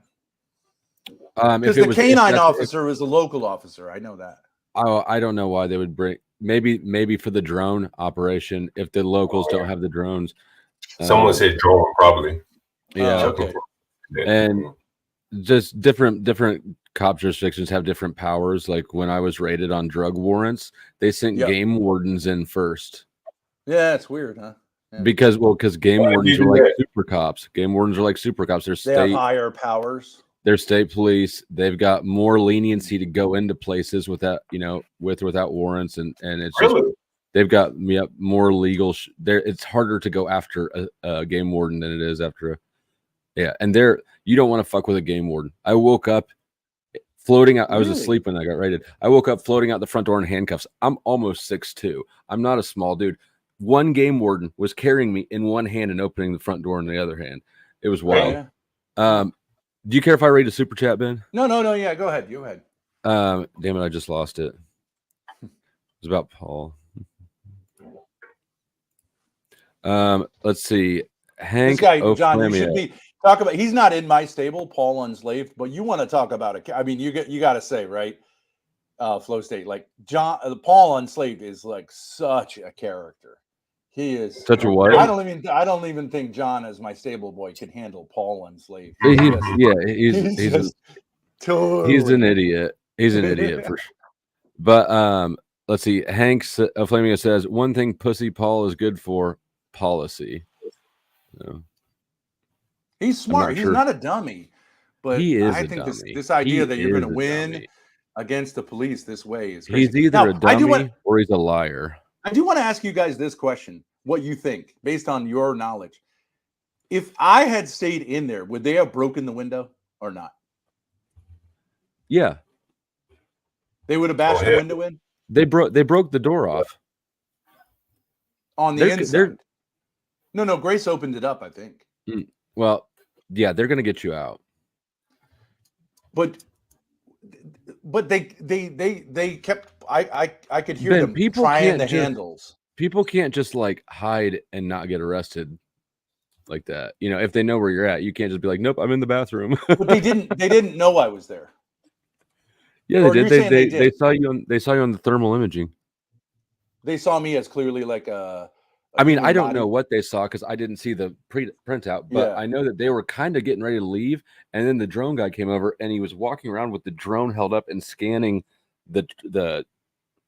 [SPEAKER 1] Because
[SPEAKER 2] the canine officer was a local officer. I know that.
[SPEAKER 1] Oh, I don't know why they would bring. Maybe for the drone operation, if the locals don't have the drones.
[SPEAKER 3] Someone said drone, probably.
[SPEAKER 1] Yeah.
[SPEAKER 2] Okay.
[SPEAKER 1] And just different cop jurisdictions have different powers. Like when I was raided on drug warrants, they sent game wardens in first.
[SPEAKER 2] Yeah, it's weird, huh? Yeah.
[SPEAKER 1] Because game wardens are like super cops. Game wardens are like super cops.
[SPEAKER 2] They have higher powers.
[SPEAKER 1] They're state police. They've got more leniency to go into places without, with or without warrants, and it's
[SPEAKER 3] really?
[SPEAKER 1] just they've got more legal. It's harder to go after a game warden than it is after and you don't want to fuck with a game warden. I woke up floating out. I was asleep when I got raided. I woke up floating out the front door in handcuffs. I'm almost 6'2". I'm not a small dude. One game warden was carrying me in one hand and opening the front door in the other hand. It was wild. Yeah. Do you care if I read a super chat, Ben?
[SPEAKER 2] No. Yeah, go ahead. Go ahead.
[SPEAKER 1] Damn it, I just lost it. It was about Paul. Let's see. Hank,
[SPEAKER 2] this guy, John, you should be talk about. He's not in my stable, Paul Unslaved, but you want to talk about it. I mean, you got to say, right? Flow State, like Paul Unslaved is like such a character. He is
[SPEAKER 1] such a what?
[SPEAKER 2] I don't even think John, as my stable boy, can handle Paul Unslaved.
[SPEAKER 1] He's an idiot. He's an idiot for sure. But let's see. Hank Flamio says one thing Pussy Paul is good for: policy.
[SPEAKER 2] He's smart. He's not a dummy, but I think this idea that you're going to win against the police this way is crazy.
[SPEAKER 1] He's either a dummy or he's a liar.
[SPEAKER 2] I do want to ask you guys this question: what you think, based on your knowledge? If I had stayed in there, would they have broken the window or not?
[SPEAKER 1] Yeah,
[SPEAKER 2] they would have bashed the window in.
[SPEAKER 1] They broke the door off
[SPEAKER 2] on the inside. No, Grace opened it up, I think.
[SPEAKER 1] Well, yeah, they're gonna get you out.
[SPEAKER 2] But they kept. I could hear them trying the handles.
[SPEAKER 1] People can't just like hide and not get arrested like that. If they know where you're at, you can't just be like, nope, I'm in the bathroom.
[SPEAKER 2] But they didn't know I was there.
[SPEAKER 1] Yeah, they did. They saw you on the thermal imaging.
[SPEAKER 2] They saw me as clearly like a
[SPEAKER 1] I mean, I
[SPEAKER 2] human
[SPEAKER 1] don't
[SPEAKER 2] body.
[SPEAKER 1] know what they saw because I didn't see the printout, but
[SPEAKER 2] Yeah.
[SPEAKER 1] I know that they were kind of getting ready to leave, and then the drone guy came over and he was walking around with the drone held up and scanning the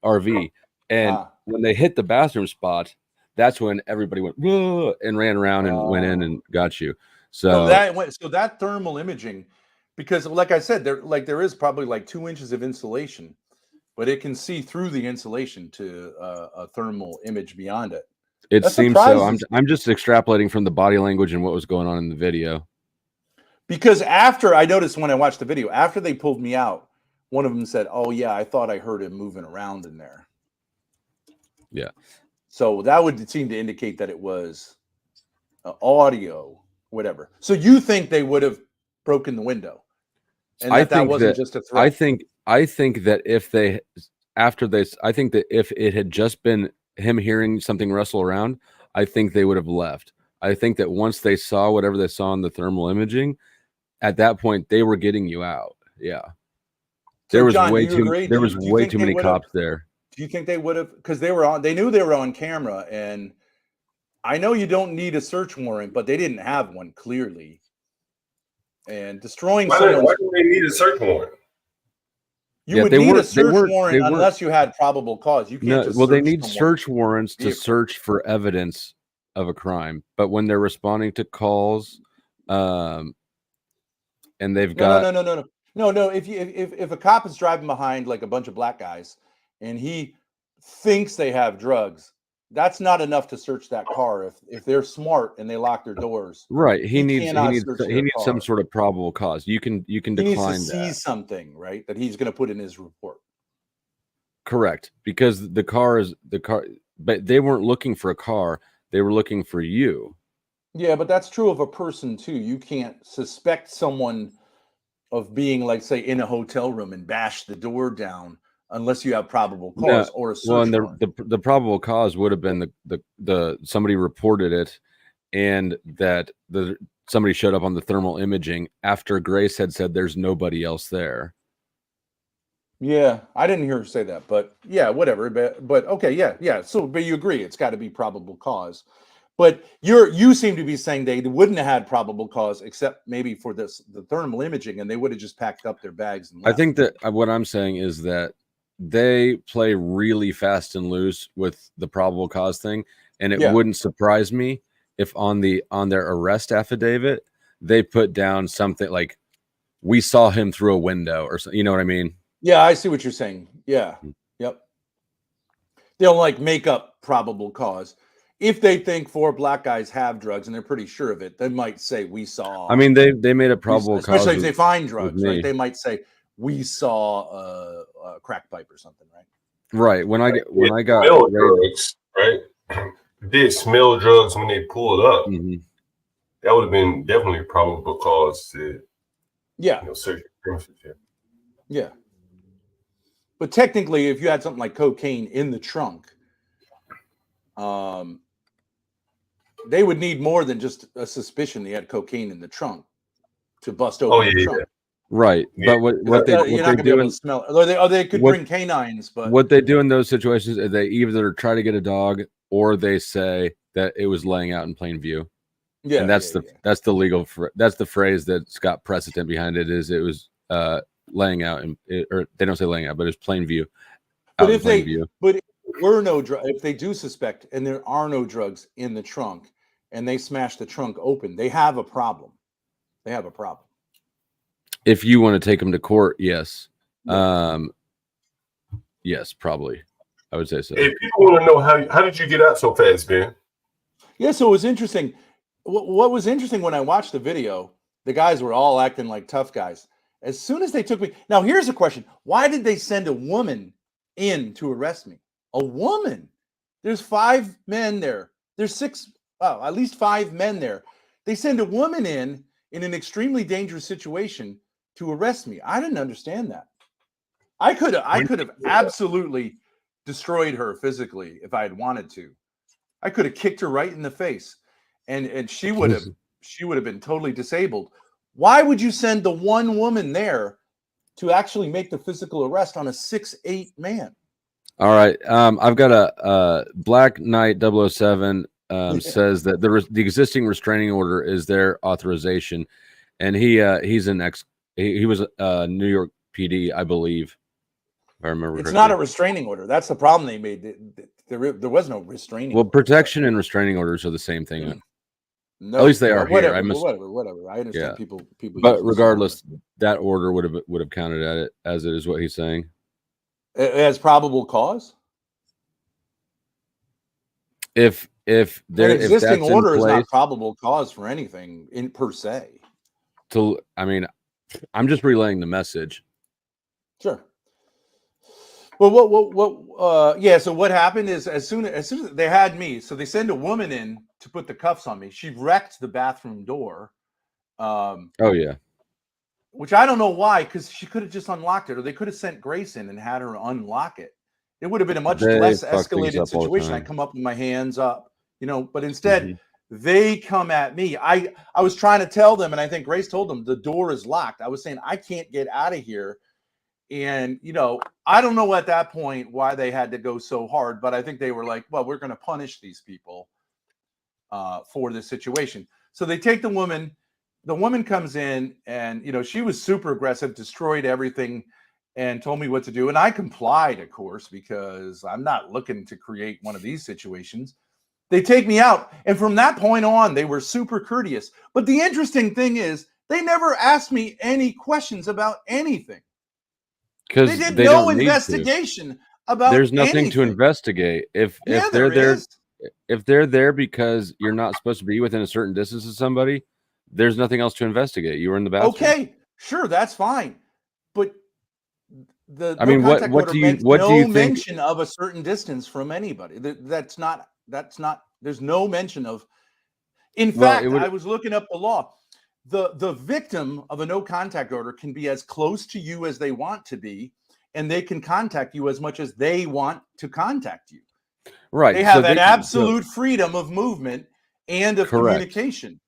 [SPEAKER 1] RV. And when they hit the bathroom spot, that's when everybody went "Whoa," and ran around and went in and got you.
[SPEAKER 2] So that thermal imaging, because like I said, there is probably like 2 inches of insulation, but it can see through the insulation to a thermal image beyond it.
[SPEAKER 1] It
[SPEAKER 2] That
[SPEAKER 1] seems so.
[SPEAKER 2] surprises me.
[SPEAKER 1] I'm just extrapolating from the body language and what was going on in the video.
[SPEAKER 2] Because after I noticed when I watched the video, after they pulled me out, one of them said, "Oh yeah, I thought I heard him moving around in there."
[SPEAKER 1] Yeah.
[SPEAKER 2] So that would seem to indicate that it was audio, whatever. So you think they would have broken the window, and that wasn't just a threat?
[SPEAKER 1] I think that if they I think that if it had just been him hearing something rustle around, I think they would have left. I think that once they saw whatever they saw in the thermal imaging, at that point they were getting you out. Yeah. There was
[SPEAKER 2] John,
[SPEAKER 1] way too many cops there.
[SPEAKER 2] Do you think they would have, because they knew they were on camera, and I know you don't need a search warrant, but they didn't have one clearly. And destroying
[SPEAKER 3] why do they need a search warrant?
[SPEAKER 2] You would need a search warrant unless you had probable cause. You can't just
[SPEAKER 1] they need search warrants to search for evidence of a crime. But when they're responding to calls, and they've got
[SPEAKER 2] no. If a cop is driving behind like a bunch of black guys and he thinks they have drugs, that's not enough to search that car. If they're smart and they lock their doors,
[SPEAKER 1] right? He needs some sort of probable cause. You can decline
[SPEAKER 2] that. See something, right? That he's going to put in his report.
[SPEAKER 1] Correct, because the car, but they weren't looking for a car; they were looking for you.
[SPEAKER 2] Yeah, but that's true of a person too. You can't suspect someone of being, like, say, in a hotel room and bash the door down unless you have probable cause or a search warrant.
[SPEAKER 1] The probable cause would have been the somebody reported it, and that somebody showed up on the thermal imaging after Grace had said there's nobody else there.
[SPEAKER 2] Yeah, I didn't hear her say that, but yeah, whatever. But okay, yeah. So, but you agree it's got to be probable cause. But you seem to be saying they wouldn't have had probable cause except maybe for the thermal imaging, and they would have just packed up their bags and left.
[SPEAKER 1] I think that what I'm saying is that they play really fast and loose with the probable cause thing, and it wouldn't surprise me if on their arrest affidavit they put down something like, "We saw him through a window," or something. You know what I mean?
[SPEAKER 2] Yeah, I see what you're saying. Yeah, yep. They'll like make up probable cause. If they think 4 black guys have drugs and they're pretty sure of it, they might say, "We saw."
[SPEAKER 1] I mean, they made a probable cause,
[SPEAKER 2] especially if they find drugs, right? They might say, "We saw a crack pipe or something," right?
[SPEAKER 1] Right. When I got
[SPEAKER 3] drugs, right? They smell drugs when they pulled up.
[SPEAKER 1] Mm-hmm.
[SPEAKER 3] That would have been definitely a probable cause to, search premises.
[SPEAKER 2] Yeah. But technically, if you had something like cocaine in the trunk, they would need more than just a suspicion they had cocaine in the trunk to bust open the trunk.
[SPEAKER 1] Yeah. Right. Yeah. But what they do in
[SPEAKER 2] smell, or they could bring canines, but
[SPEAKER 1] what they do in those situations is they either try to get a dog or they say that it was laying out in plain view. Yeah. And that's the legal that's the phrase that's got precedent behind it, is it was laying out or they don't say laying out, but it's plain view.
[SPEAKER 2] But if there were no drugs, if they do suspect and there are no drugs in the trunk and they smash the trunk open, they have a problem.
[SPEAKER 1] If you want to take them to court, yes. Yes, probably. I would say so.
[SPEAKER 3] If people want to know how did you get out so fast, Ben?
[SPEAKER 2] Yeah, so it was interesting. What was interesting when I watched the video, the guys were all acting like tough guys. As soon as they took me, now here's a question: why did they send a woman in to arrest me? A woman? There's 5 men there. There's 6, at least 5 men there. They send a woman in an extremely dangerous situation to arrest me. I didn't understand that. I could have absolutely destroyed her physically if I had wanted to. I could have kicked her right in the face, and she would have been totally disabled. Why would you send the one woman there to actually make the physical arrest on a 6'8" man?
[SPEAKER 1] All right. I've got a Black Knight 007 says that the existing restraining order is their authorization, and he's an he was New York PD, I believe, if I remember
[SPEAKER 2] It's
[SPEAKER 1] correctly.
[SPEAKER 2] not a restraining order. That's the problem they made. There was no restraining.
[SPEAKER 1] Well,
[SPEAKER 2] order.
[SPEAKER 1] protection and restraining orders are the same thing.
[SPEAKER 2] No,
[SPEAKER 1] At least they are
[SPEAKER 2] whatever,
[SPEAKER 1] here.
[SPEAKER 2] whatever. I understand
[SPEAKER 1] Yeah.
[SPEAKER 2] people.
[SPEAKER 1] But
[SPEAKER 2] use
[SPEAKER 1] regardless, that order would have counted at it, as it is what he's saying.
[SPEAKER 2] as probable cause.
[SPEAKER 1] If
[SPEAKER 2] An existing
[SPEAKER 1] if that's
[SPEAKER 2] order
[SPEAKER 1] in
[SPEAKER 2] is
[SPEAKER 1] place,
[SPEAKER 2] not probable cause for anything in per se.
[SPEAKER 1] I mean, I'm just relaying the message.
[SPEAKER 2] Sure. Well, yeah. So what happened is as soon as they had me, so they send a woman in to put the cuffs on me. She wrecked the bathroom door.
[SPEAKER 1] Oh yeah.
[SPEAKER 2] Which I don't know why, because she could have just unlocked it, or they could have sent Grace in and had her unlock it. It would have been a much less escalated situation. I come up with my hands up, but instead they come at me. I was trying to tell them, and I think Grace told them the door is locked. I was saying I can't get out of here. And, I don't know at that point why they had to go so hard, but I think they were like, well, we're going to punish these people for this situation. So they take the woman. The woman comes in and, she was super aggressive, destroyed everything and told me what to do. And I complied, of course, because I'm not looking to create one of these situations. They take me out. And from that point on, they were super courteous. But the interesting thing is they never asked me any questions about anything.
[SPEAKER 1] Because
[SPEAKER 2] they did no investigation about
[SPEAKER 1] there's nothing
[SPEAKER 2] anything
[SPEAKER 1] to investigate. If they're there, if they're there because you're not supposed to be within a certain distance of somebody, there's nothing else to investigate. You were in the bathroom.
[SPEAKER 2] Okay, sure, that's fine. But
[SPEAKER 1] I mean, what do you think?
[SPEAKER 2] Mention of a certain distance from anybody. That's not. There's no mention of. In fact, I was looking up the law. The victim of a no contact order can be as close to you as they want to be, and they can contact you as much as they want to contact you.
[SPEAKER 1] Right.
[SPEAKER 2] They have an absolute freedom of movement and of communication.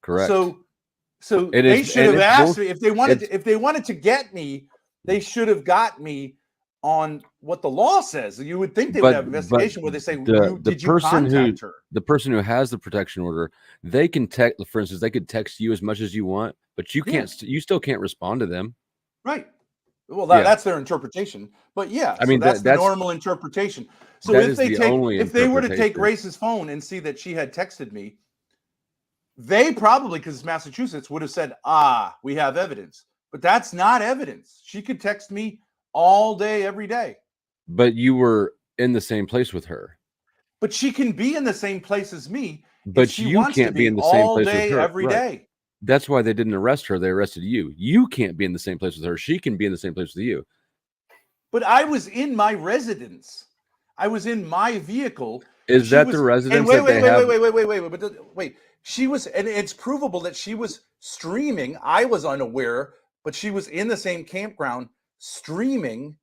[SPEAKER 1] Correct.
[SPEAKER 2] So they should have asked me if they wanted to get me, they should have got me on what the law says. You would think they would have investigation where they say, did you contact her?
[SPEAKER 1] The person who has the protection order, they can text, for instance, they could text you as much as you want, but you can't, you still can't respond to them.
[SPEAKER 2] Right. Well, that's their interpretation. But yeah, I mean, that's the normal interpretation. So if they were to take Grace's phone and see that she had texted me, they probably, because it's Massachusetts, would have said, we have evidence. But that's not evidence. She could text me all day, every day.
[SPEAKER 1] But you were in the same place with her.
[SPEAKER 2] But she can be in the same place as me.
[SPEAKER 1] But you can't be in the same place with her
[SPEAKER 2] every day.
[SPEAKER 1] That's why they didn't arrest her. They arrested you. You can't be in the same place with her. She can be in the same place with you.
[SPEAKER 2] But I was in my residence. I was in my vehicle.
[SPEAKER 1] Is that the residence that they have?
[SPEAKER 2] Wait. She was, and it's provable that she was streaming. I was unaware, but she was in the same campground streaming.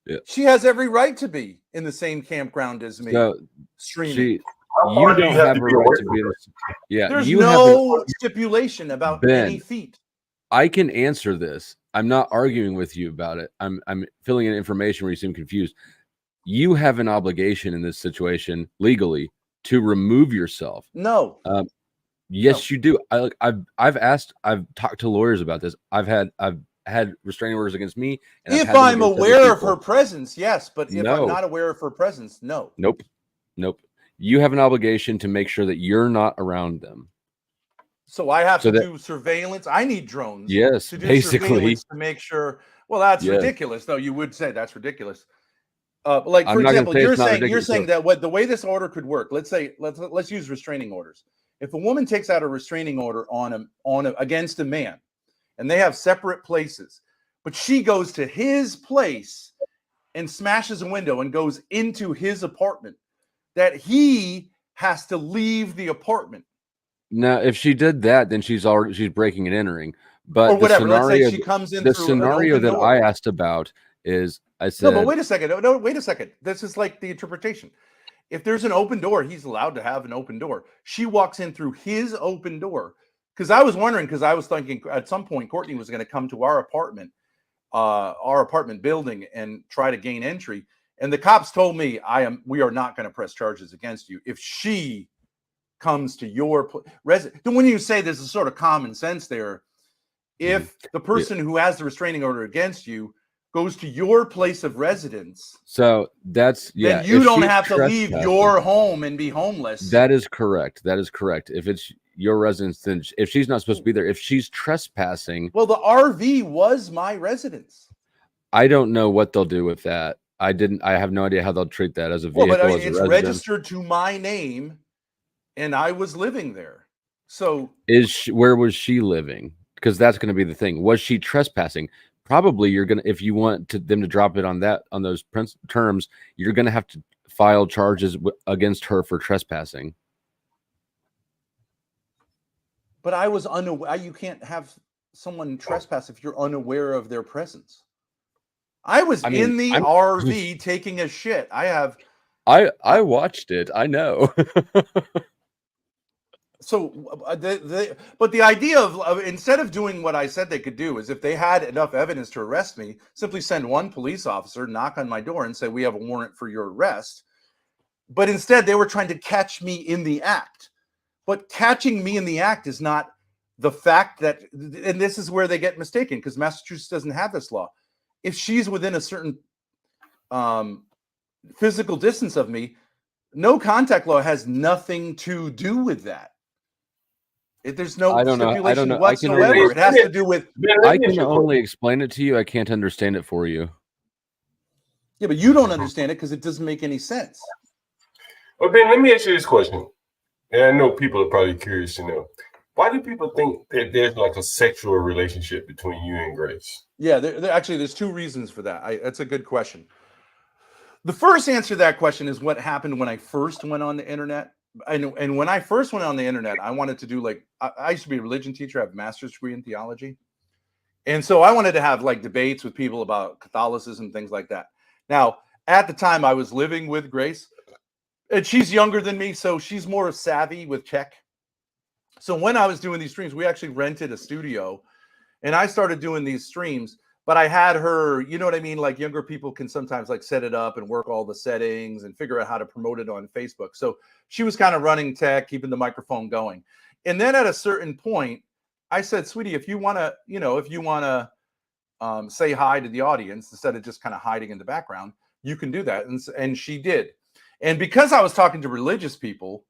[SPEAKER 1] Yeah.
[SPEAKER 2] She has every right to be in the same campground as me.
[SPEAKER 1] So
[SPEAKER 2] streaming.
[SPEAKER 1] You don't have a right to be in this. Yeah.
[SPEAKER 2] There's no stipulation about any feet.
[SPEAKER 1] I can answer this. I'm not arguing with you about it. I'm filling in information where you seem confused. You have an obligation in this situation legally to remove yourself.
[SPEAKER 2] No.
[SPEAKER 1] Yes, you do. I've talked to lawyers about this. I've had restraining orders against me. And
[SPEAKER 2] if I'm aware of her presence, yes. But if I'm not aware of her presence, no.
[SPEAKER 1] Nope. You have an obligation to make sure that you're not around them.
[SPEAKER 2] So I have to do surveillance. I need drones.
[SPEAKER 1] Yes,
[SPEAKER 2] to do
[SPEAKER 1] basically
[SPEAKER 2] surveillance to make sure. Well, that's ridiculous, though. You would say that's ridiculous. Like for example, you're saying that the way this order could work. Let's use restraining orders. If a woman takes out a restraining order against a man, and they have separate places, but she goes to his place and smashes a window and goes into his apartment, that he has to leave the apartment.
[SPEAKER 1] Now, if she did that, then she's breaking and entering. But
[SPEAKER 2] or whatever. Let's say she comes in.
[SPEAKER 1] The scenario that I asked about is, I said,
[SPEAKER 2] no, but wait a second. No, wait a second. This is like the interpretation. If there's an open door, he's allowed to have an open door. She walks in through his open door. Because I was wondering, because I was thinking at some point Courtney was going to come to our apartment building and try to gain entry. And the cops told me we are not going to press charges against you if she comes to your residence. When you say there's a sort of common sense there, if the person who has the restraining order against you goes to your place of residence,
[SPEAKER 1] so that's
[SPEAKER 2] then you don't have to leave your home and be homeless.
[SPEAKER 1] That is correct. That is correct. If it's your residence, then if she's not supposed to be there, if she's trespassing,
[SPEAKER 2] well, the RV was my residence.
[SPEAKER 1] I don't know what they'll do with that. I have no idea how they'll treat that as a vehicle.
[SPEAKER 2] Well, but it's registered to my name, and I was living there. So
[SPEAKER 1] where was she living? Because that's going to be the thing. Was she trespassing? Probably you're going to, if you want them to drop it on those terms, you're going to have to file charges against her for trespassing.
[SPEAKER 2] But I was unaware. You can't have someone trespass if you're unaware of their presence. I was in the RV taking a shit. I
[SPEAKER 1] watched it. I know.
[SPEAKER 2] So, but the idea of instead of doing what I said they could do is if they had enough evidence to arrest me, simply send one police officer, knock on my door and say, we have a warrant for your arrest. But instead they were trying to catch me in the act. But catching me in the act is not the fact that, and this is where they get mistaken because Massachusetts doesn't have this law. If she's within a certain physical distance of me, no contact law has nothing to do with that. There's no stipulation whatsoever. It has to do with.
[SPEAKER 1] I can only explain it to you. I can't understand it for you.
[SPEAKER 2] Yeah, but you don't understand it because it doesn't make any sense.
[SPEAKER 3] Well, Ben, let me ask you this question. And I know people are probably curious to know. Why do people think that there's like a sexual relationship between you and Grace?
[SPEAKER 2] Yeah, there's two reasons for that. That's a good question. The first answer to that question is what happened when I first went on the internet. And when I first went on the internet, I wanted to do I used to be a religion teacher. I have a master's degree in theology. And so I wanted to have debates with people about Catholicism, things like that. Now, at the time I was living with Grace and she's younger than me. So she's more savvy with tech. So when I was doing these streams, we actually rented a studio and I started doing these streams, but I had her, you know what I mean? Like younger people can sometimes set it up and work all the settings and figure out how to promote it on Facebook. So she was kind of running tech, keeping the microphone going. And then at a certain point, I said, sweetie, if you want to, say hi to the audience instead of just kind of hiding in the background, you can do that. And she did. And because I was talking to religious people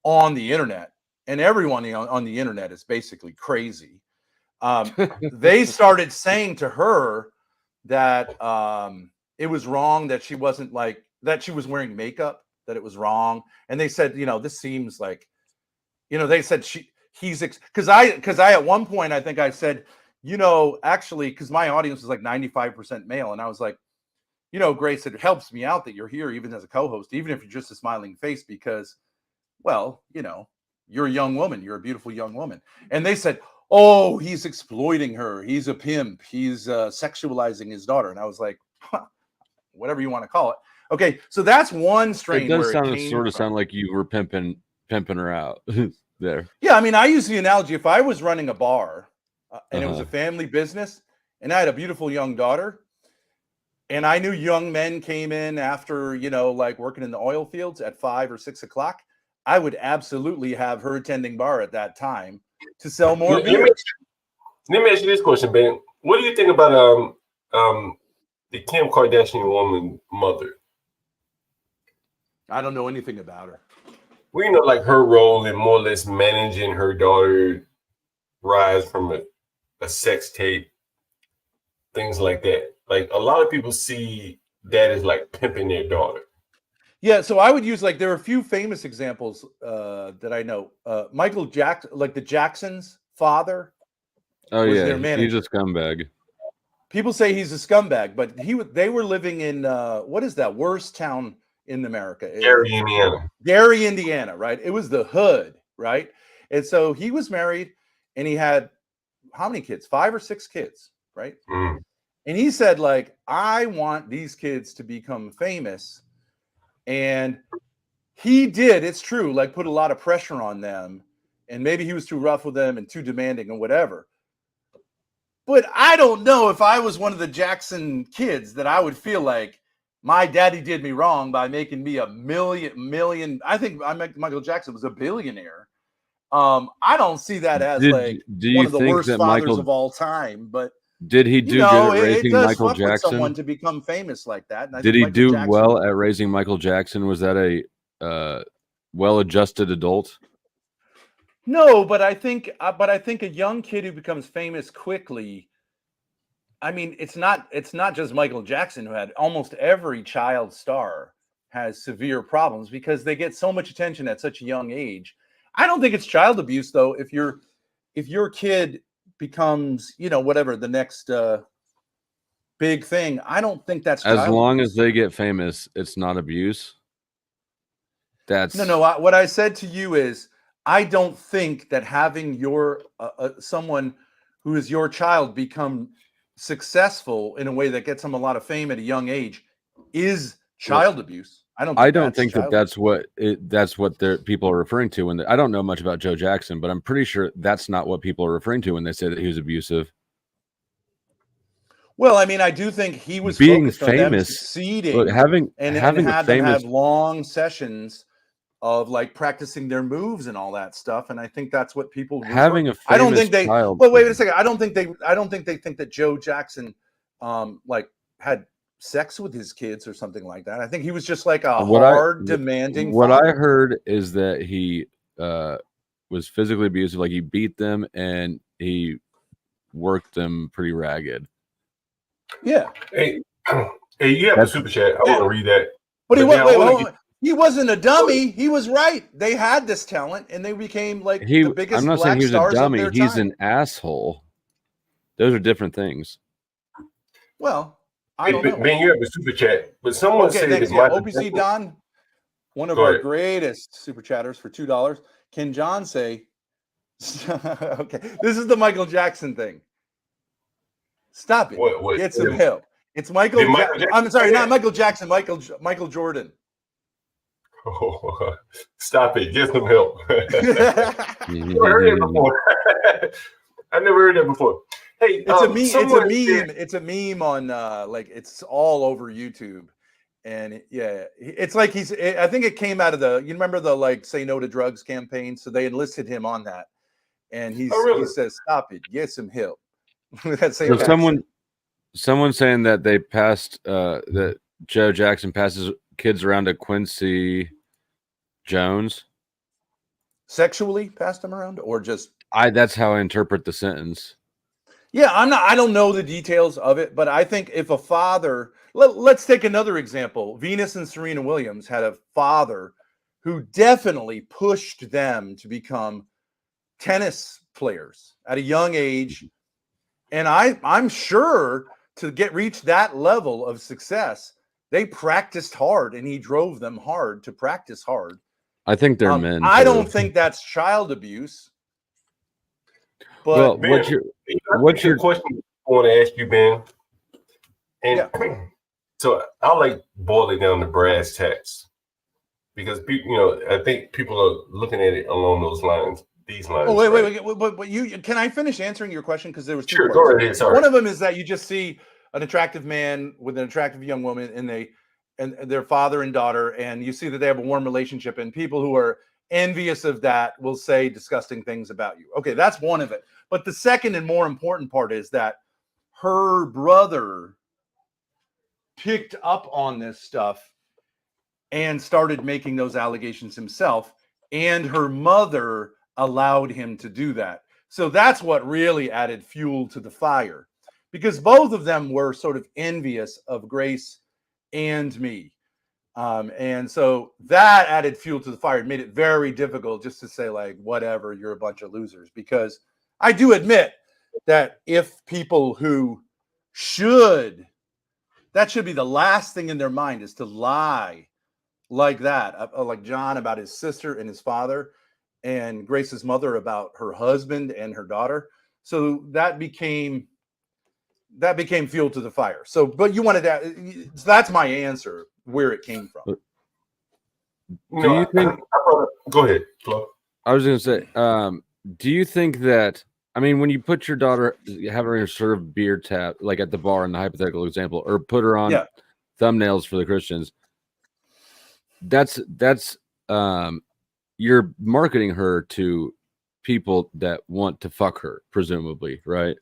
[SPEAKER 2] on the internet, and everyone on the internet is basically crazy, they started saying to her that it was wrong that she wasn't that she was wearing makeup, that it was wrong. And they said, this seems like, they said because I at one point, I think I said, actually, because my audience was 95% male. And I was like, Grace, it helps me out that you're here, even as a co-host, even if you're just a smiling face, because, well, you're a young woman. You're a beautiful young woman. And they said, oh, he's exploiting her. He's a pimp. He's sexualizing his daughter. And I was like, whatever you want to call it. Okay, so that's one strain.
[SPEAKER 1] It does sound like you were pimping her out there.
[SPEAKER 2] Yeah, I mean, I use the analogy. If I was running a bar and it was a family business and I had a beautiful young daughter and I knew young men came in after, working in the oil fields at 5 or 6 o'clock, I would absolutely have her attending bar at that time to sell more beer.
[SPEAKER 3] Let me ask you this question, Ben. What do you think about the Kim Kardashian woman mother?
[SPEAKER 2] I don't know anything about her.
[SPEAKER 3] We know her role in more or less managing her daughter rise from a sex tape, things like that. A lot of people see that as pimping their daughter.
[SPEAKER 2] Yeah, so I would use there are a few famous examples that I know. Michael Jackson, the Jacksons' father.
[SPEAKER 1] Oh yeah, he's a scumbag.
[SPEAKER 2] People say he's a scumbag, but they were living in what is that worst town in America?
[SPEAKER 3] Gary, Indiana.
[SPEAKER 2] Gary, Indiana, right? It was the hood, right? And so he was married, and he had how many kids? 5 or 6 kids, right?
[SPEAKER 3] Mm.
[SPEAKER 2] And he said, I want these kids to become famous. And he did, it's true, put a lot of pressure on them. And maybe he was too rough with them and too demanding and whatever. But I don't know if I was one of the Jackson kids that I would feel my daddy did me wrong by making me a million. I think Michael Jackson was a billionaire. I don't see that as like
[SPEAKER 1] Do you
[SPEAKER 2] one of the
[SPEAKER 1] think
[SPEAKER 2] worst
[SPEAKER 1] that
[SPEAKER 2] fathers
[SPEAKER 1] Michael
[SPEAKER 2] of all time, but
[SPEAKER 1] did he do good at
[SPEAKER 2] it
[SPEAKER 1] raising
[SPEAKER 2] does
[SPEAKER 1] Michael
[SPEAKER 2] fuck with someone
[SPEAKER 1] Jackson?
[SPEAKER 2] to become famous like that. And I
[SPEAKER 1] Did
[SPEAKER 2] think
[SPEAKER 1] he
[SPEAKER 2] Michael
[SPEAKER 1] do
[SPEAKER 2] Jackson,
[SPEAKER 1] well at raising Michael Jackson? Was that a well-adjusted adult?
[SPEAKER 2] No, but I think a young kid who becomes famous quickly. I mean, it's not just Michael Jackson who had almost every child star has severe problems because they get so much attention at such a young age. I don't think it's child abuse though. If your kid becomes, whatever the next big thing, I don't think that's
[SPEAKER 1] As
[SPEAKER 2] child
[SPEAKER 1] long
[SPEAKER 2] abuse.
[SPEAKER 1] as they get famous, it's not abuse. That's
[SPEAKER 2] No. What I said to you is, I don't think that having your someone who is your child become successful in a way that gets them a lot of fame at a young age is child abuse.
[SPEAKER 1] I don't think that that's what people are referring to when I don't know much about Joe Jackson, but I'm pretty sure that's not what people are referring to when they say that he was abusive.
[SPEAKER 2] Well, I mean, I do think he was
[SPEAKER 1] Being
[SPEAKER 2] focused on them
[SPEAKER 1] famous,
[SPEAKER 2] succeeding,
[SPEAKER 1] look, having
[SPEAKER 2] and
[SPEAKER 1] a
[SPEAKER 2] had them
[SPEAKER 1] famous
[SPEAKER 2] have long sessions of like practicing their moves and all that stuff. And I think that's what people
[SPEAKER 1] having a famous
[SPEAKER 2] I don't think they.
[SPEAKER 1] child.
[SPEAKER 2] Well, wait a second. I don't think they think that Joe Jackson, like had sex with his kids or something like that. I think he was just like a demanding.
[SPEAKER 1] What
[SPEAKER 2] father.
[SPEAKER 1] I heard is that he was physically abusive, like he beat them and he worked them pretty ragged.
[SPEAKER 2] Yeah.
[SPEAKER 3] Hey, you have a super chat. I want to read that.
[SPEAKER 2] But he wasn't a dummy. He was right. They had this talent, and they became like the biggest.
[SPEAKER 1] I'm not
[SPEAKER 2] black
[SPEAKER 1] saying he was a
[SPEAKER 2] stars
[SPEAKER 1] dummy.
[SPEAKER 2] Of their
[SPEAKER 1] He's
[SPEAKER 2] time.
[SPEAKER 1] an asshole. Those are different things.
[SPEAKER 2] Well, I don't know.
[SPEAKER 3] Ben, you have a super chat, but someone said
[SPEAKER 2] thanks.
[SPEAKER 3] that
[SPEAKER 2] OPC Don, one of our greatest super chatters for $2. Can John say? Okay, this is the Michael Jackson thing. Stop it.
[SPEAKER 3] What?
[SPEAKER 2] Get some help. It's Michael. I'm sorry, not Michael Jackson. Michael Jordan.
[SPEAKER 3] Oh, stop it. Get some help. I never heard that before. I never heard that before. Hey,
[SPEAKER 2] it's a meme. It's a meme on like it's all over YouTube, and it's like I think it came out of you remember the like Say No to Drugs campaign, so they enlisted him on that, and he says, "Stop it, get some help." That same
[SPEAKER 1] someone saying that they passed that Joe Jackson passes kids around to Quincy Jones.
[SPEAKER 2] Sexually passed them around, or just
[SPEAKER 1] that's how I interpret the sentence.
[SPEAKER 2] Yeah, I don't know the details of it, but I think if a father, let's take another example. Venus and Serena Williams had a father who definitely pushed them to become tennis players at a young age. And I'm sure to reach that level of success, they practiced hard, and he drove them hard to practice hard.
[SPEAKER 1] I think they're men.
[SPEAKER 2] I don't think that's child abuse. But
[SPEAKER 3] Ben, what's your question I want to ask you, Ben? And so I'll like boil it down to brass tacks, because people, I think people are looking at it along those lines. These lines.
[SPEAKER 2] Oh, wait. But can I finish answering your question? Because there was two parts.
[SPEAKER 3] Go ahead. Sorry.
[SPEAKER 2] One of them is that you just see an attractive man with an attractive young woman, and their father and daughter, and you see that they have a warm relationship, and people who are envious of that will say disgusting things about you. Okay, that's one of it. But the second and more important part is that her brother picked up on this stuff and started making those allegations himself, and her mother allowed him to do that. So that's what really added fuel to the fire, because both of them were sort of envious of Grace and me. And so that added fuel to the fire. It made it very difficult just to say, like, whatever, you're a bunch of losers. Because I do admit that if people who that should be the last thing in their mind, is to lie like that, like John about his sister and his father, and Grace's mother about her husband and her daughter. So that became fuel to the fire. So, but you wanted to, so that's my answer, where it came from.
[SPEAKER 1] Do you think?
[SPEAKER 3] Go ahead, Flo.
[SPEAKER 1] I was going to say, do you think that? I mean, when you put your daughter, have her serve beer tap, like at the bar in the hypothetical example, or put her on thumbnails for the Christians. That's you're marketing her to people that want to fuck her, presumably, right?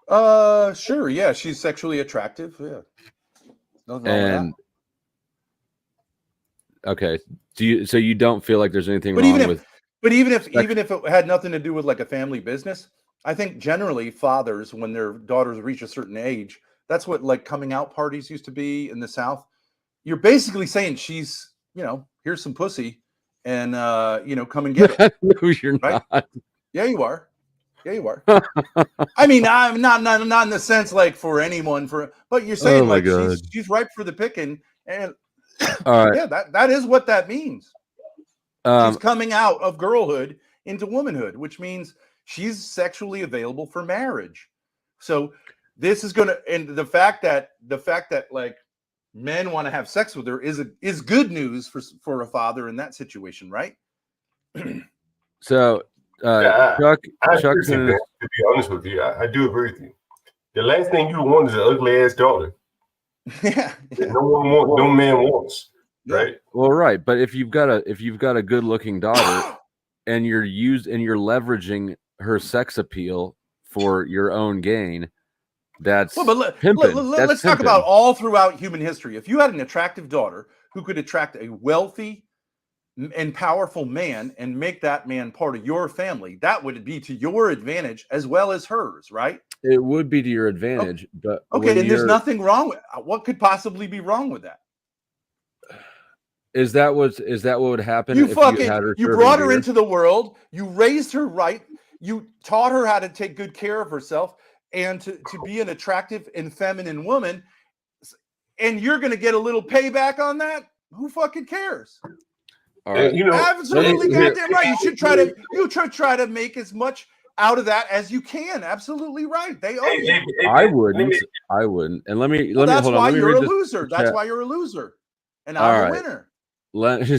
[SPEAKER 2] Sure, yeah, she's sexually attractive. Yeah, nothing wrong with that.
[SPEAKER 1] And okay, so you don't feel like there's anything
[SPEAKER 2] But
[SPEAKER 1] wrong
[SPEAKER 2] even
[SPEAKER 1] with?
[SPEAKER 2] if it had nothing to do with like a family business, I think generally fathers, when their daughters reach a certain age, that's what like coming out parties used to be in the South. You're basically saying she's, here's some pussy, and come and get it.
[SPEAKER 1] No, you're
[SPEAKER 2] Right?
[SPEAKER 1] not.
[SPEAKER 2] Yeah, you are. Yeah, you are. I mean, I'm not in the sense like for anyone, but you're saying
[SPEAKER 1] my
[SPEAKER 2] like
[SPEAKER 1] God.
[SPEAKER 2] she's ripe for the picking, and
[SPEAKER 1] All right.
[SPEAKER 2] yeah, that is what that means. She's coming out of girlhood into womanhood, which means she's sexually available for marriage. So this is gonna, and the fact that like men want to have sex with her is good news for a father in that situation, right?
[SPEAKER 1] So
[SPEAKER 3] I
[SPEAKER 1] Chuck,
[SPEAKER 3] agree with you, man, to be honest with you, I do agree with you. The last thing you want is an ugly ass daughter.
[SPEAKER 2] Yeah.
[SPEAKER 3] No man wants, right?
[SPEAKER 1] Well, right, but if you've got a good looking daughter and you're leveraging her sex appeal for your own gain, that's pimping.
[SPEAKER 2] Let's talk about all throughout human history. If you had an attractive daughter who could attract a wealthy and powerful man and make that man part of your family, that would be to your advantage as well as hers, right?
[SPEAKER 1] It would be to your advantage, but
[SPEAKER 2] okay, then there's nothing wrong with what could possibly be wrong with that.
[SPEAKER 1] Is that what would happen?
[SPEAKER 2] You brought her into the world, you raised her right, you taught her how to take good care of herself and to be an attractive and feminine woman, and you're going to get a little payback on that? Who fucking cares?
[SPEAKER 1] All right.
[SPEAKER 2] Absolutely goddamn right. You should try to make as much out of that as you can. Absolutely right. They owe you.
[SPEAKER 1] I wouldn't. And let me
[SPEAKER 2] that's
[SPEAKER 1] hold on.
[SPEAKER 2] why you're a loser. That's why you're a loser. And I'm a winner.
[SPEAKER 3] Let me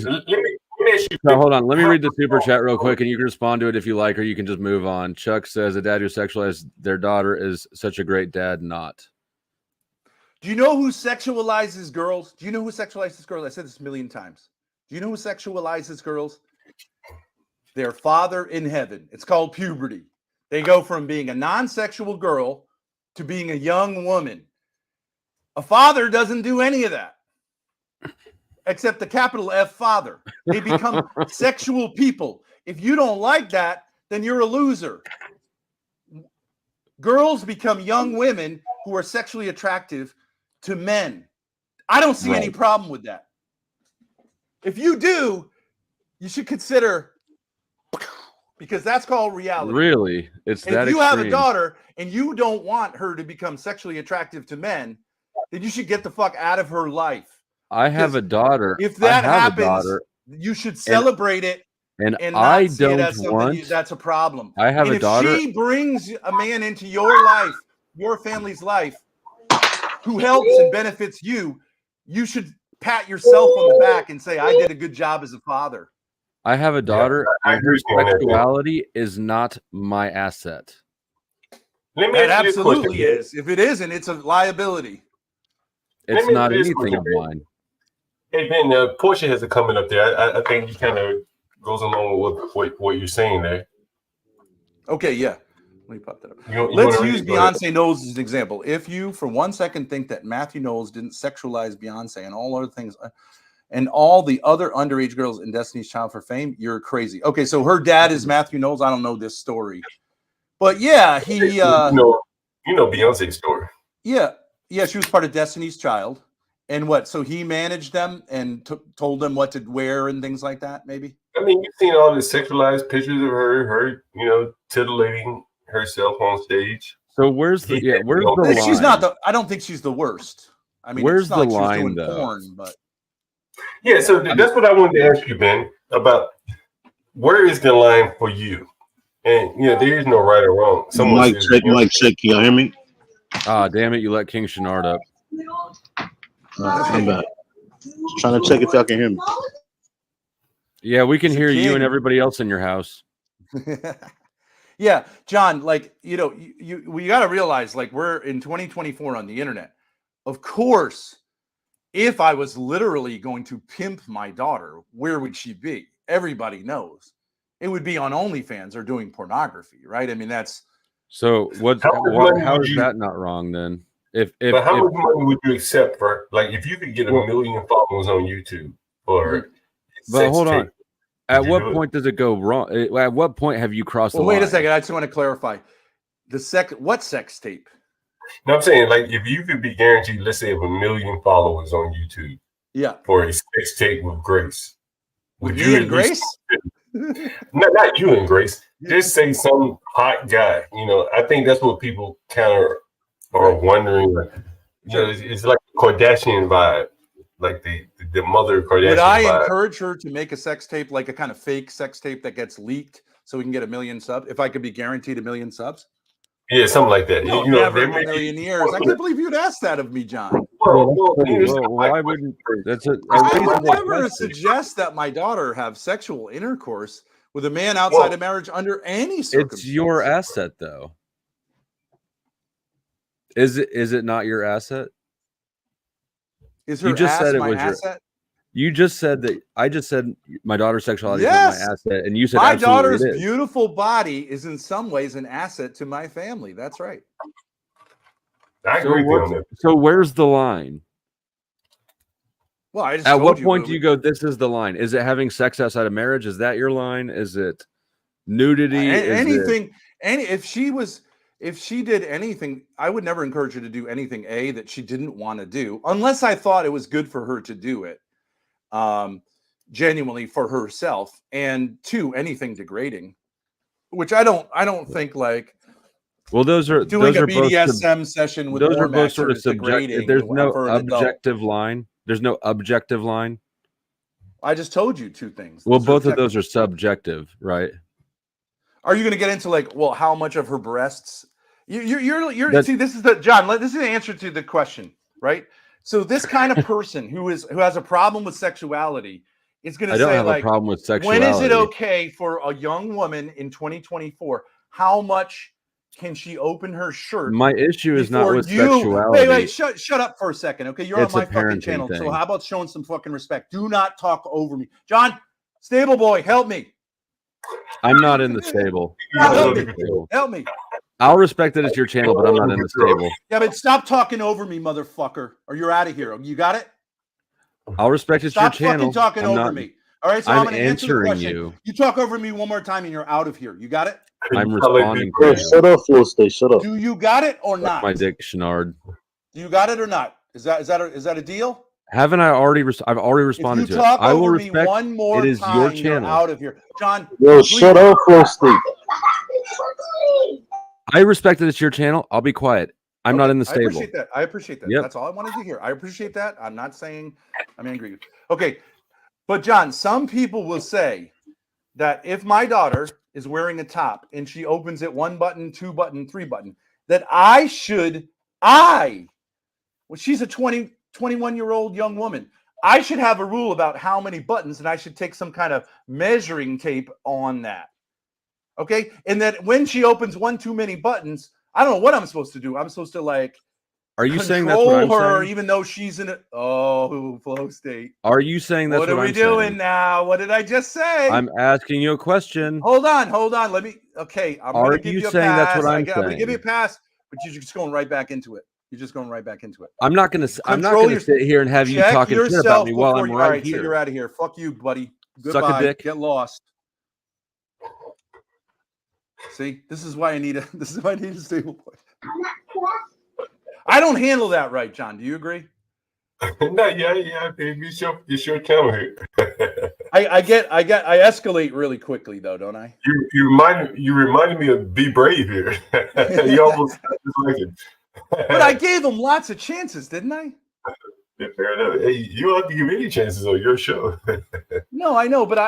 [SPEAKER 1] hold on. Let me read the super chat real quick, and you can respond to it if you like, or you can just move on. Chuck says a dad who sexualizes their daughter is such a great dad. Not.
[SPEAKER 2] Do you know who sexualizes girls? Do you know who sexualizes girls? I said this a million times. Do you know who sexualizes girls? Their father in heaven. It's called puberty. They go from being a non-sexual girl to being a young woman. A father doesn't do any of that. Except the capital F father. They become sexual people. If you don't like that, then you're a loser. Girls become young women who are sexually attractive to men. I don't see any problem with that. If you do, you should consider, because that's called reality.
[SPEAKER 1] Really? It's that
[SPEAKER 2] if you
[SPEAKER 1] extreme.
[SPEAKER 2] Have a daughter and you don't want her to become sexually attractive to men, then you should get the fuck out of her life.
[SPEAKER 1] I have a daughter.
[SPEAKER 2] If that happens, you should celebrate it.
[SPEAKER 1] And
[SPEAKER 2] not
[SPEAKER 1] I
[SPEAKER 2] see it
[SPEAKER 1] don't
[SPEAKER 2] as
[SPEAKER 1] want.
[SPEAKER 2] That's a problem.
[SPEAKER 1] I have a daughter.
[SPEAKER 2] If she brings a man into your life, your family's life, who helps and benefits you, you should pat yourself on the back and say, "I did a good job as a father."
[SPEAKER 1] I have a daughter, and her sexuality is not my asset.
[SPEAKER 2] It absolutely is. If it isn't, it's a liability.
[SPEAKER 1] It's not anything of mine.
[SPEAKER 3] Hey Ben, Portia has a comment up there. I think he kind of goes along with what you're saying there.
[SPEAKER 2] Okay, yeah. Let me pop that up. Let's use Beyonce Knowles as an example. If you, for 1 second, think that Matthew Knowles didn't sexualize Beyonce and all other things, and all the other underage girls in Destiny's Child for Fame, you're crazy. Okay, so her dad is Matthew Knowles. I don't know this story, but yeah, he.
[SPEAKER 3] You know Beyonce's story.
[SPEAKER 2] Yeah, she was part of Destiny's Child, and what? So he managed them and told them what to wear and things like that. Maybe.
[SPEAKER 3] I mean, you've seen all the sexualized pictures of her, titillating herself on stage.
[SPEAKER 1] So where's the line?
[SPEAKER 2] She's not I don't think she's the worst. I mean,
[SPEAKER 1] where's
[SPEAKER 2] it's not
[SPEAKER 1] the
[SPEAKER 2] like she was
[SPEAKER 1] line
[SPEAKER 2] doing
[SPEAKER 1] though?
[SPEAKER 2] porn, but
[SPEAKER 3] yeah. So that's what I wanted to ask you, Ben, about where is the line for you? And there is no right or wrong.
[SPEAKER 5] Mic check. Can you hear me?
[SPEAKER 1] Ah, damn it! You let King Shenard up.
[SPEAKER 5] I'm back. Just trying to check if y'all can hear me.
[SPEAKER 1] Yeah, we can hear you and everybody else in your house.
[SPEAKER 2] Yeah, John, like, we got to realize, like, we're in 2024 on the internet. Of course, if I was literally going to pimp my daughter, where would she be? Everybody knows it would be on OnlyFans or doing pornography, right? I mean, that's
[SPEAKER 1] So how is that not wrong then?
[SPEAKER 3] But how much money would you accept for, like, if you could get 1 million followers on YouTube or
[SPEAKER 1] but hold on. At what point does it go wrong? At what point have you crossed the line?
[SPEAKER 2] Wait a second. I just want to clarify. What sex tape?
[SPEAKER 3] No, I'm saying, like, if you could be guaranteed, let's say, 1 million followers on YouTube, for a sex tape with Grace, would you
[SPEAKER 2] and Grace?
[SPEAKER 3] Not you and Grace. Just say some hot guy. You know, I think that's what people kind of are wondering. You know, it's like a Kardashian vibe, like the mother Kardashian.
[SPEAKER 2] Would I
[SPEAKER 3] vibe.
[SPEAKER 2] encourage her to make a sex tape, like a kind of fake sex tape that gets leaked, so we can get 1 million subs? If I could be guaranteed 1 million subs.
[SPEAKER 3] Yeah, something like that.
[SPEAKER 2] No,
[SPEAKER 3] you know,
[SPEAKER 2] never in a million years. I can't believe you'd ask that of me, John.
[SPEAKER 1] Why wouldn't that's
[SPEAKER 2] I would never suggest that my daughter have sexual intercourse with a man outside of marriage under any circumstance.
[SPEAKER 1] It's your asset, though. Is it not your asset?
[SPEAKER 2] Is her ass my asset?
[SPEAKER 1] You just said that. I just said my daughter's sexuality is not my asset, and you said
[SPEAKER 2] my daughter's beautiful body is in some ways an asset to my family. That's right.
[SPEAKER 3] I agree with you.
[SPEAKER 1] So where's the line?
[SPEAKER 2] Well, I just
[SPEAKER 1] at what point do you go, this is the line? Is it having sex outside of marriage? Is that your line? Is it nudity?
[SPEAKER 2] Anything? If she did anything, I would never encourage her to do anything that she didn't want to do, unless I thought it was good for her to do it. Genuinely for herself, and 2, anything degrading, which I don't think, like,
[SPEAKER 1] well, those are
[SPEAKER 2] doing a BDSM session with
[SPEAKER 1] those are both sort of subjective. There's no objective line. There's no objective line.
[SPEAKER 2] I just told you 2 things.
[SPEAKER 1] Well, both of those are subjective, right?
[SPEAKER 2] Are you going to get into, like, well, how much of her breasts? You're see, this is this is the answer to the question, right? So this kind of person who has a problem with sexuality is going to say,
[SPEAKER 1] I don't have
[SPEAKER 2] like,
[SPEAKER 1] a problem with sexuality.
[SPEAKER 2] When is it okay for a young woman in 2024? How much can she open her shirt?
[SPEAKER 1] My issue is not with sexuality.
[SPEAKER 2] Wait, shut up for a second, okay? You're on my fucking channel, so how about showing some fucking respect? Do not talk over me, John. Stable boy, help me.
[SPEAKER 1] I'm not in the stable.
[SPEAKER 2] Help me.
[SPEAKER 1] I'll respect that it's your channel, but I'm not in the stable.
[SPEAKER 2] Yeah, but stop talking over me, motherfucker, or you're out of here. You got it?
[SPEAKER 1] I'll respect it's your channel.
[SPEAKER 2] Stop fucking talking over me. All right, so I'm going to answer the question.
[SPEAKER 1] You.
[SPEAKER 2] You talk over me one more time and you're out of here. You got it?
[SPEAKER 1] I'm responding
[SPEAKER 5] to you. Shut up, Flow State. Shut up.
[SPEAKER 2] Do you got it or not?
[SPEAKER 1] My dick, Schnard.
[SPEAKER 2] Do you got it or not? Is that a deal?
[SPEAKER 1] Haven't I already? I've already responded to it. I will respect.
[SPEAKER 2] One more
[SPEAKER 1] it is
[SPEAKER 2] time,
[SPEAKER 1] your channel.
[SPEAKER 2] you're out of here, John.
[SPEAKER 5] Yo, shut up, Flow State.
[SPEAKER 2] I
[SPEAKER 1] respect that it's your channel. I'll be quiet. I'm not in the stable.
[SPEAKER 2] I appreciate that.
[SPEAKER 1] Yep.
[SPEAKER 2] That's all I wanted to hear. I appreciate that. I'm not saying I'm angry. Okay. But John, some people will say that if my daughter is wearing a top and she opens it 1 button, 2 button, 3 button, that she's a 21-year-old young woman. I should have a rule about how many buttons, and I should take some kind of measuring tape on that. Okay. And that when she opens 1 too many buttons, I don't know what I'm supposed to do. I'm supposed to, like,
[SPEAKER 1] are you saying that's what I'm saying?
[SPEAKER 2] Even though she's in a flow state.
[SPEAKER 1] Are you saying that's what I'm saying?
[SPEAKER 2] What are we doing now? What did I just say?
[SPEAKER 1] I'm asking you a question.
[SPEAKER 2] Hold on. Let me. Okay, I'm going to give you a pass.
[SPEAKER 1] That's what I'm saying?
[SPEAKER 2] I'm going to give you a pass, but you're just going right back into it.
[SPEAKER 1] I'm not going to sit here and have you talking shit about me while I'm right here.
[SPEAKER 2] So you're out of here. Fuck you, buddy. Goodbye.
[SPEAKER 1] Suck a dick.
[SPEAKER 2] Get lost. See, this is why I need a stable boy. I don't handle that right, John. Do you agree?
[SPEAKER 3] No, yeah. It's your channel here.
[SPEAKER 2] I escalate really quickly, though, don't I?
[SPEAKER 3] You reminded me of Be Brave here. You almost like it.
[SPEAKER 2] But I gave him lots of chances, didn't I?
[SPEAKER 3] Yeah, fair enough. Hey, you don't have to give any chances on your show.
[SPEAKER 2] No, I know, but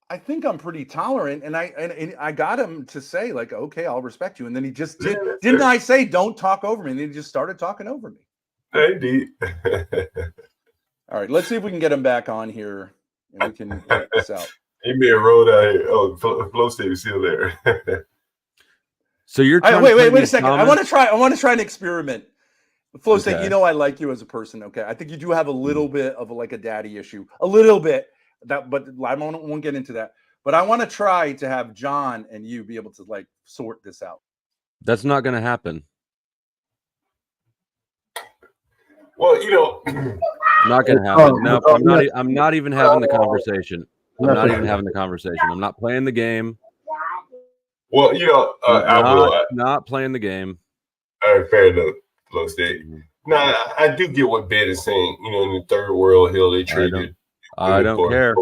[SPEAKER 2] I think I'm pretty tolerant, and I got him to say, like, okay, I'll respect you, and then he just did. Didn't I say don't talk over me? And then he just started talking over me.
[SPEAKER 3] Indeed.
[SPEAKER 2] All right, let's see if we can get him back on here, and we can work this out.
[SPEAKER 3] He may have rolled out here. Oh, Flow State is still there.
[SPEAKER 1] So you're
[SPEAKER 2] wait a second. I want to try an experiment. Flo saying,
[SPEAKER 1] Okay.
[SPEAKER 2] you know, I like you as a person. Okay, I think you do have a little bit of like a daddy issue, a little bit. But I won't get into that. But I want to try to have John and you be able to like sort this out.
[SPEAKER 1] That's not going to happen.
[SPEAKER 3] Well, you know,
[SPEAKER 1] Not going to happen. No, I'm not even having the conversation. I'm not even having the conversation. I'm not playing the game.
[SPEAKER 3] well, you know, I will.
[SPEAKER 1] Not playing the game.
[SPEAKER 3] All right, fair enough, Low State. Now, I do get what Ben is saying. You know, in the third world, they traded.
[SPEAKER 1] I don't care.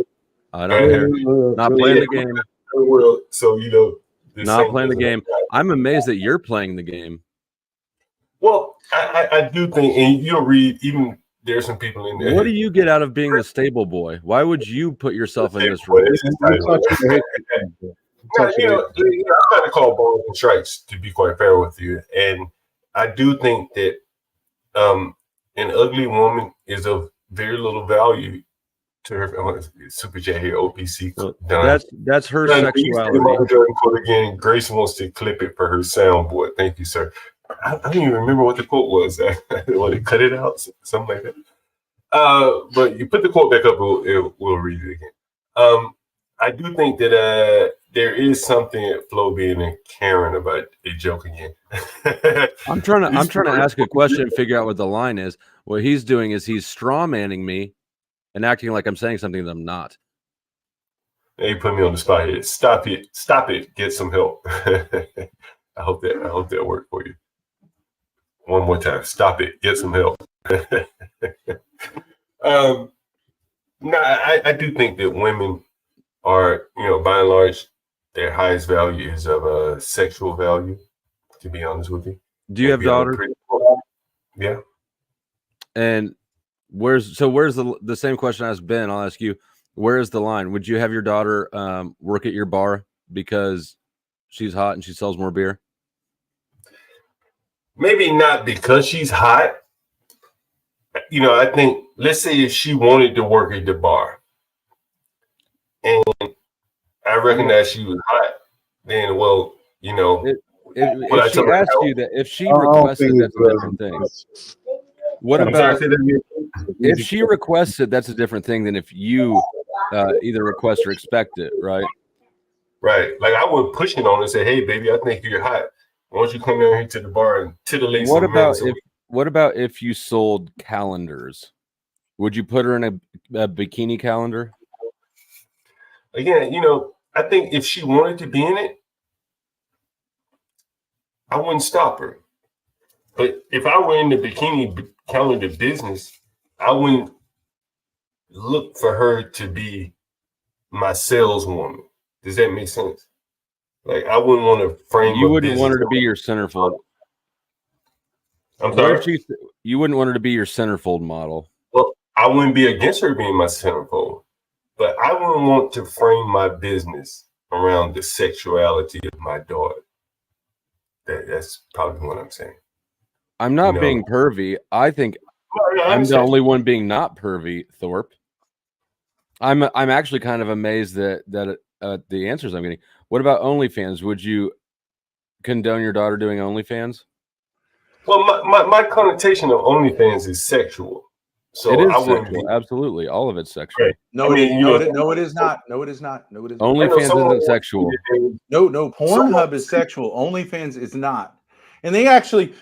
[SPEAKER 1] I don't care. Not playing the game.
[SPEAKER 3] Third world, so you know,
[SPEAKER 1] not playing the game. I'm amazed that you're playing the game.
[SPEAKER 3] Well, I do think, and you'll read, even there's some people in there.
[SPEAKER 1] What do you get out of being the stable boy? Why would you put yourself in this role?
[SPEAKER 3] You know, I'm trying to call balls and strikes, to be quite fair with you. And I do think that an ugly woman is of very little value to her. Super chat here, OPC.
[SPEAKER 1] Well, that's her sexuality.
[SPEAKER 3] Again, Grace wants to clip it for her soundboard. Thank you, sir. I don't even remember what the quote was. When it cut it out, something like that. But you put the quote back up, we'll read it again. I do think that there is something at Flo being a Karen about a joke again.
[SPEAKER 1] I'm trying to ask a question and figure out what the line is. What he's doing is he's straw manning me and acting like I'm saying something that I'm not.
[SPEAKER 3] He put me on the spot here. Stop it. Get some help. I hope that worked for you. One more time. Stop it. Get some help. No, I do think that women are, you know, by and large, their highest value is of sexual value, to be honest with you.
[SPEAKER 1] Do you have daughters?
[SPEAKER 3] Yeah.
[SPEAKER 1] And where's the same question I asked Ben? I'll ask you, where is the line? Would you have your daughter work at your bar because she's hot and she sells more beer?
[SPEAKER 3] Maybe not because she's hot. You know, I think, let's say if she wanted to work at the bar and I recognize she was hot, then, well, you know.
[SPEAKER 1] If she asked you that, if she requested, that's a different thing. What about if she requested? That's a different thing than if you either request or expect it, right?
[SPEAKER 3] Right. Like I would push it on and say, "Hey, baby, I think you're hot. Why don't you come down here to the bar and titillate some men?"
[SPEAKER 1] What about if you sold calendars? Would you put her in a bikini calendar?
[SPEAKER 3] Again, you know, I think if she wanted to be in it, I wouldn't stop her. But if I were in the bikini calendar business, I wouldn't look for her to be my saleswoman. Does that make sense? Like I wouldn't want to frame.
[SPEAKER 1] You wouldn't want her to be your centerfold.
[SPEAKER 3] I'm sorry.
[SPEAKER 1] You wouldn't want her to be your centerfold model.
[SPEAKER 3] Well, I wouldn't be against her being my centerfold, but I wouldn't want to frame my business around the sexuality of my daughter. That's probably what I'm saying.
[SPEAKER 1] I'm not being pervy. I think I'm the only one being not pervy, Thorpe. I'm actually kind of amazed that the answers I'm getting. What about OnlyFans? Would you condone your daughter doing OnlyFans?
[SPEAKER 3] Well, my connotation of OnlyFans is sexual. So
[SPEAKER 1] it is sexual. Absolutely. All of it's sexual.
[SPEAKER 3] Right.
[SPEAKER 2] No, it is not. No, it is not.
[SPEAKER 1] OnlyFans isn't sexual.
[SPEAKER 2] No. Pornhub is sexual. OnlyFans is not. And they actually,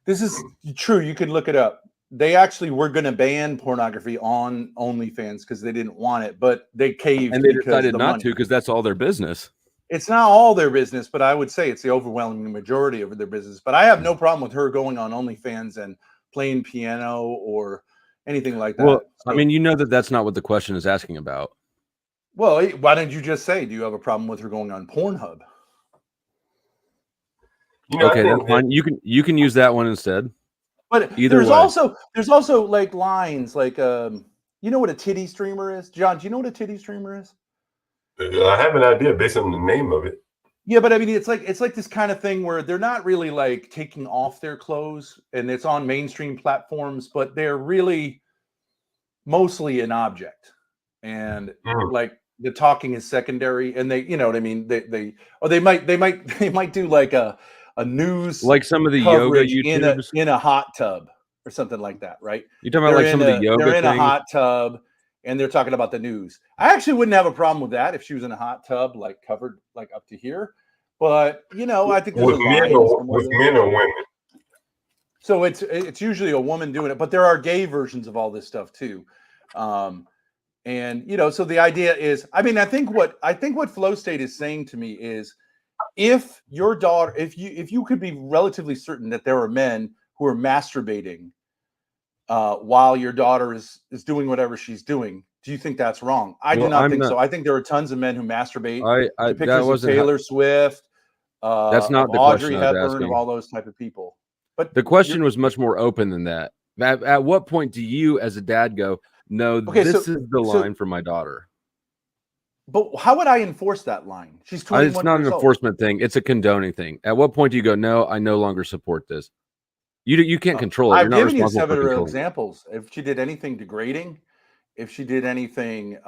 [SPEAKER 2] this is true. You could look it up. They actually were going to ban pornography on OnlyFans because they didn't want it, but they caved.
[SPEAKER 1] And they decided not to because that's all their business.
[SPEAKER 2] It's not all their business, but I would say it's the overwhelming majority of their business. But I have no problem with her going on OnlyFans and playing piano or anything like that.
[SPEAKER 1] Well, so, I mean, you know that's not what the question is asking about.
[SPEAKER 2] Well, why didn't you just say, do you have a problem with her going on Pornhub?
[SPEAKER 3] You know,
[SPEAKER 1] okay, that's fine. You can use that one instead.
[SPEAKER 2] But there's also like lines like you know what a titty streamer is? John, do you know what a titty streamer is?
[SPEAKER 3] I have an idea based on the name of it.
[SPEAKER 2] Yeah, but I mean it's like this kind of thing where they're not really like taking off their clothes and it's on mainstream platforms, but they're really mostly an object. And like the talking is secondary and they, you know what I mean? They might do like a news
[SPEAKER 1] like some of the yoga YouTubers
[SPEAKER 2] in a hot tub. or something like that, right?
[SPEAKER 1] You talking about like some of the yoga
[SPEAKER 2] They're in
[SPEAKER 1] things?
[SPEAKER 2] a hot tub and they're talking about the news. I actually wouldn't have a problem with that if she was in a hot tub, like covered like up to here. But I think there's
[SPEAKER 3] with
[SPEAKER 2] a line
[SPEAKER 3] with men or women.
[SPEAKER 2] So it's usually a woman doing it, but there are gay versions of all this stuff too. And so the idea is, I mean, I think what Flow State is saying to me is, if your daughter, if you could be relatively certain that there are men who are masturbating while your daughter is doing whatever she's doing, do you think that's wrong? I do not think so. I think there are tons of men who masturbate to pictures of Taylor Swift,
[SPEAKER 1] that's not the
[SPEAKER 2] Audrey
[SPEAKER 1] question I was
[SPEAKER 2] Hepburn,
[SPEAKER 1] asking.
[SPEAKER 2] of all those type of people. But
[SPEAKER 1] the question was much more open than that. At what point do you, as a dad, go, no, this is the line for my daughter?
[SPEAKER 2] But how would I enforce that line? She's 21
[SPEAKER 1] It's not an enforcement thing. It's a condoning thing. At what point do you go, no, I no longer support this? You can't control it.
[SPEAKER 2] I've given you several examples. If she did anything degrading, if she did anything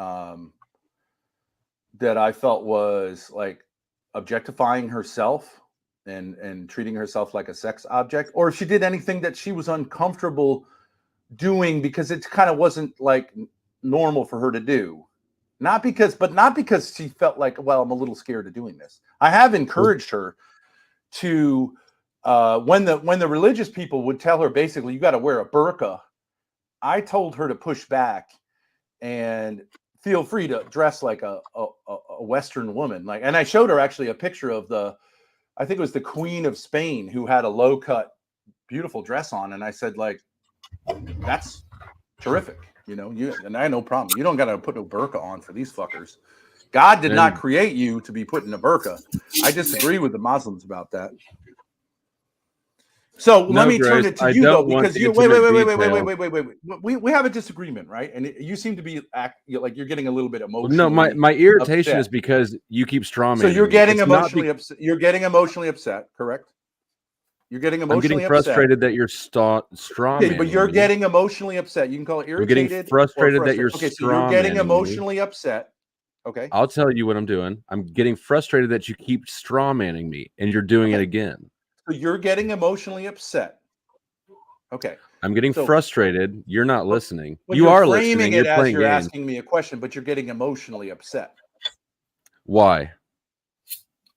[SPEAKER 2] that I felt was like objectifying herself and treating herself like a sex object, or if she did anything that she was uncomfortable doing because it kind of wasn't like normal for her to do. Not because she felt like, well, I'm a little scared of doing this. I have encouraged her to, when the religious people would tell her, basically, you got to wear a burqa, I told her to push back and feel free to dress like a Western woman. Like, and I showed her actually a picture of I think it was the Queen of Spain, who had a low cut, beautiful dress on. And I said, like, that's terrific. And I had no problem. You don't got to put no burqa on for these fuckers. God did not create you to be put in a burqa. I disagree with the Muslims about that. So let me turn it to you, though, because you wait. We have a disagreement, right? And you seem to be like you're getting a little bit emotional.
[SPEAKER 1] No, my irritation is because you keep strawmanning.
[SPEAKER 2] So you're getting emotionally upset. You're getting emotionally upset, correct? You're getting emotionally
[SPEAKER 1] upset. I'm getting frustrated that you're strawmanning.
[SPEAKER 2] Okay, but you're getting emotionally upset. You can call it irritated.
[SPEAKER 1] I'm getting frustrated that you're
[SPEAKER 2] okay. So you're getting emotionally upset. Okay.
[SPEAKER 1] I'll tell you what I'm doing. I'm getting frustrated that you keep strawmanning me, and you're doing it again.
[SPEAKER 2] So you're getting emotionally upset. Okay.
[SPEAKER 1] I'm getting frustrated. You're not listening.
[SPEAKER 2] Well,
[SPEAKER 1] you are
[SPEAKER 2] listening.
[SPEAKER 1] You're playing
[SPEAKER 2] you're
[SPEAKER 1] games.
[SPEAKER 2] Asking me a question, but you're getting emotionally upset.
[SPEAKER 1] Why?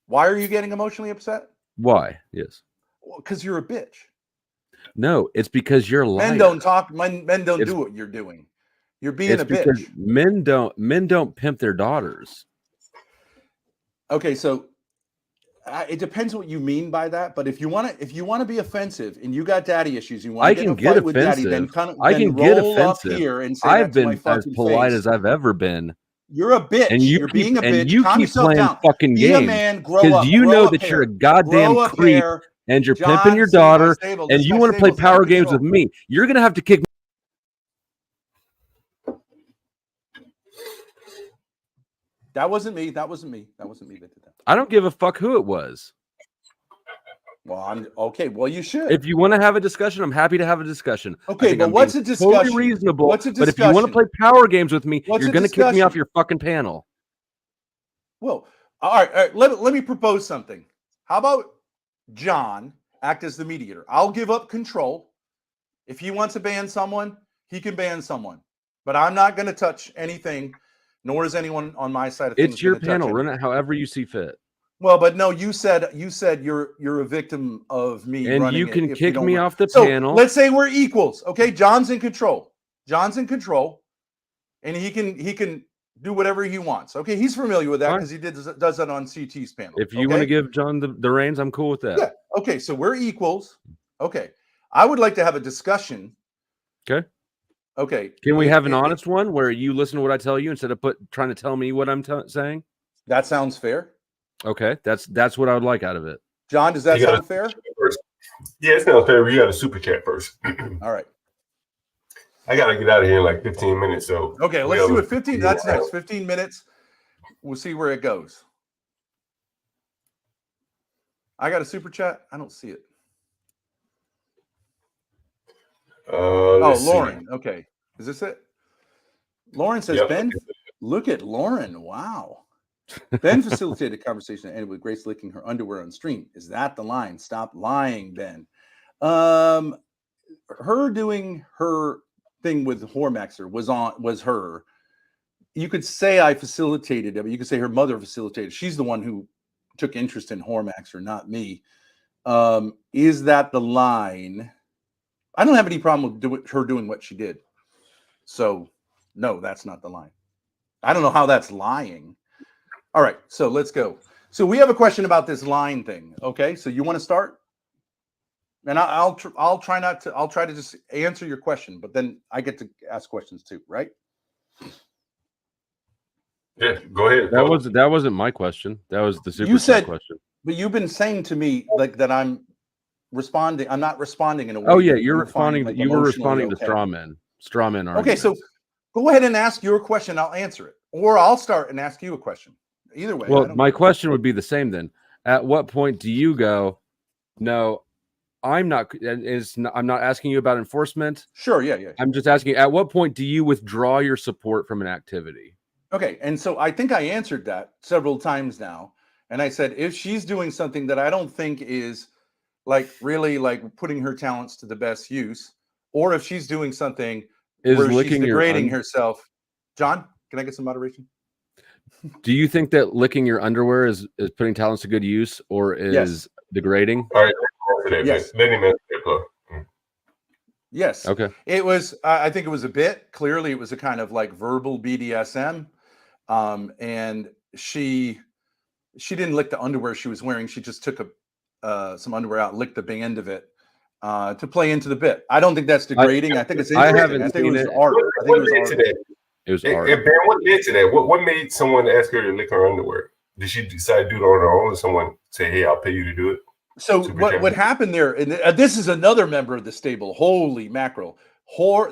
[SPEAKER 2] Why are you getting emotionally upset?
[SPEAKER 1] Why? Yes.
[SPEAKER 2] Because you're a bitch.
[SPEAKER 1] No, it's because you're lying.
[SPEAKER 2] Men don't talk. Men don't do what you're doing. You're being a bitch.
[SPEAKER 1] Men don't pimp their daughters.
[SPEAKER 2] Okay, so it depends what you mean by that. But if you want to be offensive and you got daddy issues, you want to get with daddy, then
[SPEAKER 1] I can get offensive.
[SPEAKER 2] Up here and say
[SPEAKER 1] I've been as polite as I've ever been.
[SPEAKER 2] You're a bitch.
[SPEAKER 1] And
[SPEAKER 2] you're being a bitch.
[SPEAKER 1] And you keep playing
[SPEAKER 2] down.
[SPEAKER 1] fucking
[SPEAKER 2] be
[SPEAKER 1] games.
[SPEAKER 2] A man, grow up.
[SPEAKER 1] Because you know that you're a goddamn creep. And you're pimping your daughter, and you want to play power games with me. You're going to have to kick me.
[SPEAKER 2] That wasn't me. That wasn't me that did that.
[SPEAKER 1] I don't give a fuck who it was.
[SPEAKER 2] Well, I'm okay. Well, you should.
[SPEAKER 1] If you want to have a discussion, I'm happy to have a discussion.
[SPEAKER 2] Okay, but what's a discussion?
[SPEAKER 1] Totally reasonable.
[SPEAKER 2] What's a discussion?
[SPEAKER 1] But if you want to play power games with me, you're going to kick me off your fucking panel.
[SPEAKER 2] Well, all right. Let me propose something. How about John act as the mediator? I'll give up control. If he wants to ban someone, he can ban someone. But I'm not going to touch anything, nor is anyone on my side of things.
[SPEAKER 1] It's your panel. Run it however you see fit.
[SPEAKER 2] Well, but no, you said you're a victim of me,
[SPEAKER 1] and you can kick me off the panel.
[SPEAKER 2] Let's say we're equals. Okay, John's in control, and he can do whatever he wants. Okay, he's familiar with that because he does that on CT's panel.
[SPEAKER 1] If you want to give John the reins, I'm cool with that.
[SPEAKER 2] Yeah. Okay, so we're equals. Okay, I would like to have a discussion.
[SPEAKER 1] Okay.
[SPEAKER 2] Okay.
[SPEAKER 1] Can we have an honest one where you listen to what I tell you instead of trying to tell me what I'm saying?
[SPEAKER 2] That sounds fair.
[SPEAKER 1] Okay, that's what I would like out of it.
[SPEAKER 2] John, does that sound fair?
[SPEAKER 3] Yeah, it sounds fair. You got a super chat first.
[SPEAKER 2] All right.
[SPEAKER 3] I gotta get out of here in like 15 minutes. So
[SPEAKER 2] okay, let's do it. 15. That's next. 15 minutes. We'll see where it goes. I got a super chat. I don't see it. Lauren. See. Okay, is this it? Lauren says, Ben, look at Lauren. Wow. Ben facilitated a conversation that ended with Grace licking her underwear on stream. Is that the line? Stop lying, Ben. her doing her thing with Hormaxer was her. You could say I facilitated it, but you could say her mother facilitated. She's the one who took interest in Hormaxer, not me. Is that the line? I don't have any problem with her doing what she did. So, no, that's not the line. I don't know how that's lying. All right, so let's go. So we have a question about this line thing. Okay, so you want to start? And I'll try to just answer your question, but then I get to ask questions too, right?
[SPEAKER 3] Yeah, go ahead.
[SPEAKER 1] That wasn't my question. That was the super chat question.
[SPEAKER 2] But you've been saying to me like that I'm responding. I'm not responding in a way.
[SPEAKER 1] Oh yeah, you're responding.
[SPEAKER 2] Like,
[SPEAKER 1] you were responding
[SPEAKER 2] okay.
[SPEAKER 1] to straw men arguments.
[SPEAKER 2] Okay, so go ahead and ask your question. I'll answer it, or I'll start and ask you a question. Either way.
[SPEAKER 1] Well, my question would be the same then. At what point do you go, no, I'm not asking you about enforcement.
[SPEAKER 2] Sure, yeah.
[SPEAKER 1] I'm just asking, at what point do you withdraw your support from an activity?
[SPEAKER 2] Okay, and so I think I answered that several times now. And I said, if she's doing something that I don't think is like really like putting her talents to the best use, or if she's doing something where she's degrading herself. John, can I get some moderation?
[SPEAKER 1] Do you think that licking your underwear is putting talents to good use, or is degrading?
[SPEAKER 3] All right.
[SPEAKER 2] Yes.
[SPEAKER 3] Let him answer that.
[SPEAKER 2] Yes.
[SPEAKER 1] Okay.
[SPEAKER 2] It was. I think it was a bit. Clearly, it was a kind of like verbal BDSM, and she didn't lick the underwear she was wearing. She just took some underwear out, licked the band of it to play into the bit. I don't think that's degrading. I think it's interesting. I think it was art. I think it was art.
[SPEAKER 3] It was art. And Ben, what led to that? What made someone ask her to lick her underwear? Did she decide to do it on her own, or someone say, "Hey, I'll pay you to do it"?
[SPEAKER 2] So what happened there? And this is another member of the stable. Holy mackerel!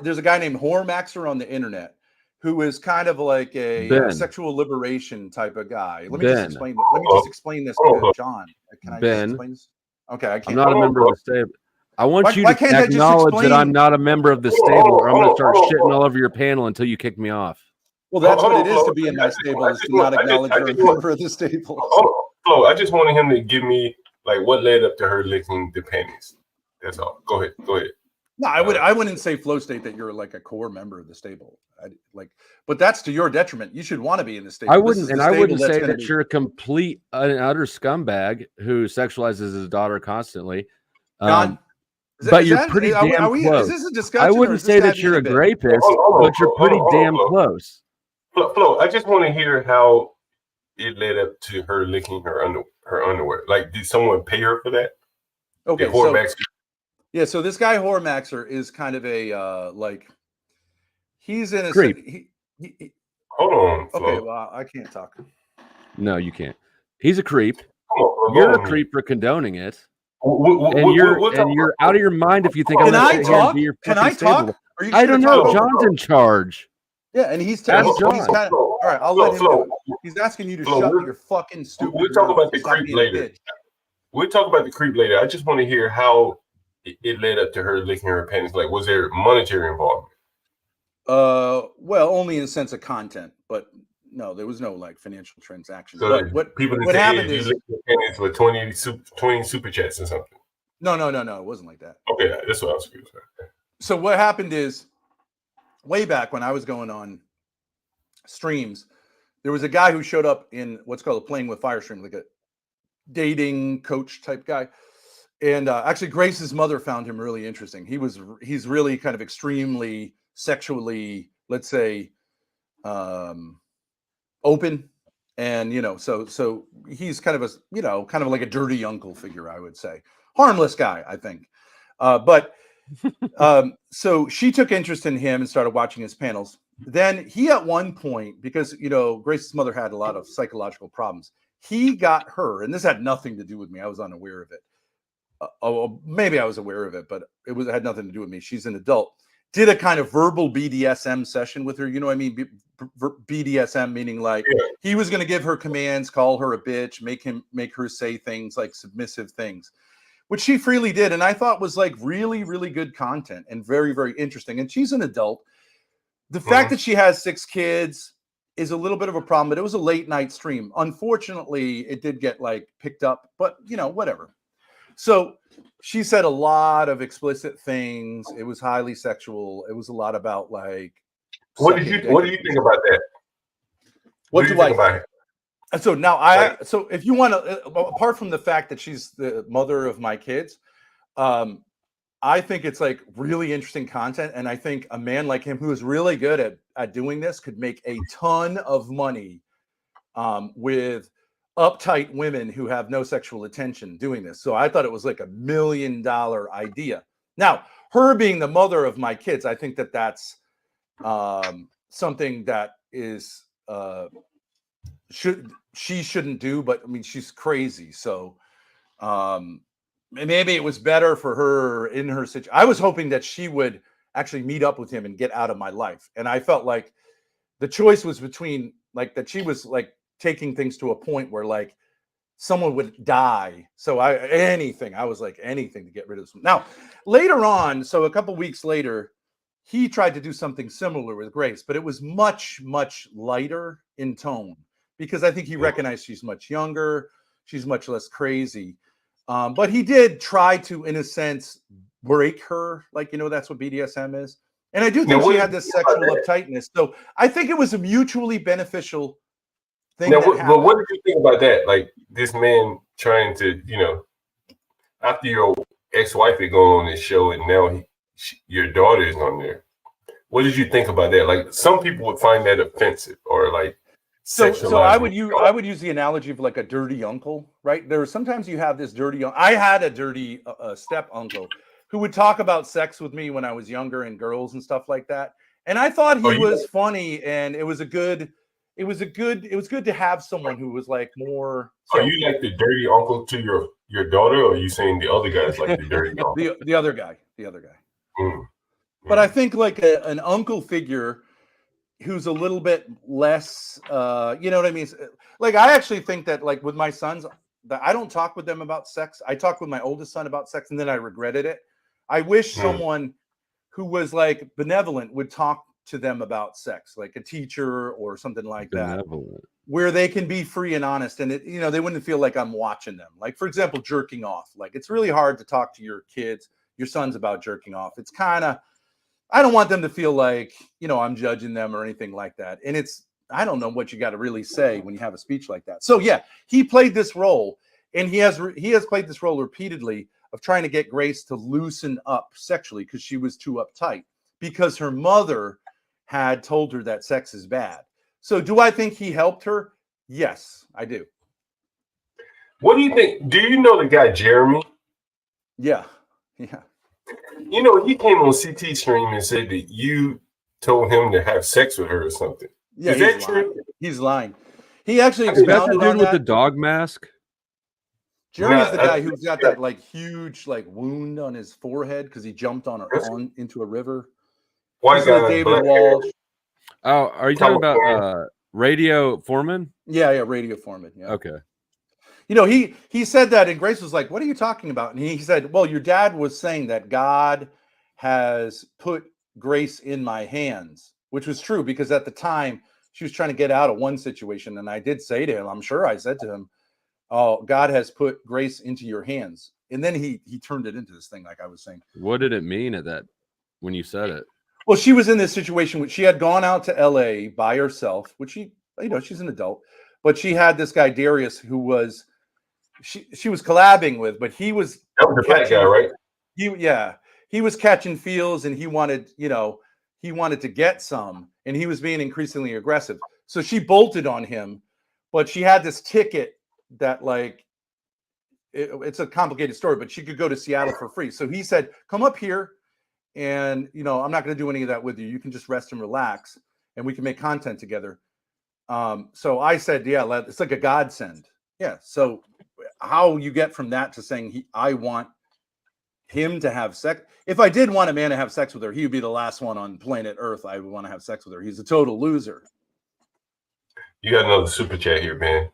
[SPEAKER 2] There's a guy named Hormaxer on the internet who is kind of like a sexual liberation type of guy. Let me just explain. Let me just explain this to John. Can I just explain this? Okay, I can't.
[SPEAKER 1] I'm not a member of the stable. I want you to acknowledge that I'm not a member of the stable, or I'm going to start shitting all over your panel until you kick me off.
[SPEAKER 2] Well, that's what it is to be in my stable, is to not acknowledge you're a member of the stable.
[SPEAKER 3] Flo, I just wanted him to give me like what led up to her licking the panties. That's all. Go ahead.
[SPEAKER 2] No, I wouldn't say flow state that you're like a core member of the stable. But that's to your detriment. You should want to be in the stable.
[SPEAKER 1] I wouldn't say that you're a complete and utter scumbag who sexualizes his daughter constantly.
[SPEAKER 2] John,
[SPEAKER 1] but you're pretty damn close.
[SPEAKER 2] Is this a discussion?
[SPEAKER 1] I wouldn't say that you're a rapist, but you're pretty damn close.
[SPEAKER 3] Flo, I just want to hear how it led up to her licking her underwear. Like, did someone pay her for that?
[SPEAKER 2] Okay, so this guy Hormaxer is kind of a he's in a
[SPEAKER 1] creep.
[SPEAKER 3] Hold on, Flo.
[SPEAKER 2] Okay, well, I can't talk.
[SPEAKER 1] No, you can't. He's a creep. You're a creep for condoning it. And you're out of your mind if you think I'm going to sit here and be your fucking stable. I don't know. John's in charge.
[SPEAKER 2] Yeah, and he's kind of all right. I'll let him do it. He's asking you to shut your fucking stupid.
[SPEAKER 3] We'll talk about the creep later. We'll talk about the creep later. I just want to hear how it led up to her licking her panties. Like, was there monetary involvement?
[SPEAKER 2] Well, only in the sense of content, but no, there was no like financial transaction.
[SPEAKER 3] So
[SPEAKER 2] but what happened is
[SPEAKER 3] you licked your panties for 20 super chats or something.
[SPEAKER 2] No, it wasn't like that.
[SPEAKER 3] Okay, that's what I was confused about.
[SPEAKER 2] So what happened is, way back when I was going on streams, there was a guy who showed up in what's called a Playing with Fire stream, like a dating coach type guy. And actually, Grace's mother found him really interesting. He's really kind of extremely sexually, let's say, open, and so he's kind of like a dirty uncle figure, I would say, harmless guy, I think. But so she took interest in him and started watching his panels. Then he, at one point, because Grace's mother had a lot of psychological problems, he got her, and this had nothing to do with me. I was unaware of it. Maybe I was aware of it, but it had nothing to do with me. She's an adult. Did a kind of verbal BDSM session with her. You know what I mean? BDSM meaning like he was going to give her commands, call her a bitch, make her say things like submissive things, which she freely did. And I thought was like really, really good content and very, very interesting. And she's an adult. The fact that she has 6 kids is a little bit of a problem, but it was a late night stream. Unfortunately, it did get like picked up, but whatever. So she said a lot of explicit things. It was highly sexual. It was a lot about like.
[SPEAKER 3] What do you think about that?
[SPEAKER 2] What do you think
[SPEAKER 3] about it?
[SPEAKER 2] So now so if you want to, apart from the fact that she's the mother of my kids, I think it's like really interesting content. And I think a man like him who is really good at doing this could make a ton of money with uptight women who have no sexual attention doing this. So I thought it was like $1 million idea. Now, her being the mother of my kids, I think that that's something that is she shouldn't do, but I mean, she's crazy. So maybe it was better for her in her situation. I was hoping that she would actually meet up with him and get out of my life. And I felt like the choice was between like that she was like taking things to a point where like someone would die. So I was like anything to get rid of this. Now, later on, so a couple weeks later, he tried to do something similar with Grace, but it was much, much lighter in tone because I think he recognized she's much younger. She's much less crazy. But he did try to, in a sense, break her. Like, that's what BDSM is. And I do think she had this sexual uptightness. So I think it was a mutually beneficial thing.
[SPEAKER 3] Now, but what did you think about that? Like this man trying to, after your ex-wife had gone on this show and now your daughter is on there. What did you think about that? Like some people would find that offensive or like
[SPEAKER 2] so I would use the analogy of like a dirty uncle, right? There are sometimes you have this dirty I had a dirty step uncle who would talk about sex with me when I was younger and girls and stuff like that. And I thought he was funny and it was good to have someone who was like more.
[SPEAKER 3] Are you like the dirty uncle to your daughter, or are you saying the other guy's like the dirty uncle?
[SPEAKER 2] The other guy. But I think like an uncle figure who's a little bit less, you know what I mean? Like, I actually think that like with my sons, that I don't talk with them about sex. I talked with my oldest son about sex and then I regretted it. I wish someone who was like benevolent would talk to them about sex, like a teacher or something like that, where they can be free and honest. And they wouldn't feel like I'm watching them. Like, for example, jerking off. Like, it's really hard to talk to your kids, your sons about jerking off. It's kind of, I don't want them to feel like, I'm judging them or anything like that. And I don't know what you got to really say when you have a speech like that. So yeah, he played this role and he has played this role repeatedly of trying to get Grace to loosen up sexually because she was too uptight because her mother had told her that sex is bad. So do I think he helped her? Yes, I do.
[SPEAKER 3] What do you think? Do you know the guy, Jeremy?
[SPEAKER 2] Yeah.
[SPEAKER 3] He came on CT stream and said that you told him to have sex with her or something.
[SPEAKER 2] Yeah,
[SPEAKER 3] is that true?
[SPEAKER 2] He's lying. He actually
[SPEAKER 1] Is that the
[SPEAKER 2] expounded
[SPEAKER 1] dude
[SPEAKER 2] on
[SPEAKER 1] with
[SPEAKER 2] that.
[SPEAKER 1] the dog mask?
[SPEAKER 2] Jeremy's the guy who's got that like huge like wound on his forehead because he jumped into a river.
[SPEAKER 3] White guy,
[SPEAKER 2] David Walsh.
[SPEAKER 1] Oh, are you talking about Radio Foreman?
[SPEAKER 2] Yeah, Radio Foreman. Yeah.
[SPEAKER 1] Okay.
[SPEAKER 2] He said that, and Grace was like, "What are you talking about?" And he said, "Well, your dad was saying that God has put Grace in my hands," which was true because at the time she was trying to get out of one situation, and I did say to him, I'm sure I said to him, "Oh, God has put Grace into your hands," and then he turned it into this thing, like I was saying.
[SPEAKER 1] What did it mean at that when you said it?
[SPEAKER 2] Well, she was in this situation which she had gone out to LA by herself, which she's an adult, but she had this guy Darius who was. She was collabing with, but he was
[SPEAKER 3] the black guy, right?
[SPEAKER 2] He was catching feels, and he wanted to get some, and he was being increasingly aggressive. So she bolted on him, but she had this ticket that like it's a complicated story, but she could go to Seattle for free. So he said, "Come up here, and I'm not going to do any of that with you. You can just rest and relax, and we can make content together." So I said, "Yeah, it's like a godsend." Yeah. So how you get from that to saying I want him to have sex. If I did want a man to have sex with her, he would be the last one on planet Earth I would want to have sex with her. He's a total loser.
[SPEAKER 3] You got another super chat here, man.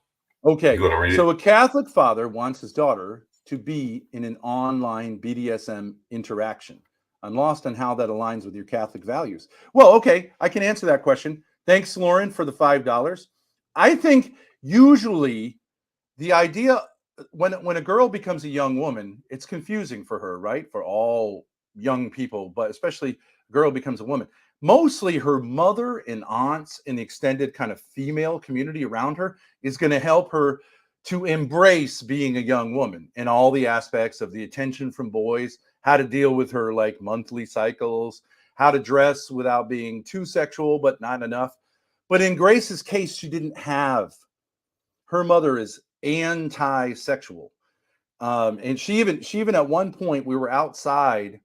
[SPEAKER 2] Okay. So a Catholic father wants his daughter to be in an online BDSM interaction. I'm lost on how that aligns with your Catholic values. Well, okay. I can answer that question. Thanks, Lauren, for the $5. I think usually the idea when a girl becomes a young woman, it's confusing for her, right? For all young people, but especially a girl becomes a woman. Mostly her mother and aunts and the extended kind of female community around her is going to help her to embrace being a young woman and all the aspects of the attention from boys, how to deal with her like monthly cycles, how to dress without being too sexual, but not enough. But in Grace's case, she didn't have, her mother is anti-sexual. And she even at one point, we were outside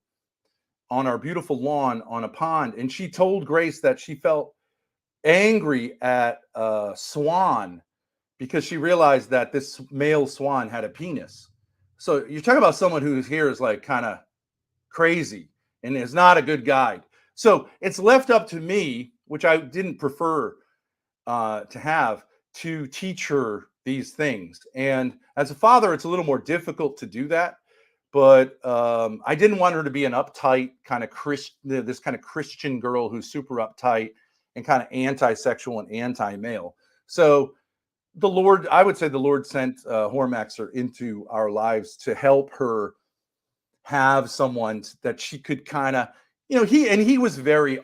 [SPEAKER 2] on our beautiful lawn on a pond, and she told Grace that she felt angry at Swan because she realized that this male swan had a penis. So you're talking about someone who's here is like kind of crazy and is not a good guide. So it's left up to me, which I didn't prefer to have, to teach her these things. And as a father, it's a little more difficult to do that. But I didn't want her to be an uptight kind of this kind of Christian girl who's super uptight and kind of anti-sexual and anti-male. So the Lord, I would say the Lord sent Hormaxer into our lives to help her have someone that she could kind of, he was very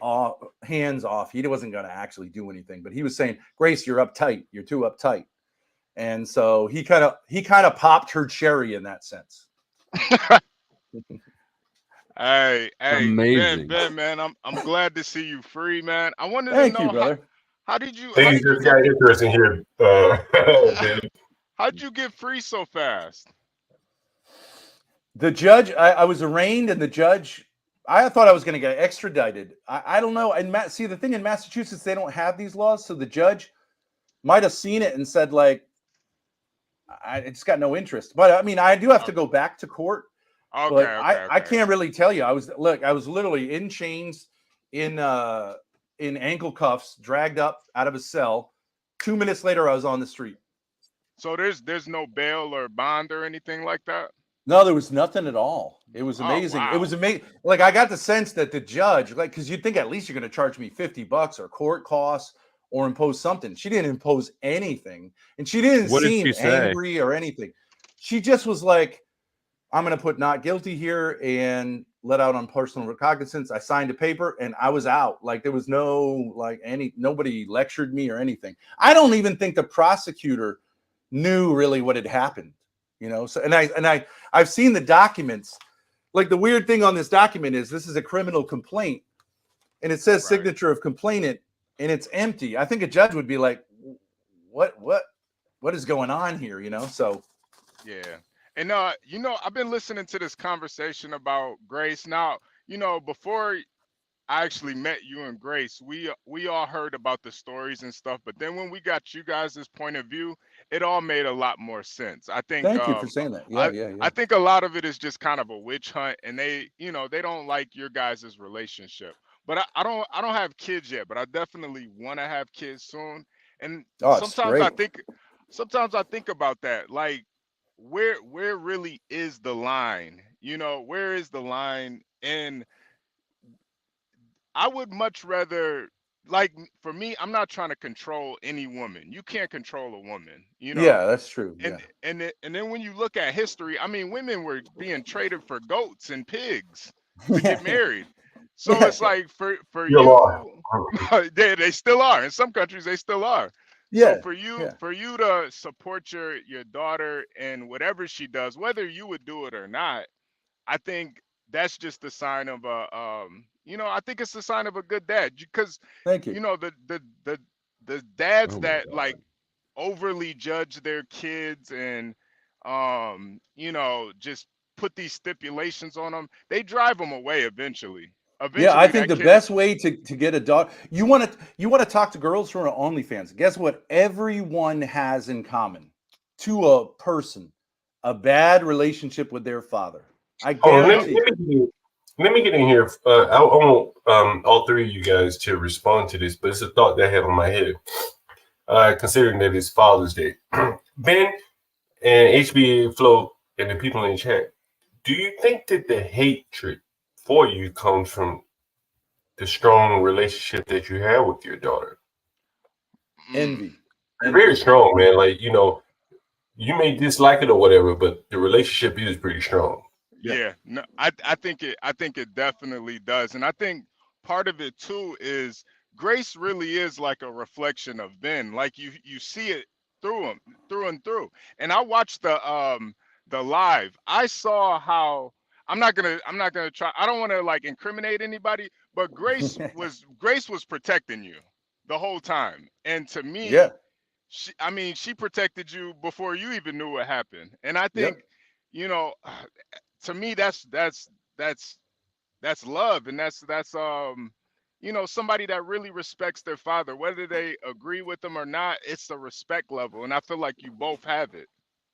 [SPEAKER 2] hands off. He wasn't going to actually do anything, but he was saying, Grace, you're uptight. You're too uptight. And so he kind of popped her cherry in that sense.
[SPEAKER 6] Hey,
[SPEAKER 1] Amazing.
[SPEAKER 6] Ben, man, I'm glad to see you free, man. I wanted to
[SPEAKER 2] Thank
[SPEAKER 6] know
[SPEAKER 2] you, brother.
[SPEAKER 6] how did you
[SPEAKER 3] Things just got interesting here.
[SPEAKER 6] how'd you get free so fast?
[SPEAKER 2] The judge, I was arraigned, and the judge, I thought I was going to get extradited. I don't know. And see, the thing in Massachusetts, they don't have these laws, so the judge might have seen it and said, like, I just got no interest. But I mean, I do have to go back to court.
[SPEAKER 6] Okay,
[SPEAKER 2] But
[SPEAKER 6] okay.
[SPEAKER 2] I can't really tell you. I was literally in chains, in ankle cuffs, dragged up out of a cell. 2 minutes later, I was on the street.
[SPEAKER 6] So there's no bail or bond or anything like that?
[SPEAKER 2] No, there was nothing at all. It was amazing.
[SPEAKER 6] Wow.
[SPEAKER 2] It was amazing. Like, I got the sense that the judge, like, because you'd think at least you're going to charge me $50 or court costs or impose something. She didn't impose anything, and she didn't seem angry or anything. She just was like, I'm going to put not guilty here and let out on personal recognizance. I signed a paper and I was out. Like, there was nobody lectured me or anything. I don't even think the prosecutor knew really what had happened, So, I've seen the documents. Like, the weird thing on this document is this is a criminal complaint and it says signature of complainant and it's empty. I think a judge would be like, what is going on here? So.
[SPEAKER 6] Yeah. And I've been listening to this conversation about Grace. Now, before I actually met you and Grace, we all heard about the stories and stuff, but then when we got you guys' point of view, it all made a lot more sense. I think
[SPEAKER 2] Thank you for saying that. Yeah.
[SPEAKER 6] I think a lot of it is just kind of a witch hunt, and they don't like your guys' relationship. But I don't have kids yet, but I definitely want to have kids soon. And sometimes I think about that, like, where really is the line? Where is the line? And I would much rather, like, for me, I'm not trying to control any woman. You can't control a woman,
[SPEAKER 2] Yeah, that's true.
[SPEAKER 6] And then when you look at history, I mean, women were being traded for goats and pigs to get married. So it's like for you, they still are. In some countries, they still are.
[SPEAKER 2] Yeah.
[SPEAKER 6] So for you to support your daughter and whatever she does, whether you would do it or not, I think that's just the sign of I think it's the sign of a good dad. Because
[SPEAKER 2] thank you.
[SPEAKER 6] The dads that like overly judge their kids and just put these stipulations on them, they drive them away eventually.
[SPEAKER 2] Yeah, I think the best way to get a daughter, you want to talk to girls who are on OnlyFans. Guess what? Everyone has in common, to a person, a bad relationship with their father. I guarantee.
[SPEAKER 3] Let me get in here. I want all three of you guys to respond to this, but it's a thought that I have in my head. Considering that it's Father's Day, Ben and HBA Flow and the people in the chat, do you think that the hatred for you comes from the strong relationship that you have with your daughter?
[SPEAKER 2] Envy.
[SPEAKER 3] Very strong, man. Like, you may dislike it or whatever, but the relationship is pretty strong.
[SPEAKER 6] Yeah, no, I think it definitely does, and I think part of it too is Grace really is like a reflection of Ben. Like you see it through and through. And I watched the live. I saw how I'm not gonna try. I don't want to like incriminate anybody, but Grace was protecting you the whole time, and to me, she protected you before you even knew what happened, and I think. You know, to me that's love, and that's somebody that really respects their father, whether they agree with them or not. It's the respect level, and I feel like you both have it.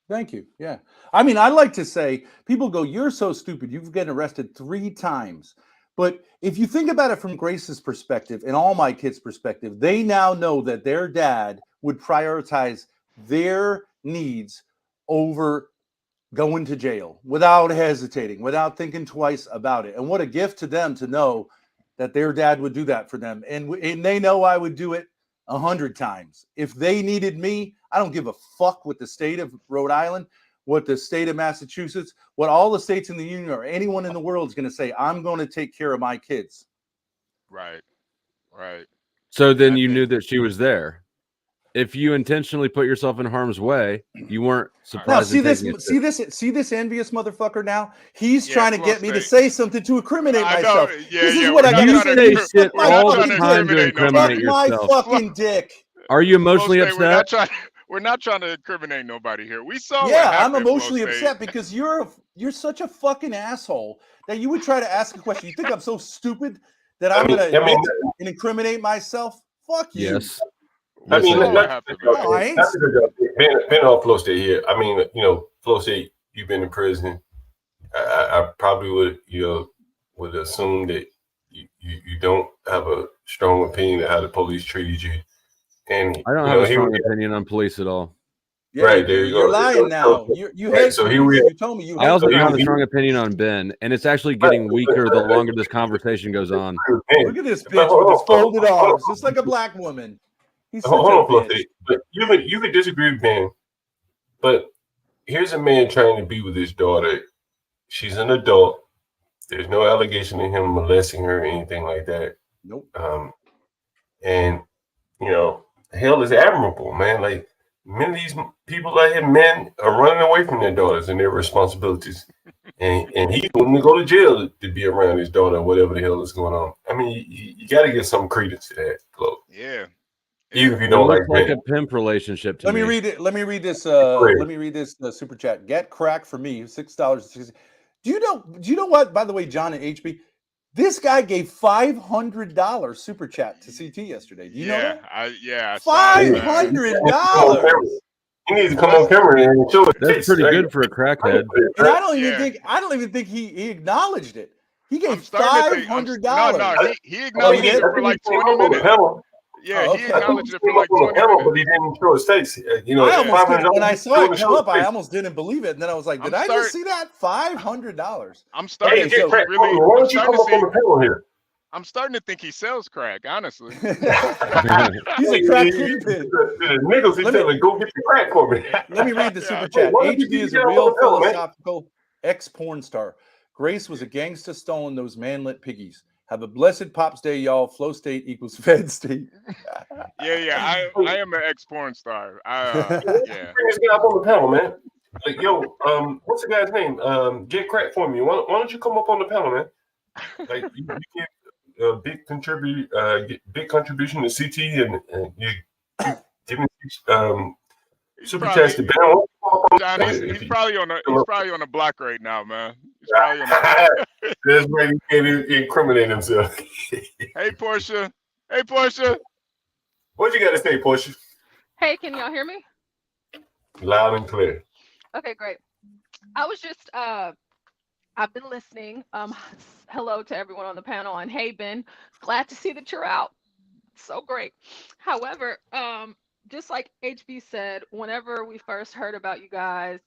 [SPEAKER 2] Thank you. Yeah. I mean, I like to say, people go, you're so stupid. You've gotten arrested 3 times. But if you think about it from Grace's perspective and all my kids' perspective, they now know that their dad would prioritize their needs over going to jail without hesitating, without thinking twice about it. And what a gift to them to know that their dad would do that for them. And they know I would do it 100 times. If they needed me, I don't give a fuck what the state of Rhode Island, what the state of Massachusetts, what all the states in the union or anyone in the world is going to say. I'm going to take care of my kids.
[SPEAKER 6] Right.
[SPEAKER 1] So then you knew that she was there. If you intentionally put yourself in harm's way, you weren't surprised.
[SPEAKER 2] Now see this envious motherfucker. Now he's trying to get me to say something to incriminate myself. This is what I
[SPEAKER 1] say shit all the time to incriminate yourself.
[SPEAKER 2] My fucking dick.
[SPEAKER 1] Are you emotionally upset?
[SPEAKER 6] We're not trying to incriminate nobody here. We saw.
[SPEAKER 2] Yeah, I'm emotionally upset because you're such a fucking asshole that you would try to ask a question. You think I'm so stupid that I'm gonna incriminate myself? Fuck you.
[SPEAKER 1] Yes.
[SPEAKER 3] I mean, Ben off Flow State here. I mean, Flow State, you've been in prison. I probably would assume that you don't have a strong opinion of how the police treated you. And
[SPEAKER 1] I don't have a strong opinion on police at all.
[SPEAKER 2] Yeah, right there, you're lying now. You hate. So here we are. You told me you.
[SPEAKER 1] I also don't have a strong opinion on Ben, and it's actually getting weaker the longer this conversation goes on.
[SPEAKER 2] Look at this bitch with his folded arms, just like a black woman.
[SPEAKER 3] Hold on, but you could disagree with Ben, but here's a man trying to be with his daughter. She's an adult. There's no allegation of him molesting her or anything like that.
[SPEAKER 2] Nope.
[SPEAKER 3] And hell is admirable, man. Like many of these people out here, men are running away from their daughters and their responsibilities, and he's willing to go to jail to be around his daughter, whatever the hell is going on. I mean, you got to get some credence to that, Flo.
[SPEAKER 6] Yeah.
[SPEAKER 3] Even if you don't like
[SPEAKER 1] a pimp relationship to
[SPEAKER 2] me. Let me read this. Let me read this super chat. Get crack for me, $6.60. Do you know what? By the way, John and HB, this guy gave $500 super chat to CT yesterday. Do you know that? $500.
[SPEAKER 3] He needs to come on camera and show it.
[SPEAKER 1] That's pretty good for a crackhead.
[SPEAKER 2] And I don't even think he acknowledged it. He gave $500.
[SPEAKER 6] No, he acknowledged it for like 20 minutes. Yeah, he acknowledged it for like 20 minutes.
[SPEAKER 3] But he didn't show his face.
[SPEAKER 2] When I saw it come up, I almost didn't believe it. And then I was like, did I just see that? $500.
[SPEAKER 6] I'm starting to think
[SPEAKER 3] why don't you come up on the panel here?
[SPEAKER 6] I'm starting to think he sells crack, honestly.
[SPEAKER 2] He's a crack kingpin.
[SPEAKER 3] Niggas, he's telling, go get the crack for me.
[SPEAKER 2] Let me read the super chat. HB is a real philosophical ex-porn star. Grace was a gangster stolen those manlit piggies. Have a blessed Pops Day, y'all. Flow State equals Fed State.
[SPEAKER 6] I am an ex-porn star.
[SPEAKER 3] Bring this guy up on the panel, man. Like, what's the guy's name? Get crack for me. Why don't you come up on the panel, man? Like, you get a big contribution to CT, and you give me super chats to Ben.
[SPEAKER 6] John, he's probably on the block right now, man. He's probably on the block.
[SPEAKER 3] That's right. He can't incriminate himself.
[SPEAKER 6] Hey, Portia.
[SPEAKER 3] What you got to say, Portia?
[SPEAKER 7] Hey, can y'all hear me?
[SPEAKER 3] Loud and clear.
[SPEAKER 7] Okay, great. I was just I've been listening. Hello to everyone on the panel, and hey, Ben, glad to see that you're out. So great. However, just like HB said, whenever we first heard about you guys,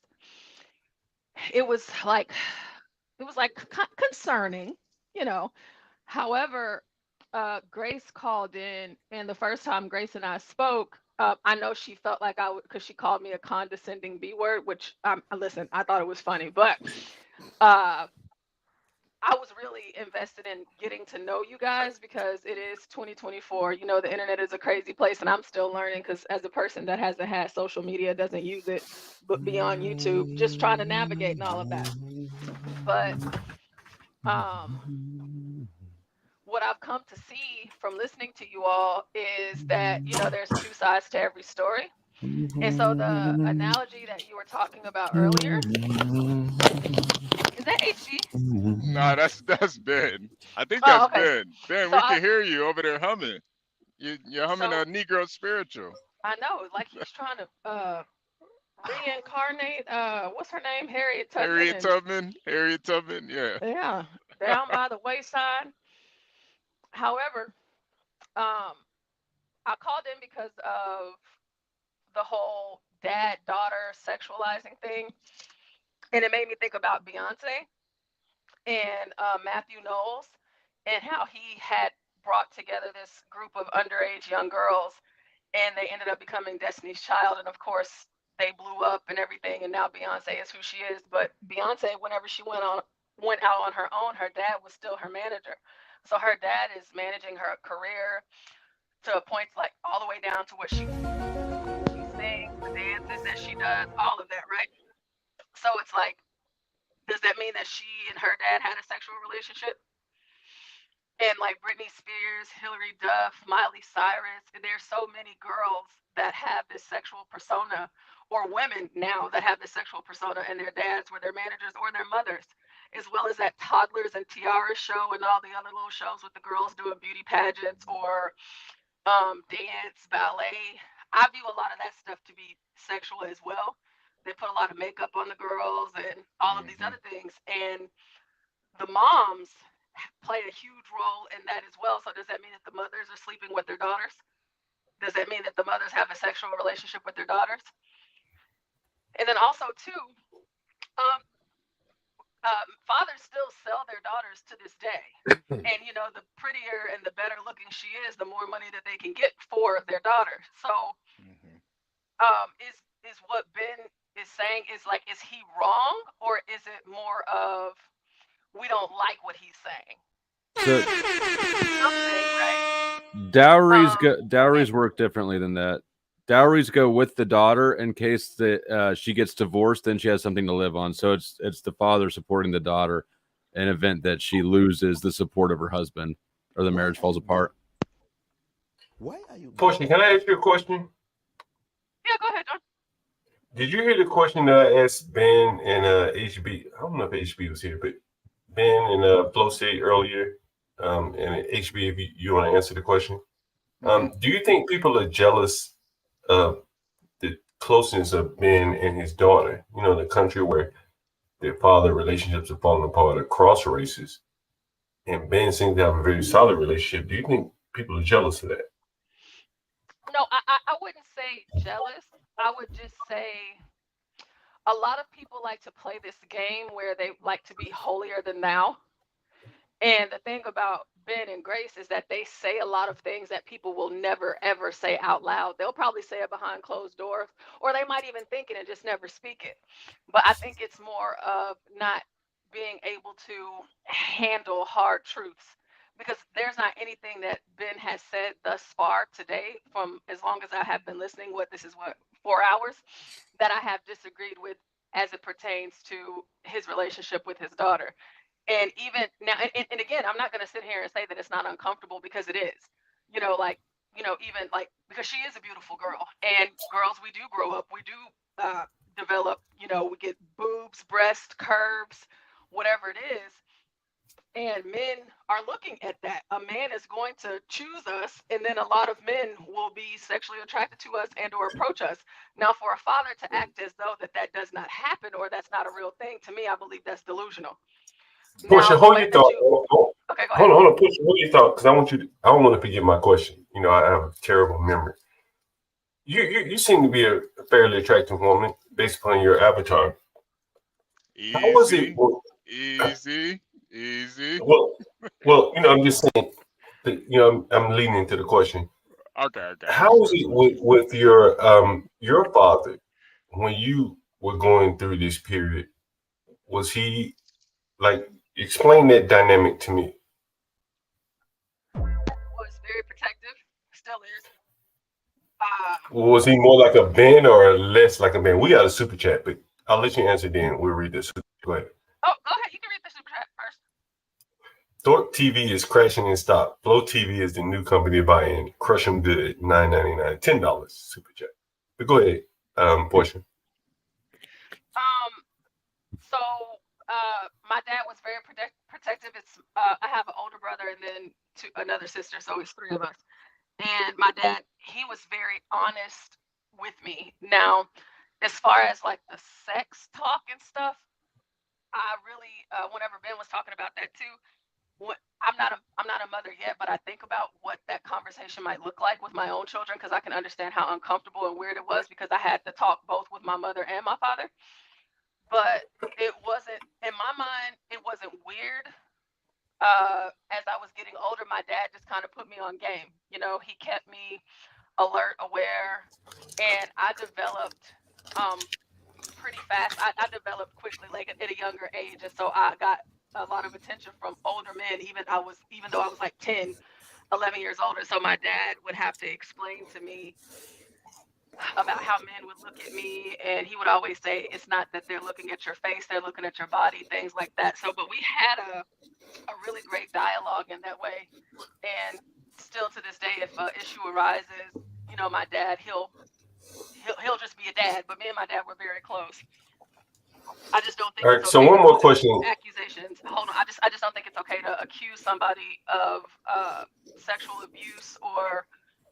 [SPEAKER 7] it was like concerning, However, Grace called in, and the first time Grace and I spoke, I know she felt like I would, because she called me a condescending B word, which listen, I thought it was funny, but I was really invested in getting to know you guys because it is 2024. You know, the internet is a crazy place, and I'm still learning because as a person that hasn't had social media, doesn't use it, but beyond YouTube, just trying to navigate and all of that. But what I've come to see from listening to you all is that, you know, there's two sides to every story. And so the analogy that you were talking about earlier, is that HG?
[SPEAKER 6] Nah, that's Ben. I think
[SPEAKER 7] Oh,
[SPEAKER 6] that's
[SPEAKER 7] okay.
[SPEAKER 6] Ben. Ben,
[SPEAKER 7] So
[SPEAKER 6] we can hear you over there humming. You're humming
[SPEAKER 7] So-
[SPEAKER 6] a Negro spiritual.
[SPEAKER 7] I know, like he's trying to reincarnate. What's her name? Harriet Tubman.
[SPEAKER 6] Harriet Tubman. Yeah.
[SPEAKER 7] Yeah, down by the wayside. However, I called in because of the whole dad-daughter sexualizing thing, and it made me think about Beyonce and Matthew Knowles and how he had brought together this group of underage young girls, and they ended up becoming Destiny's Child, and of course they blew up and everything, and now Beyonce is who she is. But Beyonce, whenever she went out on her own, her dad was still her manager. So her dad is managing her career to a point like all the way down to what she sings, the dances that she does, all of that, right? So it's like, does that mean that she and her dad had a sexual relationship? And like Britney Spears, Hilary Duff, Miley Cyrus, there's so many girls that have this sexual persona, or women now that have this sexual persona, and their dads were their managers or their mothers, as well as that Toddlers and Tiara show and all the other little shows with the girls doing beauty pageants or dance, ballet. I view a lot of that stuff to be sexual as well. They put a lot of makeup on the girls and all of these other things, and the moms play a huge role in that as well. So does that mean that the mothers are sleeping with their daughters? Does that mean that the mothers have a sexual relationship with their daughters? And then also too, fathers still sell their daughters to this day. And you know, the prettier and the better looking she is, the more money that they can get for their daughter. So is what Ben is saying is like, is he wrong, or is it more of we don't like what he's saying?
[SPEAKER 1] So,
[SPEAKER 7] right?
[SPEAKER 1] Dowries work differently than that. Dowries go with the daughter in case that she gets divorced, then she has something to live on. So it's the father supporting the daughter in event that she loses the support of her husband or the marriage falls apart.
[SPEAKER 3] Why are you? Portia, can I ask you a question?
[SPEAKER 7] Yeah, go ahead, John.
[SPEAKER 3] Did you hear the question that I asked Ben and HB? I don't know if HB was here, but Ben and Flo said earlier, and HB, if you want to answer the question, do you think people are jealous of the closeness of Ben and his daughter? You know, the country where their father relationships are falling apart across races, and Ben seems to have a very solid relationship. Do you think people are jealous of that?
[SPEAKER 7] No, I wouldn't say jealous. I would just say a lot of people like to play this game where they like to be holier than thou. And the thing about Ben and Grace is that they say a lot of things that people will never, ever say out loud. They'll probably say it behind closed doors, or they might even think it and just never speak it. But I think it's more of not being able to handle hard truths, because there's not anything that Ben has said thus far today, from as long as I have been listening, this is 4 hours, that I have disagreed with as it pertains to his relationship with his daughter. And even now, and again, I'm not going to sit here and say that it's not uncomfortable, because it is. You know, like, you know, even like, because she is a beautiful girl, and girls, we do grow up, we do develop, you know, we get boobs, breast curves, whatever it is. And men are looking at that. A man is going to choose us, and then a lot of men will be sexually attracted to us and or approach us. Now, for a father to act as though that does not happen, or that's not a real thing, to me, I believe that's delusional.
[SPEAKER 3] Portia, hold your thought.
[SPEAKER 7] Okay, go ahead.
[SPEAKER 3] Hold on, Portia, hold your thought, because I don't want to forget my question. You know, I have a terrible memory. You seem to be a fairly attractive woman based upon your avatar. How was it?
[SPEAKER 6] Easy.
[SPEAKER 3] Well, you know, I'm just saying that, you know, I'm leaning into the question.
[SPEAKER 6] Okay.
[SPEAKER 3] How was it with your father when you were going through this period? Was he like, explain that dynamic to me?
[SPEAKER 7] Was very protective, still is.
[SPEAKER 3] Was he more like a Ben or less like a Ben? We got a super chat, but I'll let you answer then. We'll read this. Go ahead.
[SPEAKER 7] Oh, go ahead. You can read the super chat first.
[SPEAKER 3] ThorpTV is crashing in stock. Flow TV is the new company to buy in. Crush them good. $9.99. $10 super chat. But go ahead, Portia.
[SPEAKER 7] So my dad was very protective. It's I have an older brother and then another sister, so it's three of us. And my dad, he was very honest with me. Now, as far as like the sex talk and stuff, I really, whenever Ben was talking about that too, I'm not a mother yet, but I think about what that conversation might look like with my own children because I can understand how uncomfortable and weird it was because I had to talk both with my mother and my father. But it wasn't, in my mind, it wasn't weird. As I was getting older, my dad just kind of put me on game. You know, he kept me alert, aware, and I developed pretty fast. I developed quickly, like at a younger age, and so I got a lot of attention from older men, even though I was like 10, 11 years older. So my dad would have to explain to me about how men would look at me, and he would always say, it's not that they're looking at your face, they're looking at your body, things like that. So, but we had a really great dialogue in that way. And still to this day, if an issue arises, you know, my dad, he'll just be a dad, but me and my dad were very close. I just don't think.
[SPEAKER 3] All right. So one more question.
[SPEAKER 7] Accusations. Hold on. I just don't think it's okay to accuse somebody of sexual abuse or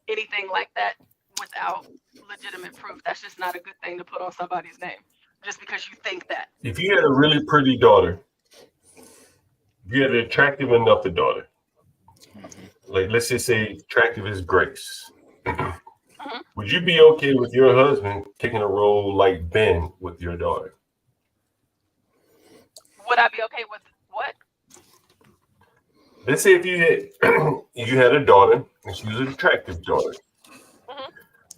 [SPEAKER 7] anything like that without legitimate proof. That's just not a good thing to put on somebody's name just because you think that.
[SPEAKER 3] If you had a really pretty daughter, if you had an attractive enough daughter, like let's just say attractive as Grace, would you be okay with your husband taking a role like Ben with your daughter?
[SPEAKER 7] Would I be okay with what?
[SPEAKER 3] Let's say if you had a daughter and she was an attractive daughter,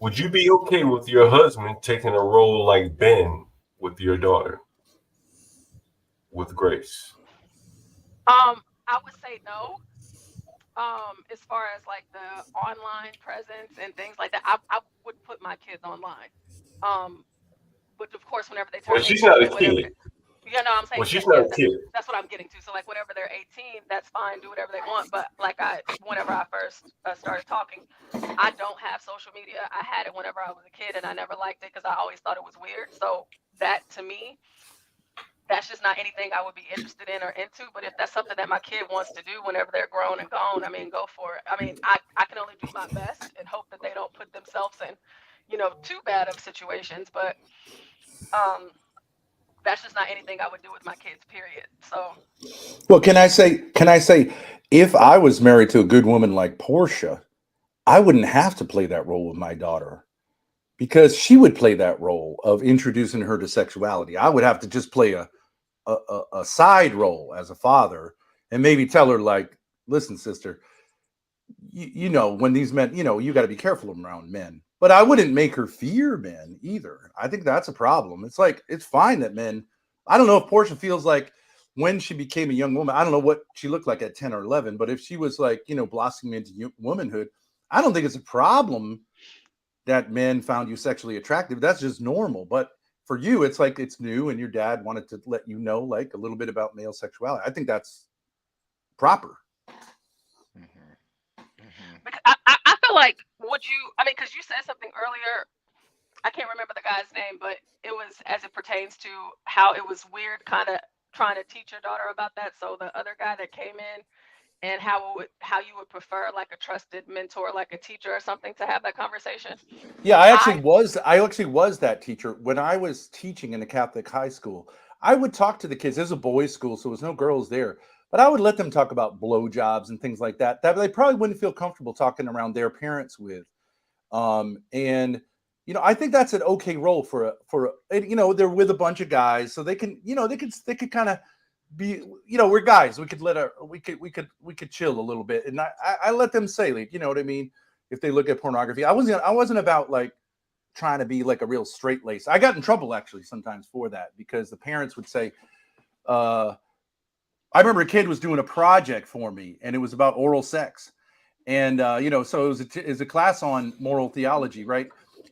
[SPEAKER 3] would you be okay with your husband taking a role like Ben with your daughter, with Grace?
[SPEAKER 7] I would say no. As far as like the online presence and things like that, I would put my kids online. But of course, whenever they turn,
[SPEAKER 3] well, she's not a kid.
[SPEAKER 7] You know what I'm saying?
[SPEAKER 3] Well, she's not a kid.
[SPEAKER 7] That's what I'm getting to. So like, whenever they're 18, that's fine. Do whatever they want. But like whenever I first started talking, I don't have social media. I had it whenever I was a kid, and I never liked it because I always thought it was weird. So that to me, that's just not anything I would be interested in or into. But if that's something that my kid wants to do whenever they're grown and gone, I mean, go for it. I mean, I can only do my best and hope that they don't put themselves in, you know, too bad of situations. But that's just not anything I would do with my kids, period. So,
[SPEAKER 2] well, can I say, if I was married to a good woman like Portia, I wouldn't have to play that role with my daughter because she would play that role of introducing her to sexuality. I would have to just play a side role as a father and maybe tell her like, listen, sister, you know, when these men, you know, you got to be careful around men. But I wouldn't make her fear men either. I think that's a problem. It's like, it's fine that men, I don't know if Portia feels like when she became a young woman, I don't know what she looked like at 10 or 11, but if she was like, you know, blossoming into womanhood, I don't think it's a problem that men found you sexually attractive. That's just normal. But for you, it's like, it's new and your dad wanted to let you know like a little bit about male sexuality. I think that's proper.
[SPEAKER 7] I feel like, I mean, because you said something earlier, I can't remember the guy's name, but it was as it pertains to how it was weird kind of trying to teach your daughter about that. So the other guy that came in and how you would prefer like a trusted mentor, like a teacher or something to have that conversation.
[SPEAKER 2] Yeah, I actually was that teacher when I was teaching in a Catholic high school. I would talk to the kids. There's a boys' school, so there was no girls there. But I would let them talk about blowjobs and things like that they probably wouldn't feel comfortable talking around their parents with. And you know, I think that's an okay role for you know, they're with a bunch of guys, so they can, you know, they could kind of be, you know, we're guys. We could chill a little bit, and I let them say, like, you know what I mean. if they look at pornography. I wasn't about like trying to be like a real straight lace. I got in trouble actually sometimes for that because the parents would say, I remember a kid was doing a project for me and it was about oral sex. And, so it was a class on moral theology, right?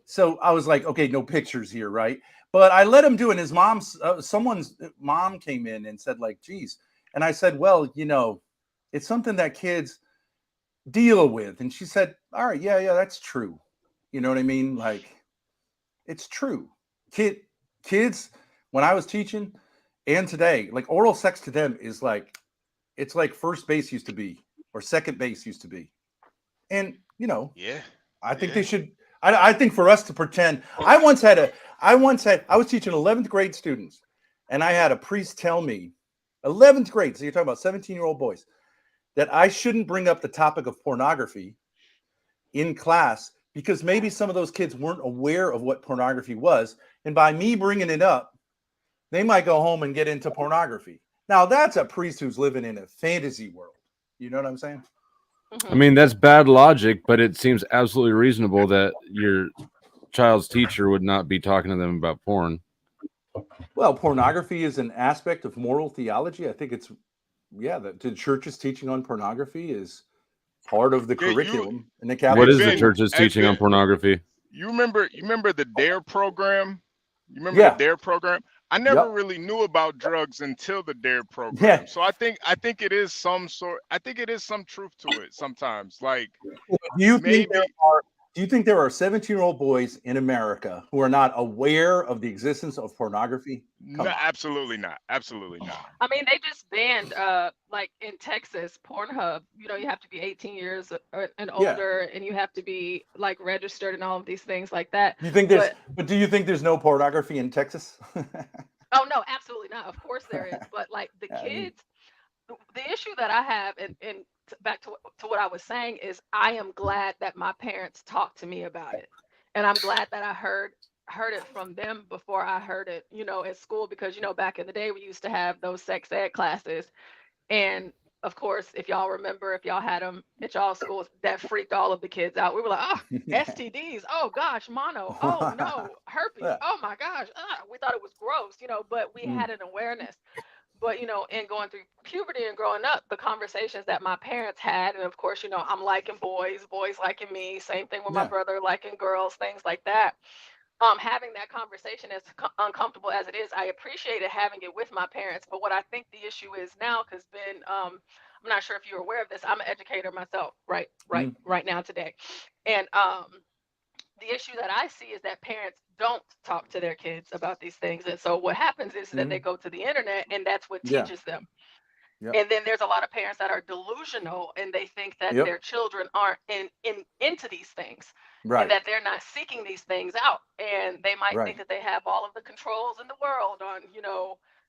[SPEAKER 2] So I was like, okay, no pictures here, right? But I let him do it. And his someone's mom came in and said like, geez. And I said, well, it's something that kids deal with. And she said, all right, yeah, that's true. You know what I mean? Like, it's true. Kids, when I was teaching and today, like oral sex to them is like, it's like first base used to be or second base used to be. And, I think they should, I think for us to pretend, I was teaching 11th grade students and I had a priest tell me 11th grade. So you're talking about 17-year-old boys that I shouldn't bring up the topic of pornography in class because maybe some of those kids weren't aware of what pornography was. And by me bringing it up, they might go home and get into pornography. Now that's a priest who's living in a fantasy world. You know what I'm saying?
[SPEAKER 1] I mean, that's bad logic, but it seems absolutely reasonable that your child's teacher would not be talking to them about porn.
[SPEAKER 2] Well, pornography is an aspect of moral theology. I think it's, the church's teaching on pornography is part of the curriculum in the Catholic.
[SPEAKER 1] What is the church's teaching on pornography?
[SPEAKER 6] You remember the DARE program? You remember the DARE program? I never really knew about drugs until the DARE program. Yeah. So I think it is some truth to it sometimes. Like,
[SPEAKER 2] do you think there are 17-year-old boys in America who are not aware of the existence of pornography?
[SPEAKER 6] No, absolutely not. Absolutely not.
[SPEAKER 7] I mean, they just banned, like in Texas, Pornhub. You have to be 18 years and older, and you have to be like registered and all of these things like that.
[SPEAKER 2] Do you think there's no pornography in Texas?
[SPEAKER 7] Oh no, absolutely not. Of course there is, but like the kids, the issue that I have, and back to what I was saying is, I am glad that my parents talked to me about it, and I'm glad that I heard it from them before I heard it, at school, because back in the day we used to have those sex ed classes, and of course, if y'all remember, if y'all had them at y'all schools, that freaked all of the kids out. We were like, oh, STDs, oh gosh, mono, oh no, herpes, oh my gosh, we thought it was gross, but we had an awareness. But, in going through puberty and growing up, the conversations that my parents had, and of course, I'm liking boys liking me, same thing with my brother liking girls, things like that. Having that conversation, as uncomfortable as it is, I appreciated having it with my parents. But what I think the issue is now, because Ben, I'm not sure if you're aware of this, I'm an educator myself, right now today. And the issue that I see is that parents don't talk to their kids about these things. And so what happens is that they go to the internet, and that's what teaches them. Yep. And then there's a lot of parents that are delusional, and they think that their children aren't into these things, right? And that they're not seeking these things out, and they might think that they have all of the controls in the world on,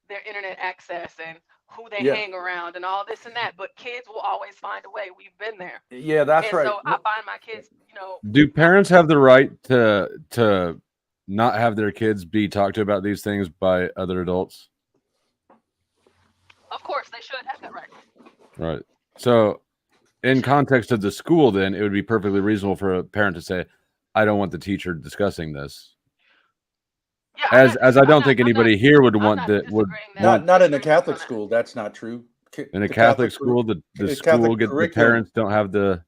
[SPEAKER 7] their internet access and who they hang around and all this and that. But kids will always find a way. We've been there.
[SPEAKER 2] Yeah, that's right.
[SPEAKER 7] So I find my kids,
[SPEAKER 1] Do parents have the right to not have their kids be talked to about these things by other adults?
[SPEAKER 7] Of course, they should have that right.
[SPEAKER 1] Right. So, in context of the school, then it would be perfectly reasonable for a parent to say, "I don't want the teacher discussing this." Yeah, as I don't think anybody here would want that.
[SPEAKER 2] Not in a Catholic school. That's not true.
[SPEAKER 1] In a Catholic school, the school the parents don't have the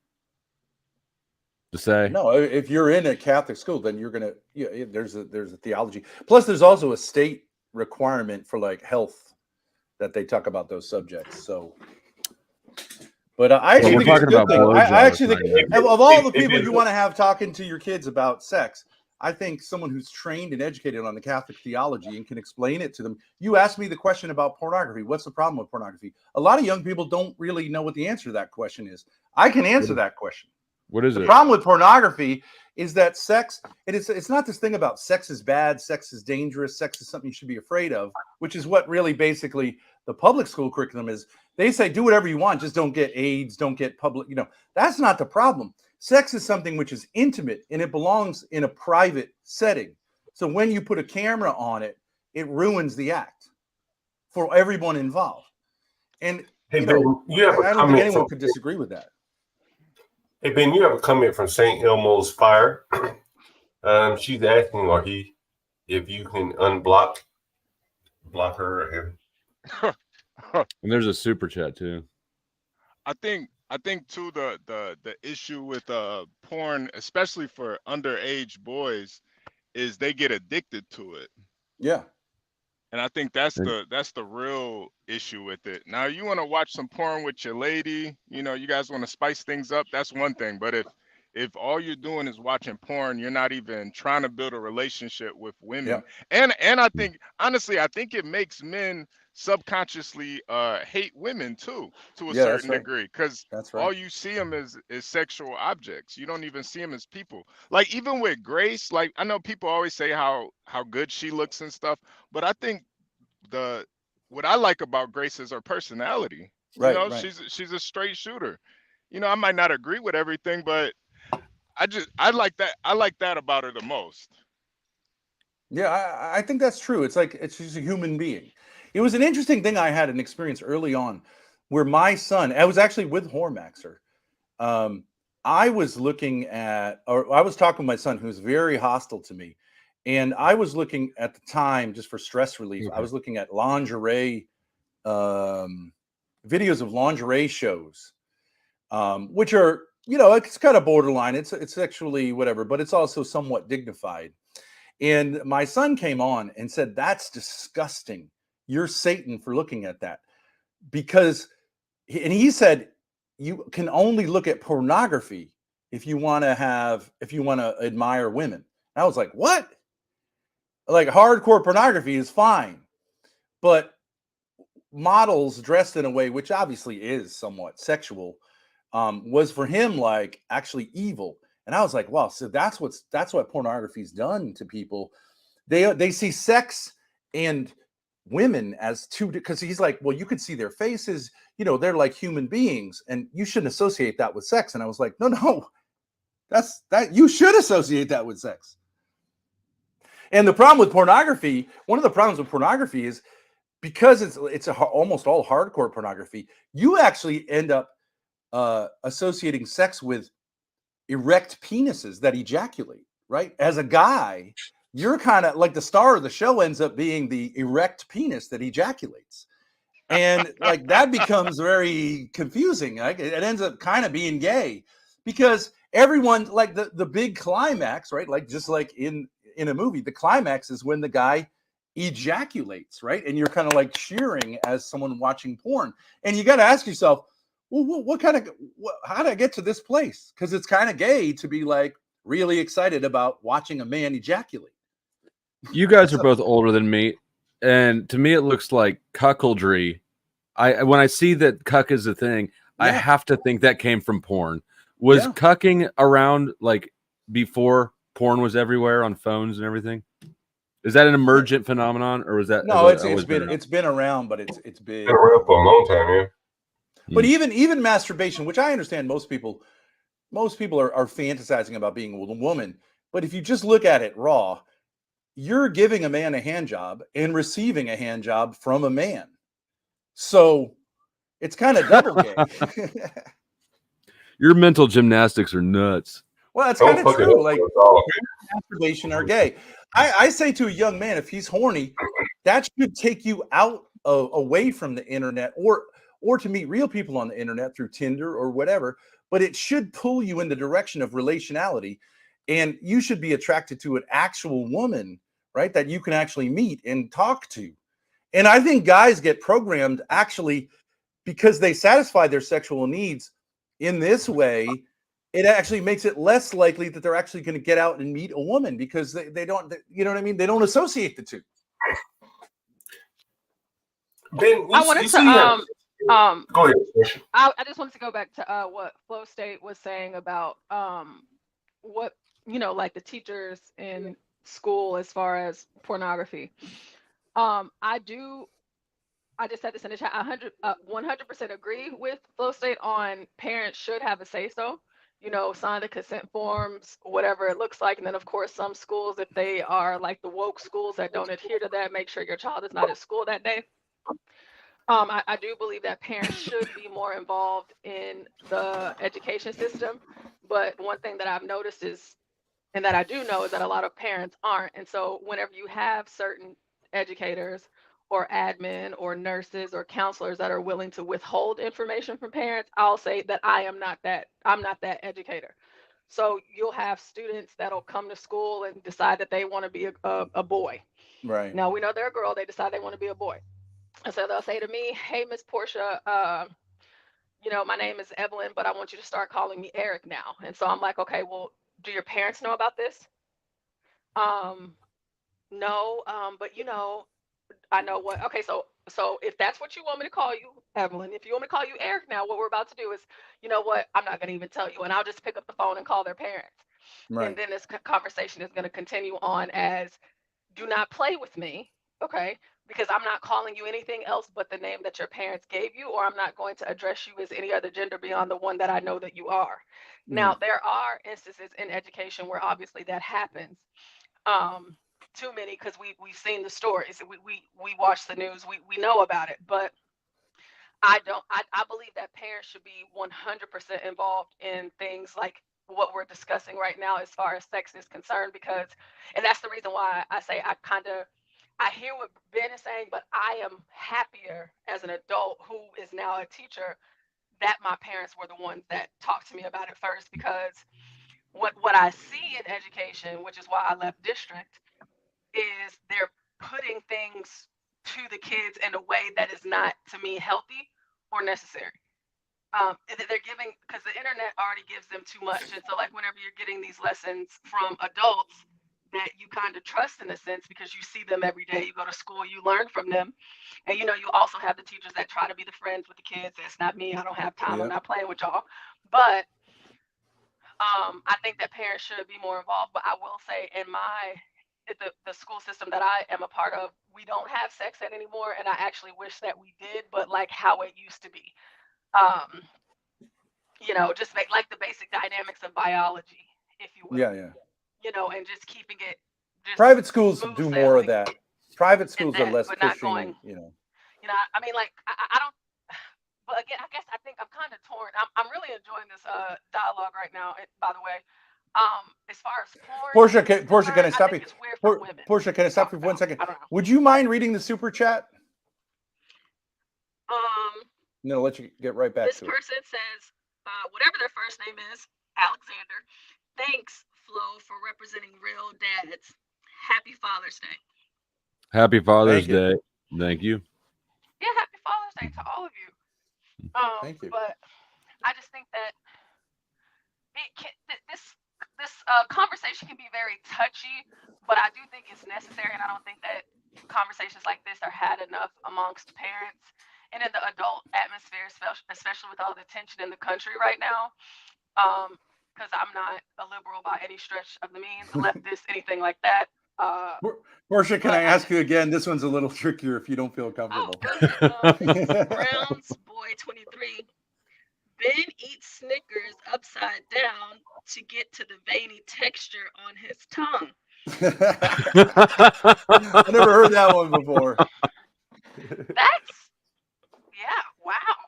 [SPEAKER 1] say.
[SPEAKER 2] No, if you're in a Catholic school, then you're gonna. There's a theology. Plus, there's also a state requirement for like health that they talk about those subjects. So, but I actually think it's a good thing. I actually think of all the people you want to have talking to your kids about sex, I think someone who's trained and educated on the Catholic theology and can explain it to them. You asked me the question about pornography. What's the problem with pornography? A lot of young people don't really know what the answer to that question is. I can answer that question.
[SPEAKER 1] What is
[SPEAKER 2] the problem with pornography is that sex, it's not this thing about sex is bad, sex is dangerous, sex is something you should be afraid of, which is what really basically the public school curriculum is. They say do whatever you want, just don't get AIDS, don't get public, that's not the problem. Sex is something which is intimate and it belongs in a private setting. So when you put a camera on it, it ruins the act for everyone involved. And I don't think anyone could disagree with that.
[SPEAKER 3] Hey Ben, you have a comment from St. Elmo's Fire. She's asking, or he, if you can block her or him.
[SPEAKER 1] And there's a super chat too.
[SPEAKER 6] I think too the issue with porn, especially for underage boys, is they get addicted to it.
[SPEAKER 2] Yeah.
[SPEAKER 6] And I think that's the real issue with it. Now you want to watch some porn with your lady, you know, you guys want to spice things up, that's one thing. But if all you're doing is watching porn, you're not even trying to build a relationship with women. And I think honestly, I think it makes men subconsciously hate women too, to a certain degree, because all you see them is sexual objects. You don't even see them as people. Like even with Grace, like I know people always say how good she looks and stuff, but I think what I like about Grace is her personality. You know, she's a straight shooter. You know, I might not agree with everything, but I like that about her the most.
[SPEAKER 2] Yeah, I think that's true. It's like she's a human being. It was an interesting thing. I had an experience early on where my son, I was actually with Hormaxer. I was looking at, or I was talking with my son who's very hostile to me. And I was looking at the time, just for stress relief, I was looking at lingerie, videos of lingerie shows, which are, you know, it's kind of borderline. It's sexually whatever, but it's also somewhat dignified. And my son came on and said, "That's disgusting. You're Satan for looking at that." Because, and he said, you can only look at pornography if you want to admire women. And I was like, what? Like hardcore pornography is fine, but models dressed in a way which obviously is somewhat sexual was for him like actually evil. And I was like, wow, so that's what pornography's done to people. They see sex and women as two, because he's like, well, you could see their faces, you know, they're like human beings, and you shouldn't associate that with sex. And I was like, no, that you should associate that with sex. And the problem with pornography, one of the problems with pornography is because it's almost all hardcore pornography, you actually end up associating sex with erect penises that ejaculate, right? As a guy, you're kind of like the star of the show ends up being the erect penis that ejaculates. And like that becomes very confusing. Like it ends up kind of being gay because everyone, like the big climax, right? Like just like in a movie, the climax is when the guy ejaculates, right? And you're kind of like cheering as someone watching porn. And you got to ask yourself, well, how did I get to this place? Because it's kind of gay to be like really excited about watching a man ejaculate.
[SPEAKER 1] You guys are both older than me, and to me it looks like cuckoldry. When I see that cuck is a thing, I have to think that came from porn. Was cucking around like before porn was everywhere on phones and everything? Is that an emergent phenomenon, or was that?
[SPEAKER 2] No, it's been around, but it's been
[SPEAKER 3] around for a long time, yeah.
[SPEAKER 2] But even masturbation, which I understand most people are fantasizing about being a woman. But if you just look at it raw, you're giving a man a hand job and receiving a hand job from a man. So it's kind of double gay.
[SPEAKER 1] Your mental gymnastics are nuts.
[SPEAKER 2] Well, that's kind of true. Like masturbation are gay. I say to a young man, if he's horny, that should take you out away from the internet or to meet real people on the internet through Tinder or whatever, but it should pull you in the direction of relationality, and you should be attracted to an actual woman, right? That you can actually meet and talk to. And I think guys get programmed actually because they satisfy their sexual needs in this way. It actually makes it less likely that they're actually going to get out and meet a woman because they don't, you know what I mean? They don't associate the two.
[SPEAKER 3] Ben,
[SPEAKER 7] I wanted to
[SPEAKER 3] go ahead.
[SPEAKER 7] I just wanted to go back to what Flow State was saying about what, you know, like the teachers in school as far as pornography. I just said this in the chat. 100% agree with Flow State on parents should have a say so. You know, sign the consent forms, whatever it looks like. And then, of course, some schools, if they are like the woke schools that don't adhere to that, make sure your child is not at school that day. I do believe that parents should be more involved in the education system. But one thing that I've noticed is, and that I do know, is that a lot of parents aren't. And so whenever you have certain educators or admin or nurses or counselors that are willing to withhold information from parents, I'll say that I'm not that educator. So you'll have students that'll come to school and decide that they want to be a boy.
[SPEAKER 2] Right.
[SPEAKER 7] Now we know they're a girl, they decide they want to be a boy. And so they'll say to me, hey, Miss Portia, my name is Evelyn, but I want you to start calling me Eric now. And so I'm like, okay, well, do your parents know about this? No, but I know what. Okay, so if that's what you want me to call you, Evelyn, if you want me to call you Eric now, what we're about to do is, you know what, I'm not going to even tell you, and I'll just pick up the phone and call their parents.
[SPEAKER 2] Right.
[SPEAKER 7] And then this conversation is going to continue on as, do not play with me, okay? Because I'm not calling you anything else but the name that your parents gave you, or I'm not going to address you as any other gender beyond the one that I know that you are. Now, there are instances in education where obviously that happens. Too many, because we've seen the stories, we watch the news, we know about it, but I believe that parents should be 100% involved in things like what we're discussing right now as far as sex is concerned, because, and that's the reason why I say I hear what Ben is saying, but I am happier as an adult who is now a teacher that my parents were the ones that talked to me about it first, because what I see in education, which is why I left district, is they're putting things to the kids in a way that is not, to me, healthy or necessary. They're giving, because the internet already gives them too much. And so like whenever you're getting these lessons from adults that you kind of trust in a sense, because you see them every day, you go to school, you learn from them. And you also have the teachers that try to be the friends with the kids. That's not me. I don't have time. I'm not playing with y'all. But I think that parents should be more involved. But I will say, in the school system that I am a part of, we don't have sex ed anymore, and I actually wish that we did, but like how it used to be. Just make like the basic dynamics of biology, if you will.
[SPEAKER 2] Yeah.
[SPEAKER 7] And just keeping it.
[SPEAKER 2] Private schools do more of that. Private schools are less
[SPEAKER 7] but
[SPEAKER 2] pushing.
[SPEAKER 7] Not going, I mean, like I don't. But again, I guess I think I'm kind of torn. I'm really enjoying this dialogue right now. By the way, as far as porn,
[SPEAKER 2] Portia, can I stop you?
[SPEAKER 7] It's weird for women.
[SPEAKER 2] Portia, can I stop you for 1 second? Would you mind reading the super chat? No, I'll let you get right back to it.
[SPEAKER 7] This person says, whatever their first name is, Alexander. Thanks, Flo, for representing real dads. Happy Father's Day.
[SPEAKER 1] Happy Father's Day. Thank you.
[SPEAKER 7] Yeah, happy Father's Day to all of you.
[SPEAKER 2] Thank you.
[SPEAKER 7] But I just think that this conversation can be very touchy, but I do think it's necessary, and I don't think that conversations like this are had enough amongst parents and in the adult atmosphere, especially with all the tension in the country right now. Because I'm not a liberal by any stretch of the means, a leftist, anything like that.
[SPEAKER 2] Portia, can I ask you again? This one's a little trickier if you don't feel comfortable.
[SPEAKER 7] Browns Boy 23. Ben eats Snickers upside down to get to the veiny texture on his tongue.
[SPEAKER 2] I never heard that one before.
[SPEAKER 7] Wow.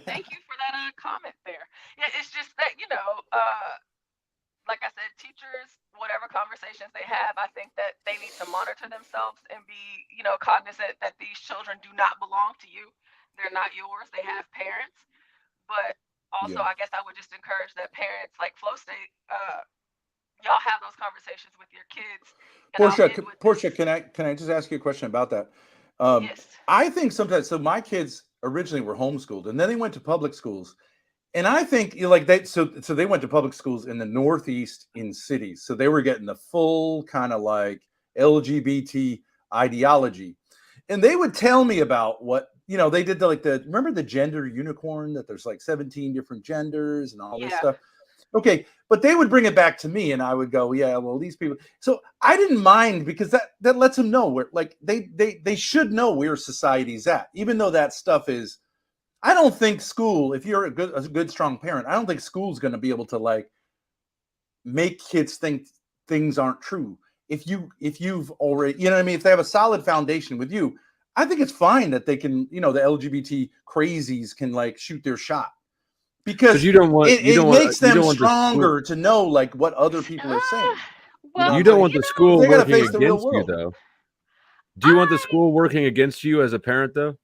[SPEAKER 7] Thank you for that comment there. Yeah, it's just that, like I said, teachers, whatever conversations they have, I think that they need to monitor themselves and be, cognizant that these children do not belong to you. They're not yours. They have parents. But also, I guess I would just encourage that parents, like Flo State, y'all have those conversations with your kids.
[SPEAKER 2] Portia, can I just ask you a question about that?
[SPEAKER 7] Yes.
[SPEAKER 2] I think sometimes, so my kids originally were homeschooled, and then they went to public schools. And I think so they went to public schools in the Northeast in cities. So they were getting the full kind of like LGBT ideology. And they would tell me about what, they did remember the gender unicorn, that there's like 17 different genders and all this stuff. Okay. But they would bring it back to me and I would go, yeah, well, these people. So I didn't mind, because that lets them know where, like, they should know where society's at, even though that stuff is, I don't think school, if you're a good, strong parent, I don't think school's going to be able to like make kids think things aren't true. If you've already, what I mean? If they have a solid foundation with you, I think it's fine that they can, the LGBT crazies can like shoot their shot. because
[SPEAKER 1] you don't want
[SPEAKER 2] it makes them stronger to know like what other people are saying.
[SPEAKER 7] Well,
[SPEAKER 1] you don't want the school
[SPEAKER 2] they gotta
[SPEAKER 1] working
[SPEAKER 2] face the real
[SPEAKER 1] against you,
[SPEAKER 2] world.
[SPEAKER 1] though. Do you want the school working against you as a parent, though?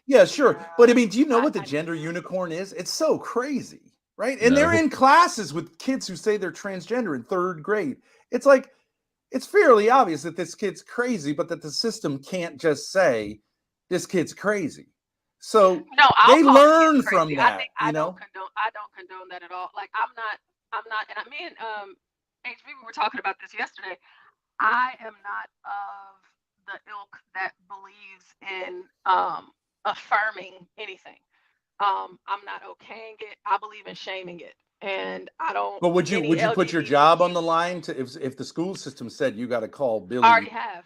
[SPEAKER 2] Yeah, sure. But I mean, do you know what the gender unicorn is? It's so crazy, right? And they're in classes with kids who say they're transgender in 3rd grade. It's like, it's fairly obvious that this kid's crazy, but that the system can't just say this kid's crazy. So
[SPEAKER 7] no,
[SPEAKER 2] they learn from that.
[SPEAKER 7] I don't condone that at all. Like I'm not, and me and HB, we were talking about this yesterday. I am not of the ilk that believes in affirming anything. I'm not okaying it. I believe in shaming it, and I don't.
[SPEAKER 2] But would you put your job on the line to if the school system said you got to call Billy?
[SPEAKER 7] I already have.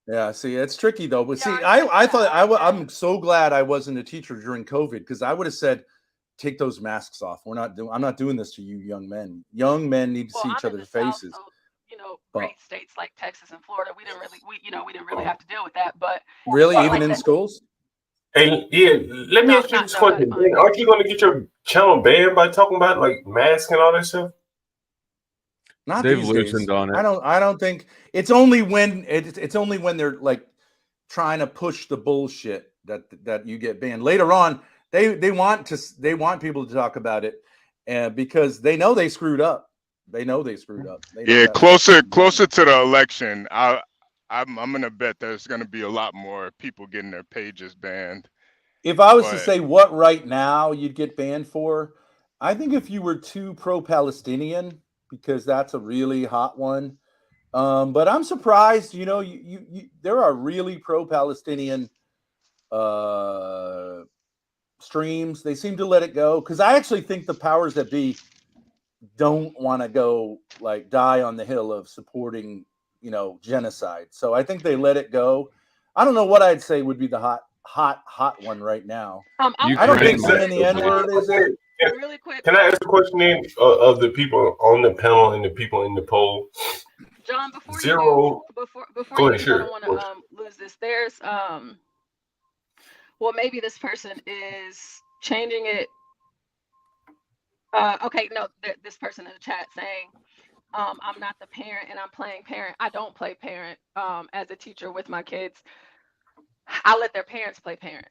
[SPEAKER 2] Yeah, see, it's tricky though. But see, I'm so glad I wasn't a teacher during COVID, because I would have said, take those masks off. I'm not doing this to you young men. Young men need to see each other's faces.
[SPEAKER 7] South, so, great states like Texas and Florida, we didn't really have to deal with that. But
[SPEAKER 2] really, even in schools.
[SPEAKER 3] Hey, yeah, let me ask you this question. Aren't you going to get your channel banned by talking about like masks and all that stuff?
[SPEAKER 2] Not
[SPEAKER 1] They've
[SPEAKER 2] these
[SPEAKER 1] loosened
[SPEAKER 2] days.
[SPEAKER 1] on it.
[SPEAKER 2] I don't think it's only when they're like trying to push the bullshit that you get banned. Later on, they want people to talk about it, because they know they screwed up. They know they screwed up.
[SPEAKER 6] Closer to the election, I'm gonna bet there's gonna be a lot more people getting their pages banned.
[SPEAKER 2] If I was to say what right now you'd get banned for, I think if you were too pro-Palestinian, because that's a really hot one. But I'm surprised, there are really pro-Palestinian streams. They seem to let it go, because I actually think the powers that be don't want to go like die on the hill of supporting, genocide. So I think they let it go. I don't know what I'd say would be the hot one right now. I don't think saying the N-word is it.
[SPEAKER 7] Really quick.
[SPEAKER 3] Can I ask a question of the people on the panel and the people in the poll?
[SPEAKER 7] John, before
[SPEAKER 3] Go ahead,
[SPEAKER 7] sure. I don't want to lose this. There's well, maybe this person is changing it. Okay, no, this person in the chat saying, I'm not the parent and I'm playing parent. I don't play parent as a teacher with my kids. I let their parents play parent.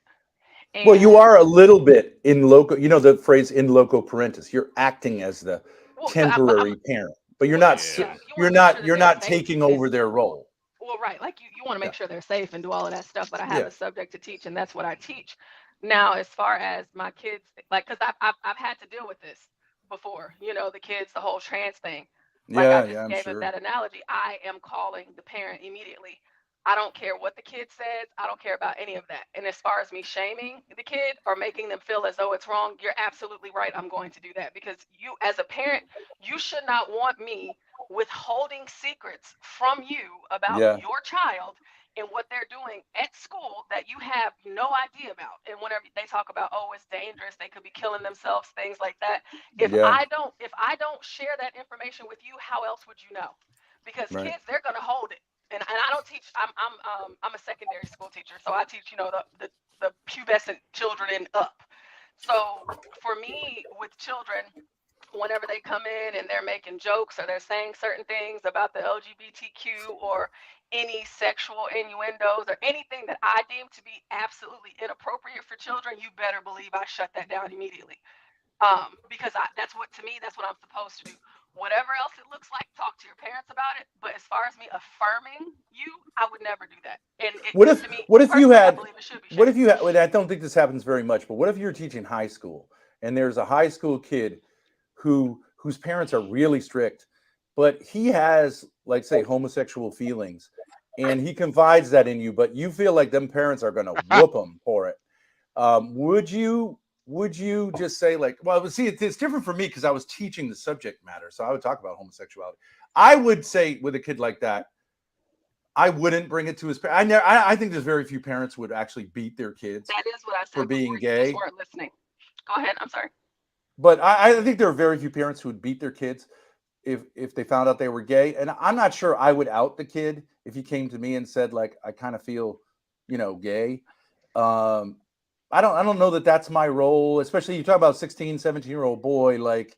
[SPEAKER 7] And
[SPEAKER 2] well, you are a little bit in loco, the phrase in loco parentis. You're acting as the temporary parent, but you're not you're not taking over their role.
[SPEAKER 7] Well, right, like you want to make sure they're safe and do all of that stuff, but I have a subject to teach, and that's what I teach. Now, as far as my kids, like, because I've had to deal with this before, the kids, the whole trans thing. Like I just gave it that analogy. I am calling the parent immediately. I don't care what the kid says. I don't care about any of that. And as far as me shaming the kid or making them feel as though it's wrong, you're absolutely right. I'm going to do that, because you, as a parent, you should not want me withholding secrets from you about your child and what they're doing at school that you have no idea about. And whenever they talk about, oh, it's dangerous, they could be killing themselves, things like that. If I don't share that information with you, how else would you know? Because kids, they're gonna hold it. And I don't teach. I'm a secondary school teacher, so I teach the pubescent children and up. So for me, with children, whenever they come in and they're making jokes or they're saying certain things about the LGBTQ or any sexual innuendos or anything that I deem to be absolutely inappropriate for children, you better believe I shut that down immediately. Because that's what I'm supposed to do. Whatever else it looks like, talk to your parents about it. But as far as me affirming you, I would never do that. And
[SPEAKER 2] what if you had, I don't think this happens very much, but what if you're teaching high school and there's a high school kid whose parents are really strict, but he has, like, say, homosexual feelings, and he confides that in you, but you feel like them parents are going to whoop him for it. Would you just say, like, well, see, it's different for me because I was teaching the subject matter, so I would talk about homosexuality. I would say with a kid like that, I wouldn't bring it to his parents. I think there's very few parents would actually beat their kids for being gay.
[SPEAKER 7] You weren't listening. Go ahead. I'm sorry.
[SPEAKER 2] But I think there are very few parents who would beat their kids if they found out they were gay. And I'm not sure I would out the kid if he came to me and said, like, I kind of feel, gay. I don't know that that's my role, especially you talk about 16, 17-year-old boy, like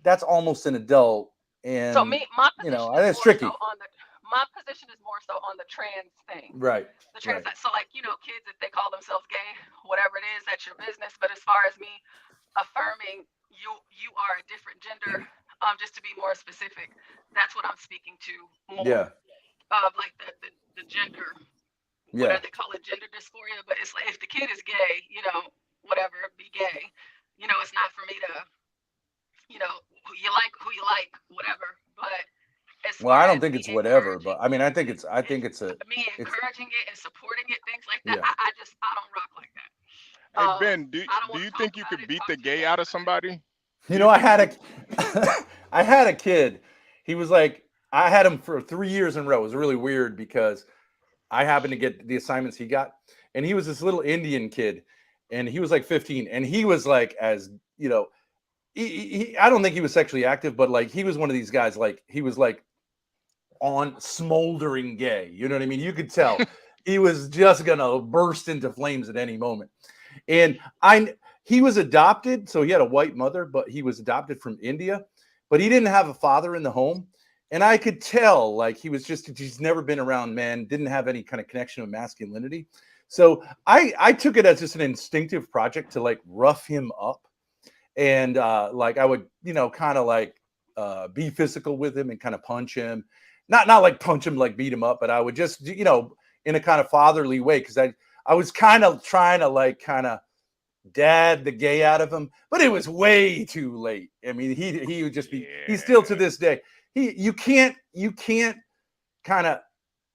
[SPEAKER 2] that's almost an adult. And
[SPEAKER 7] so my position is
[SPEAKER 2] that's
[SPEAKER 7] more
[SPEAKER 2] tricky.
[SPEAKER 7] so on my position is more so on the trans thing.
[SPEAKER 2] Right.
[SPEAKER 7] The trans so like, kids, if they call themselves gay, whatever it is, that's your business. But as far as me affirming you are a different gender, just to be more specific, that's what I'm speaking to more.
[SPEAKER 2] Yeah.
[SPEAKER 7] Of like the gender, whatever they call it, gender dysphoria. But it's like if the kid is gay, whatever, be gay. It's not for me to, who you like, whatever. But as
[SPEAKER 2] Well,
[SPEAKER 7] far
[SPEAKER 2] I don't
[SPEAKER 7] as
[SPEAKER 2] think
[SPEAKER 7] me
[SPEAKER 2] it's whatever,
[SPEAKER 7] encouraging
[SPEAKER 2] but I mean, I think
[SPEAKER 7] me encouraging it and supporting it, things like that.
[SPEAKER 2] Yeah.
[SPEAKER 7] I don't rock like that.
[SPEAKER 6] Hey Ben,
[SPEAKER 7] I don't
[SPEAKER 6] do
[SPEAKER 7] want
[SPEAKER 6] you
[SPEAKER 7] to talk
[SPEAKER 6] think you
[SPEAKER 7] about
[SPEAKER 6] could
[SPEAKER 7] it,
[SPEAKER 6] beat
[SPEAKER 7] talk
[SPEAKER 6] the
[SPEAKER 7] to your
[SPEAKER 6] gay
[SPEAKER 7] dad
[SPEAKER 6] out of
[SPEAKER 7] about it.
[SPEAKER 6] somebody?
[SPEAKER 2] I had a kid. He was like, I had him for 3 years in a row. It was really weird because I happened to get the assignments he got, and he was this little Indian kid, and he was like 15, and he was like, as I don't think he was sexually active, but like he was one of these guys, like he was like on smoldering gay. You know what I mean? You could tell he was just gonna burst into flames at any moment. And he was adopted, so he had a white mother, but he was adopted from India, but he didn't have a father in the home. And I could tell, like, he's never been around men, didn't have any kind of connection with masculinity. So I took it as just an instinctive project to like rough him up. And like I would, kind of like be physical with him and kind of punch him. Not like punch him, like beat him up, but I would just, in a kind of fatherly way, because I was kind of trying to like kind of dad the gay out of him, but it was way too late. I mean, he would just be, he's still to this day. You can't kind of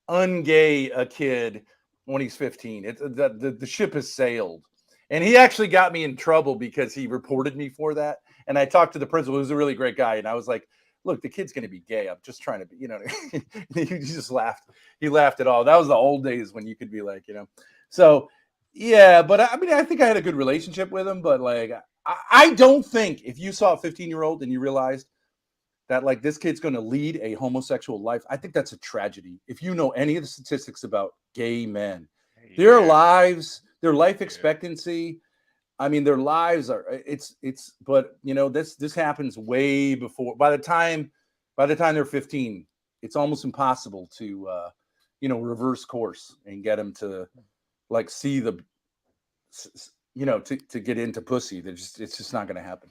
[SPEAKER 2] ungay a kid when he's 15. The ship has sailed. And he actually got me in trouble because he reported me for that. And I talked to the principal, who's a really great guy, and I was like, look, the kid's going to be gay. I'm just trying to be, he just laughed. He laughed at all. That was the old days when you could be like, So, yeah, but I mean, I think I had a good relationship with him. But like, I don't think if you saw a 15-year-old and you realized that like this kid's going to lead a homosexual life, I think that's a tragedy. If you know any of the statistics about gay men, their lives, their life expectancy, I mean, their lives are but this happens way before. By the time they're 15, it's almost impossible to reverse course and get them to like see the to get into pussy. It's just not going to happen.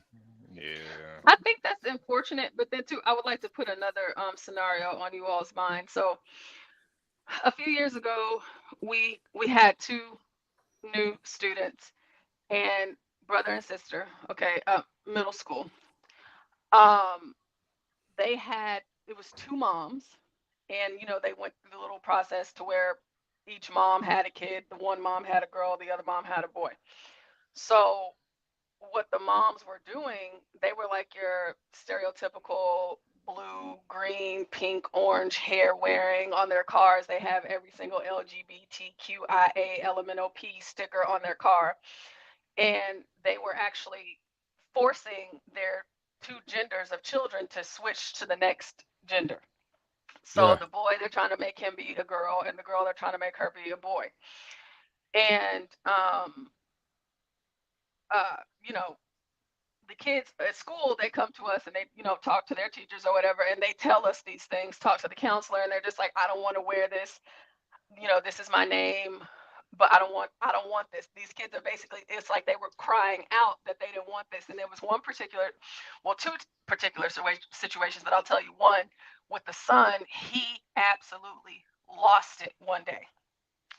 [SPEAKER 6] Yeah.
[SPEAKER 7] I think that's unfortunate, but then too, I would like to put another scenario on you all's mind. So a few years ago, we had two new students, and brother and sister, okay, middle school. It was two moms, and they went through the little process to where each mom had a kid. The one mom had a girl, the other mom had a boy. So what the moms were doing, they were like your stereotypical blue, green, pink, orange hair wearing on their cars. They have every single LGBTQIA LMNOP sticker on their car. And they were actually forcing their two genders of children to switch to the next gender. So the boy, they're trying to make him be a girl, and the girl, they're trying to make her be a boy. And the kids at school, they come to us and they talk to their teachers or whatever, and they tell us these things, talk to the counselor, and they're just like, I don't want to wear this, this is my name, but I don't want this. These kids are basically, it's like they were crying out that they didn't want this. And there was two particular situations, but I'll tell you one. With the son, he absolutely lost it one day,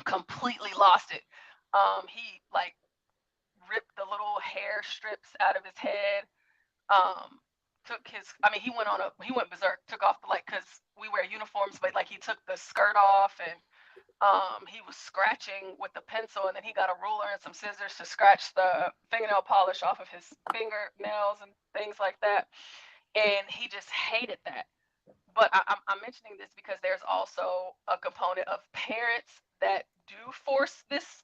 [SPEAKER 7] completely lost it. He like ripped the little hair strips out of his head. He went berserk, took off because we wear uniforms, but like he took the skirt off, and he was scratching with the pencil, and then he got a ruler and some scissors to scratch the fingernail polish off of his fingernails and things like that. And he just hated that. But I'm mentioning this because there's also a component of parents that do force this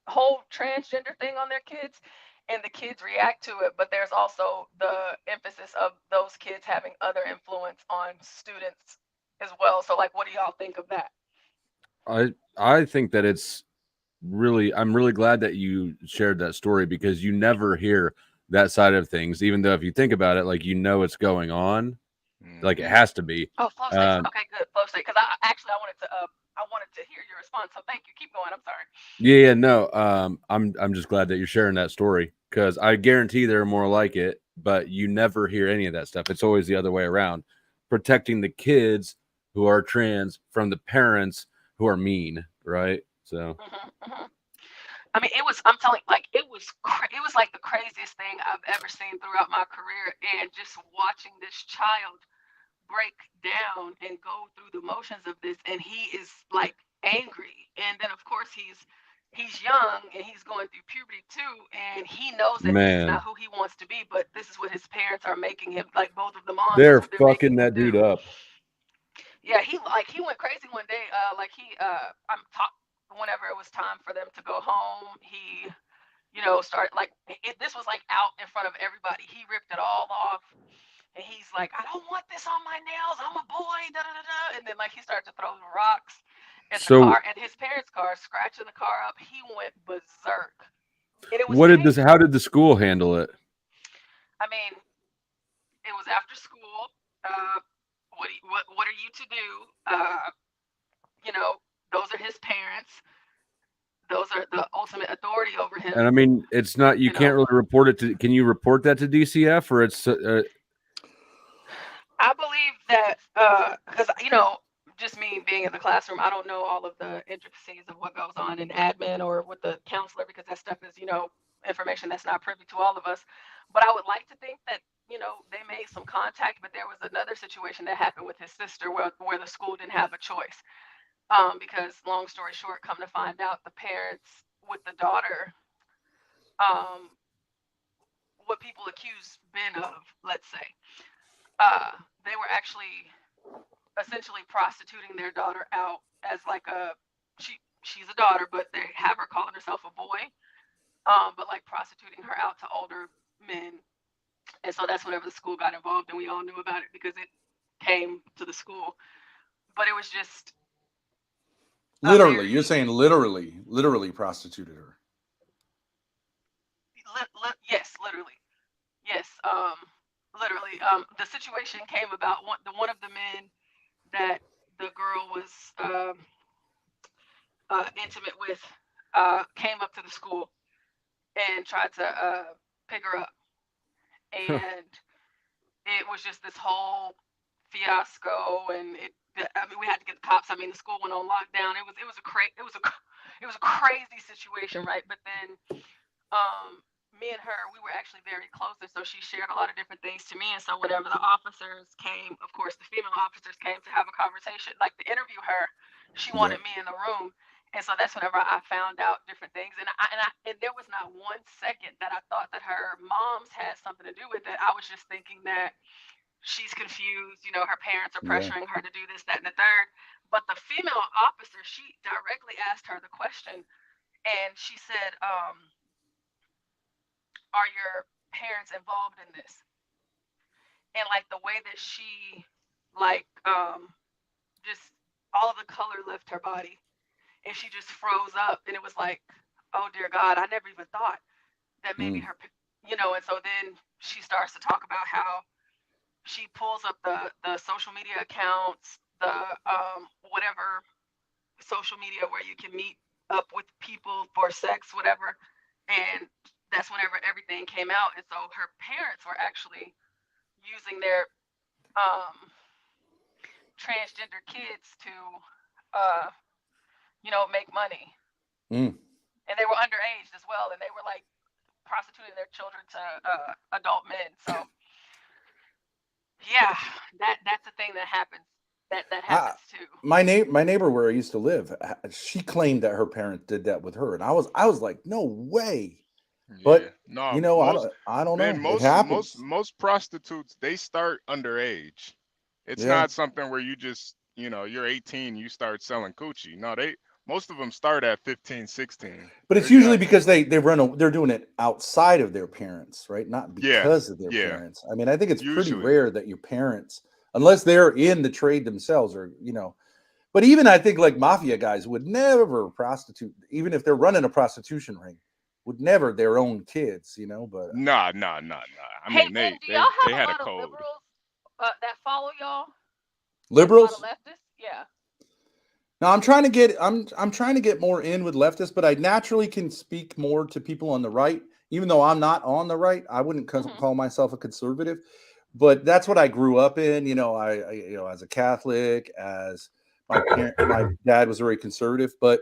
[SPEAKER 7] whole transgender thing on their kids, and the kids react to it. But there's also the emphasis of those kids having other influence on students as well. So like, what do y'all think of that?
[SPEAKER 1] I think that I'm really glad that you shared that story, because you never hear that side of things, even though if you think about it, like, it's going on, like it has to be.
[SPEAKER 7] Oh, flow states. Okay, good. Flow state. Because I wanted to hear your response. So thank you. Keep going. I'm sorry.
[SPEAKER 1] Yeah, no. I'm just glad that you're sharing that story, because I guarantee there are more like it, but you never hear any of that stuff. It's always the other way around, protecting the kids who are trans from the parents who are mean, right? So.
[SPEAKER 7] I mean, I'm telling, like, it was like the craziest thing I've ever seen throughout my career, and just watching this child break down and go through the motions of this, and he is like angry, and then of course he's young and he's going through puberty too, and he knows that this is not who he wants to be, but this is what his parents are making him, like both of the moms,
[SPEAKER 1] they're fucking that dude up.
[SPEAKER 7] Yeah, he went crazy one day. Whenever it was time for them to go home, he, started this was like out in front of everybody. He ripped it all off, and he's like, "I don't want this on my nails. I'm a boy." Da, da, da, da. And then he started to throw rocks at the car, at his parents' car, scratching the car up. He went berserk. And it was
[SPEAKER 1] how did the school handle it?
[SPEAKER 7] I mean, it was after school. What are you to do? Those are his parents. Those are the ultimate authority over him.
[SPEAKER 1] And I mean, it's not, you can't really report it to, can you report that to DCF, or it's
[SPEAKER 7] I believe that because just me being in the classroom, I don't know all of the intricacies of what goes on in admin or with the counselor, because that stuff is information that's not privy to all of us. But I would like to think that they made some contact, but there was another situation that happened with his sister where the school didn't have a choice. Because long story short, come to find out, the parents with the daughter, what people accuse Ben of, let's say, they were actually essentially prostituting their daughter out as like she's a daughter, but they have her calling herself a boy, but like prostituting her out to older men. And so that's whenever the school got involved, and we all knew about it because it came to the school. But it was just
[SPEAKER 2] literally, you're saying literally prostituted her.
[SPEAKER 7] Yes, literally. Yes, literally. The situation came about one of the men that the girl was intimate with came up to the school and tried to pick her up, and it was just this whole fiasco, and we had to get the cops. I mean, the school went on lockdown. It was a crazy situation, right? But then me and her, we were actually very close, and so she shared a lot of different things to me. And so whenever the officers came, of course, the female officers came to have a conversation, like to interview her, she wanted me in the room. And so that's whenever I found out different things. And there was not 1 second that I thought that her mom's had something to do with it. I was just thinking that she's confused, her parents are pressuring her to do this, that, and the third. But the female officer, she directly asked her the question, and she said, are your parents involved in this? And like the way that she just all of the color left her body, and she just froze up, and it was like, oh dear God, I never even thought that maybe her, and so then she starts to talk about how she pulls up the social media accounts, the whatever social media where you can meet up with people for sex, whatever, and that's whenever everything came out. And so her parents were actually using their transgender kids to make money. And they were underage as well, and they were like prostituting their children to adult men. So yeah, that's a thing that happens. That happens too.
[SPEAKER 2] My neighbor where I used to live, she claimed that her parents did that with her, and I was like, no way. But
[SPEAKER 6] no,
[SPEAKER 2] I don't know.
[SPEAKER 6] It happens. Most prostitutes, they start underage. It's not something where you just you're 18, you start selling coochie. No, most of them start at 15, 16.
[SPEAKER 2] But it's usually because they're doing it outside of their parents, right? Not because of their parents. I mean, I think it's pretty rare that your parents, unless they're in the trade themselves, or But even I think like mafia guys would never prostitute, even if they're running a prostitution ring, would never their own kids, you know. But
[SPEAKER 6] Nah. I
[SPEAKER 7] Hey
[SPEAKER 6] mean,
[SPEAKER 7] Ben, do y'all
[SPEAKER 6] they
[SPEAKER 7] have a
[SPEAKER 6] had a
[SPEAKER 7] lot of
[SPEAKER 6] code.
[SPEAKER 7] liberals that follow y'all?
[SPEAKER 2] liberals.
[SPEAKER 7] Like a lot of leftists? Yeah.
[SPEAKER 2] Now I'm trying to get more in with leftists, but I naturally can speak more to people on the right, even though I'm not on the right. I wouldn't call myself a conservative, but that's what I grew up in. You know, I you know, as a Catholic, as my dad was very conservative, but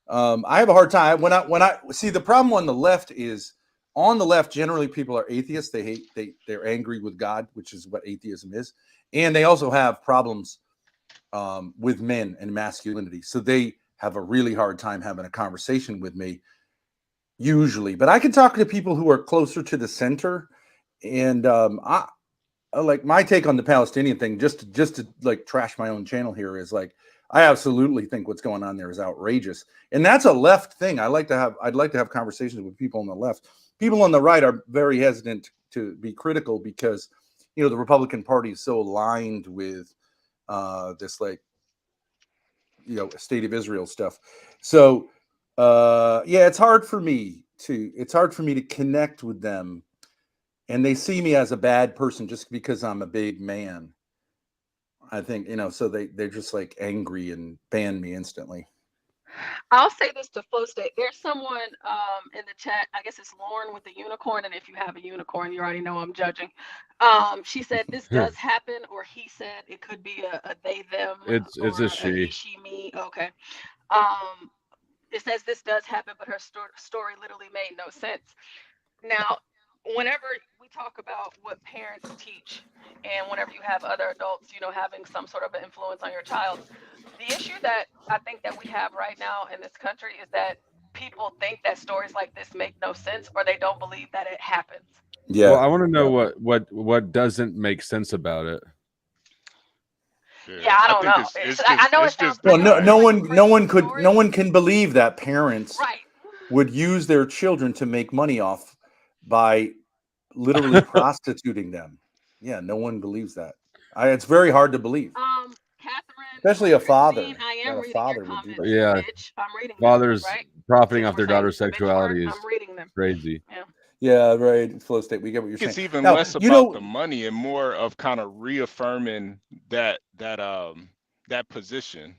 [SPEAKER 2] I have a hard time when I see the problem on the left is on the left. Generally, people are atheists. They're angry with God, which is what atheism is, and they also have problems with men and masculinity. So they have a really hard time having a conversation with me usually, but I can talk to people who are closer to the center. And I like my take on the Palestinian thing, just to like trash my own channel here, is like, I absolutely think what's going on there is outrageous. And that's a left thing. I'd like to have conversations with people on the left. People on the right are very hesitant to be critical because, you know, the Republican Party is so aligned with this, like, you know, state of Israel stuff. So yeah, it's hard for me to connect with them, and they see me as a bad person just because I'm a big man. I think, you know, so they're just like angry and ban me instantly.
[SPEAKER 7] I'll say this to Flow State. There's someone in the chat. I guess it's Lauren with the unicorn. And if you have a unicorn, you already know I'm judging. She said this does happen, or he said it could be a they them.
[SPEAKER 1] It's a she.
[SPEAKER 7] He, she, me. Okay. It says this does happen, but her story literally made no sense. Now, whenever we talk about what parents teach, and whenever you have other adults, you know, having some sort of an influence on your child, the issue that I think that we have right now in this country is that people think that stories like this make no sense, or they don't believe that it happens.
[SPEAKER 2] Yeah.
[SPEAKER 1] Well, I want to know what doesn't make sense about it.
[SPEAKER 7] Yeah, I don't know. I know it's just
[SPEAKER 2] well, no one can believe that parents would use their children to make money off by literally prostituting them. Yeah, no one believes that. It's very hard to believe.
[SPEAKER 7] Catherine,
[SPEAKER 2] especially a father.
[SPEAKER 7] I am reading your comments.
[SPEAKER 1] Yeah,
[SPEAKER 7] I'm reading
[SPEAKER 1] fathers
[SPEAKER 7] them, right?
[SPEAKER 1] profiting off their daughter's sexuality is
[SPEAKER 7] I'm reading them.
[SPEAKER 1] crazy.
[SPEAKER 2] Yeah, right. Flow State, we get what you're saying.
[SPEAKER 6] It's even less about the money and more of kind of reaffirming that position.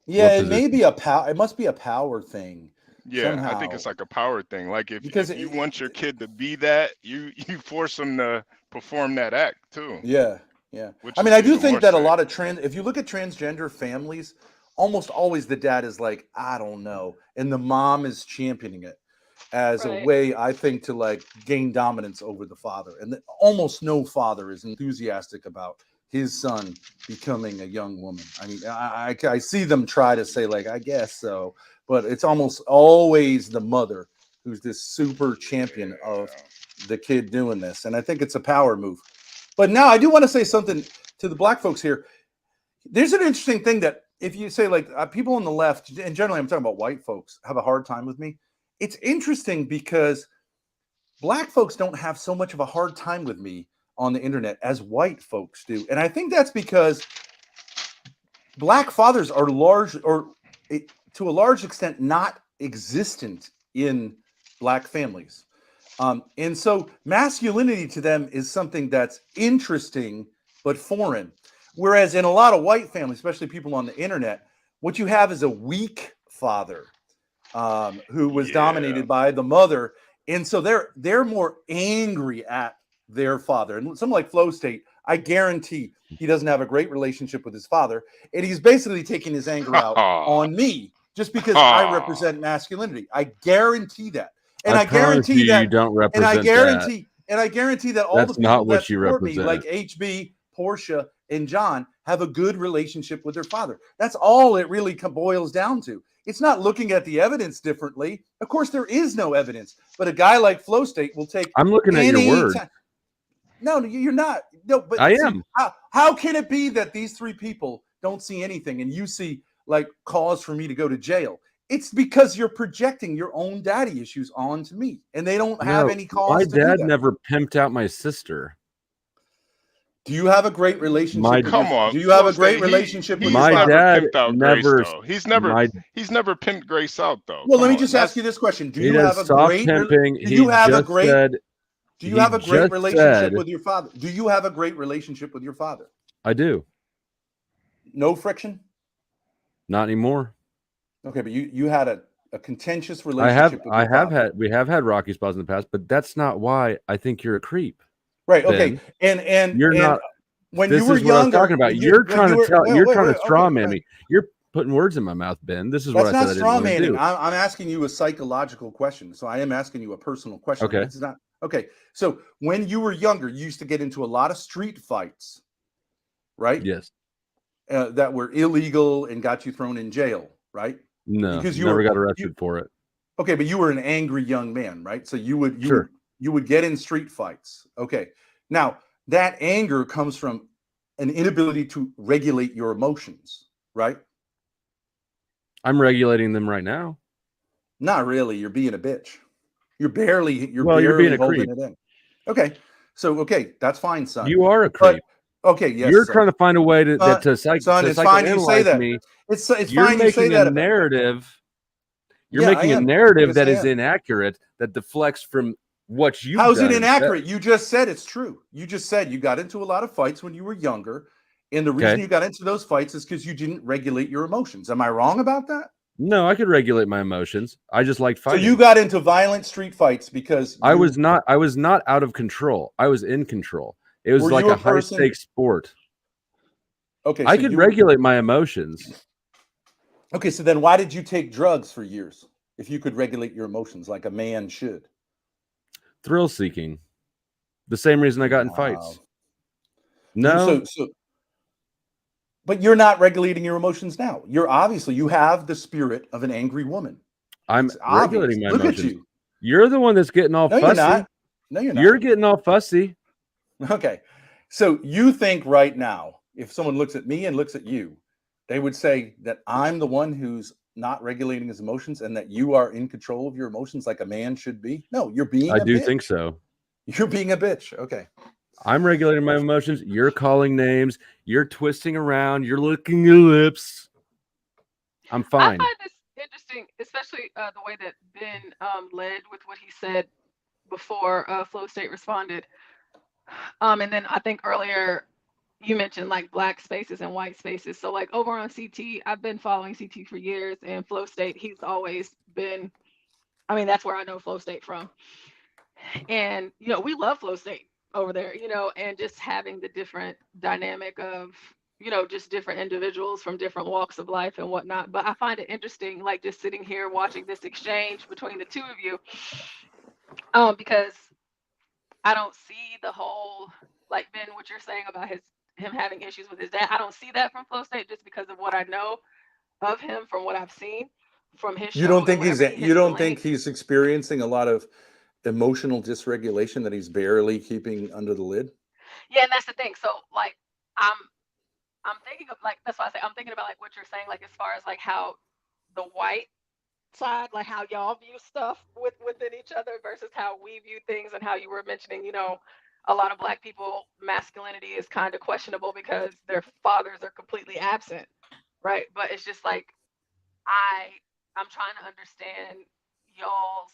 [SPEAKER 2] Yeah, it may be it must be a power thing.
[SPEAKER 6] Yeah,
[SPEAKER 2] somehow.
[SPEAKER 6] I think it's like a power thing. Like if you want your kid to be that, you force them to perform that act too.
[SPEAKER 2] Yeah. I mean, I do think that a lot of if you look at transgender families, almost always the dad is like, I don't know, and the mom is championing it as a way, I think, to like gain dominance over the father. And almost no father is enthusiastic about his son becoming a young woman. I mean, I see them try to say like, I guess so, but it's almost always the mother who's this super champion of the kid doing this. And I think it's a power move. But now I do want to say something to the black folks here. There's an interesting thing that if you say like people on the left, and generally I'm talking about white folks, have a hard time with me. It's interesting because black folks don't have so much of a hard time with me on the internet as white folks do. And I think that's because black fathers are to a large extent not existent in black families. And so masculinity to them is something that's interesting but foreign. Whereas in a lot of white families, especially people on the internet, what you have is a weak father who was dominated by the mother. And so they're more angry at their father. And something like Flow State, I guarantee he doesn't have a great relationship with his father. And he's basically taking his anger out on me just because I represent masculinity. I guarantee that. And I guarantee that
[SPEAKER 1] you don't represent
[SPEAKER 2] and I guarantee that all
[SPEAKER 1] that's
[SPEAKER 2] the people
[SPEAKER 1] not what
[SPEAKER 2] that
[SPEAKER 1] you
[SPEAKER 2] support
[SPEAKER 1] represent.
[SPEAKER 2] me, like HB, Portia, and John, have a good relationship with their father. That's all it really boils down to. It's not looking at the evidence differently. Of course, there is no evidence, but a guy like Flow State will take.
[SPEAKER 1] I'm looking at your word.
[SPEAKER 2] No, you're not. No, but
[SPEAKER 1] I am.
[SPEAKER 2] How can it be that these three people don't see anything and you see like cause for me to go to jail? It's because you're projecting your own daddy issues onto me, and they don't have any cause.
[SPEAKER 1] My
[SPEAKER 2] to do
[SPEAKER 1] dad
[SPEAKER 2] that.
[SPEAKER 1] never pimped out my sister.
[SPEAKER 2] Do you have a great relationship?
[SPEAKER 6] Come on.
[SPEAKER 2] Do you have a
[SPEAKER 6] Flow
[SPEAKER 2] great
[SPEAKER 6] State,
[SPEAKER 2] relationship with
[SPEAKER 6] he's
[SPEAKER 2] your
[SPEAKER 1] My
[SPEAKER 2] father?
[SPEAKER 6] never
[SPEAKER 1] dad
[SPEAKER 6] pimped out
[SPEAKER 1] never.
[SPEAKER 6] Grace though. He's never pimped Grace out though.
[SPEAKER 2] Well,
[SPEAKER 6] Come
[SPEAKER 2] let me
[SPEAKER 6] on,
[SPEAKER 2] just ask you this question: Do
[SPEAKER 1] He
[SPEAKER 2] you
[SPEAKER 1] does
[SPEAKER 2] have a
[SPEAKER 1] soft
[SPEAKER 2] great?
[SPEAKER 1] pimping.
[SPEAKER 2] Do you have a great?
[SPEAKER 1] Said,
[SPEAKER 2] Do you have a great
[SPEAKER 1] just
[SPEAKER 2] relationship
[SPEAKER 1] said-
[SPEAKER 2] with your father? Do you have a great relationship with your father?
[SPEAKER 1] I do.
[SPEAKER 2] No friction?
[SPEAKER 1] Not anymore.
[SPEAKER 2] Okay, but you had a contentious relationship with your father.
[SPEAKER 1] We have had rocky spots in the past, but that's not why I think you're a creep.
[SPEAKER 2] Right.
[SPEAKER 1] Ben.
[SPEAKER 2] Okay. And
[SPEAKER 1] You're not.
[SPEAKER 2] When
[SPEAKER 1] This
[SPEAKER 2] you were
[SPEAKER 1] is what I was
[SPEAKER 2] younger,
[SPEAKER 1] talking about. You're trying to straw man
[SPEAKER 2] okay.
[SPEAKER 1] me. You're putting words in my mouth, Ben. This is
[SPEAKER 2] That's
[SPEAKER 1] what I
[SPEAKER 2] not
[SPEAKER 1] said I didn't
[SPEAKER 2] straw
[SPEAKER 1] want to
[SPEAKER 2] manning.
[SPEAKER 1] do.
[SPEAKER 2] I'm asking you a psychological question. So I am asking you a personal question.
[SPEAKER 1] Okay.
[SPEAKER 2] This is not okay. So when you were younger, you used to get into a lot of street fights, right?
[SPEAKER 1] Yes.
[SPEAKER 2] That were illegal and got you thrown in jail, right?
[SPEAKER 1] No.
[SPEAKER 2] Because you
[SPEAKER 1] never got
[SPEAKER 2] were
[SPEAKER 1] arrested for it.
[SPEAKER 2] okay, but you were an angry young man, right? So you would get in street fights. Okay. Now that anger comes from an inability to regulate your emotions, right?
[SPEAKER 1] I'm regulating them right now.
[SPEAKER 2] Not really. You're being a bitch. You're barely
[SPEAKER 1] being a
[SPEAKER 2] holding
[SPEAKER 1] creep.
[SPEAKER 2] it in. Okay. So that's fine, son.
[SPEAKER 1] You are a creep.
[SPEAKER 2] Okay, yes.
[SPEAKER 1] You're
[SPEAKER 2] son.
[SPEAKER 1] trying to find a way to
[SPEAKER 2] son, it's fine you say that.
[SPEAKER 1] me.
[SPEAKER 2] It's
[SPEAKER 1] You're
[SPEAKER 2] fine you say
[SPEAKER 1] making
[SPEAKER 2] that
[SPEAKER 1] a
[SPEAKER 2] about
[SPEAKER 1] narrative. You're
[SPEAKER 2] Yeah,
[SPEAKER 1] making
[SPEAKER 2] I
[SPEAKER 1] a
[SPEAKER 2] am.
[SPEAKER 1] narrative
[SPEAKER 2] Yes,
[SPEAKER 1] that
[SPEAKER 2] I
[SPEAKER 1] is
[SPEAKER 2] am.
[SPEAKER 1] inaccurate, that deflects from what you've
[SPEAKER 2] How's
[SPEAKER 1] done
[SPEAKER 2] it
[SPEAKER 1] instead.
[SPEAKER 2] inaccurate? You just said it's true. You just said you got into a lot of fights when you were younger, and the reason
[SPEAKER 1] Okay.
[SPEAKER 2] you got into those fights is because you didn't regulate your emotions. Am I wrong about that?
[SPEAKER 1] No, I could regulate my emotions. I just like fighting.
[SPEAKER 2] So you got into violent street fights because
[SPEAKER 1] I was not out of control. I was in control. It was
[SPEAKER 2] Were
[SPEAKER 1] like
[SPEAKER 2] you
[SPEAKER 1] a
[SPEAKER 2] a person-
[SPEAKER 1] high-stakes sport.
[SPEAKER 2] Okay,
[SPEAKER 1] I
[SPEAKER 2] so
[SPEAKER 1] could
[SPEAKER 2] you were-
[SPEAKER 1] regulate my emotions.
[SPEAKER 2] Okay, so then why did you take drugs for years if you could regulate your emotions like a man should?
[SPEAKER 1] Thrill seeking. The same reason I got in fights. No.
[SPEAKER 2] But you're not regulating your emotions now. You have the spirit of an angry woman.
[SPEAKER 1] I'm
[SPEAKER 2] It's obvious.
[SPEAKER 1] regulating my
[SPEAKER 2] Look
[SPEAKER 1] emotions.
[SPEAKER 2] at you.
[SPEAKER 1] You're the one that's getting all
[SPEAKER 2] No,
[SPEAKER 1] fussy.
[SPEAKER 2] you're not. No, you're not.
[SPEAKER 1] You're getting all fussy.
[SPEAKER 2] Okay. So you think right now, if someone looks at me and looks at you, they would say that I'm the one who's not regulating his emotions and that you are in control of your emotions like a man should be? No, you're being
[SPEAKER 1] I
[SPEAKER 2] a
[SPEAKER 1] do
[SPEAKER 2] bitch.
[SPEAKER 1] think so.
[SPEAKER 2] You're being a bitch. Okay.
[SPEAKER 1] I'm regulating my emotions. You're calling names. You're twisting around. You're licking your lips. I'm fine.
[SPEAKER 7] I find this interesting, especially the way that Ben led with what he said before Flow State responded. And then I think earlier you mentioned like black spaces and white spaces. So like over on CT, I've been following CT for years, and Flow State, he's always been, I mean, that's where I know Flow State from. And, we love Flow State over there, and just having the different dynamic of, just different individuals from different walks of life and whatnot. But I find it interesting, like just sitting here watching this exchange between the two of you, because I don't see the whole, like Ben, what you're saying about him having issues with his dad. I don't see that from Flow State just because of what I know of him from what I've seen from his show.
[SPEAKER 2] You don't think he's experiencing a lot of emotional dysregulation that he's barely keeping under the lid?
[SPEAKER 7] Yeah, and that's the thing. So like I'm thinking of like, that's why I say I'm thinking about like what you're saying, like as far as like how the white side, like how y'all view stuff within each other versus how we view things, and how you were mentioning, a lot of black people, masculinity is kind of questionable because their fathers are completely absent, right? But it's just like I'm trying to understand y'all's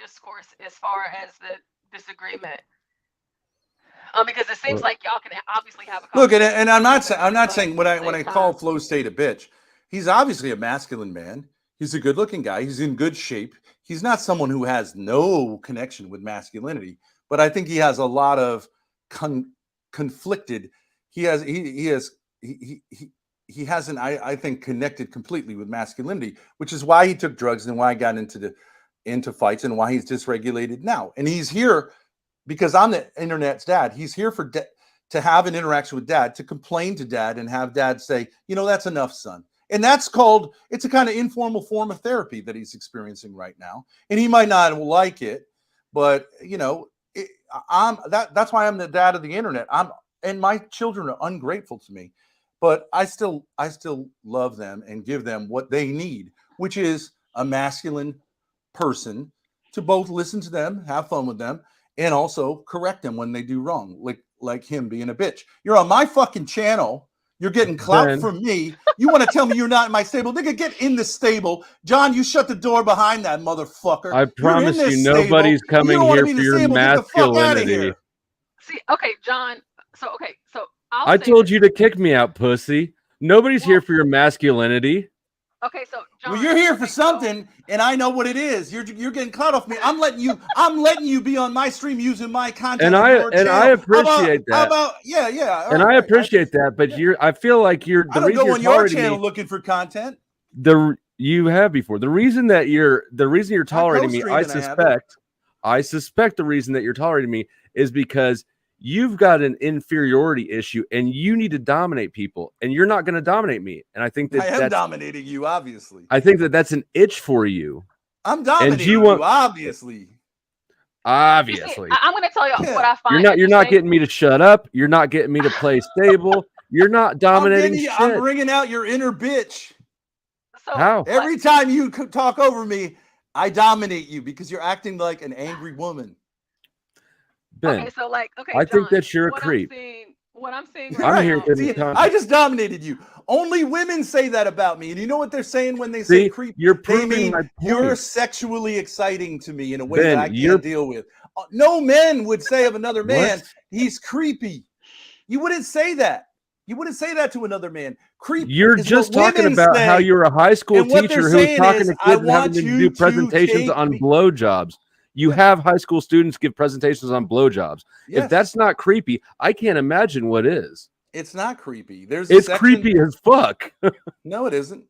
[SPEAKER 7] discourse as far as the disagreement, because it seems like y'all can obviously have a
[SPEAKER 2] look. And I'm not saying when I call Flow State a bitch, he's obviously a masculine man. He's a good-looking guy. He's in good shape. He's not someone who has no connection with masculinity, but I think he has a lot of conflicted. He hasn't, I think, connected completely with masculinity, which is why he took drugs and why he got into fights and why he's dysregulated now. And he's here because I'm the internet's dad. He's here to have an interaction with dad, to complain to dad and have dad say, that's enough, son. And it's a kind of informal form of therapy that he's experiencing right now. And he might not like it, but that's why I'm the dad of the internet. And my children are ungrateful to me, but I still love them and give them what they need, which is a masculine person to both listen to them, have fun with them, and also correct them when they do wrong. like him being a bitch. You're on my fucking channel. You're getting clout from me. You want to tell me you're not in my stable? Nigga, get in the stable. John, you shut the door behind that motherfucker.
[SPEAKER 1] I promise you, nobody's coming here for your masculinity.
[SPEAKER 7] See, okay, John. So
[SPEAKER 1] I told you to kick me out, pussy. Nobody's here for your masculinity.
[SPEAKER 7] Okay, so John,
[SPEAKER 2] well, you're here for something, and I know what it is. You're getting caught off me. I'm letting you be on my stream using my content.
[SPEAKER 1] And I appreciate that.
[SPEAKER 2] How about yeah?
[SPEAKER 1] And I appreciate that, but I feel like you're.
[SPEAKER 2] I don't go on your channel looking for content.
[SPEAKER 1] You have before. The reason you're tolerating me, I suspect the reason that you're tolerating me is because you've got an inferiority issue and you need to dominate people, and you're not going to dominate me. And I think that
[SPEAKER 2] I am dominating you, obviously.
[SPEAKER 1] I think that's an itch for you.
[SPEAKER 2] I'm dominating you, obviously.
[SPEAKER 1] Obviously.
[SPEAKER 7] See, I'm going to tell you what I find.
[SPEAKER 1] You're not getting me to shut up. You're not getting me to play stable. You're not dominating shit.
[SPEAKER 2] I'm bringing out your inner bitch.
[SPEAKER 7] So,
[SPEAKER 1] how?
[SPEAKER 2] Every time you talk over me, I dominate you because you're acting like an angry woman.
[SPEAKER 1] Ben,
[SPEAKER 7] okay, so I
[SPEAKER 1] John, think that you're a creep.
[SPEAKER 7] What I'm saying
[SPEAKER 1] I'm here
[SPEAKER 2] I just dominated you. Only women say that about me. And you know what they're saying when they say creep?
[SPEAKER 1] You're proving my point.
[SPEAKER 2] You're sexually exciting to me in a way that I can't deal with. No men would say of another man, he's creepy. You wouldn't say that. You wouldn't say that to another man. Creep.
[SPEAKER 1] You're just talking about how you're a high school teacher who's talking to kids and having to do presentations on blowjobs. You have high school students give presentations on blowjobs. Yes. If that's not creepy, I can't imagine what is.
[SPEAKER 2] It's not creepy.
[SPEAKER 1] It's creepy as fuck.
[SPEAKER 2] No, it isn't.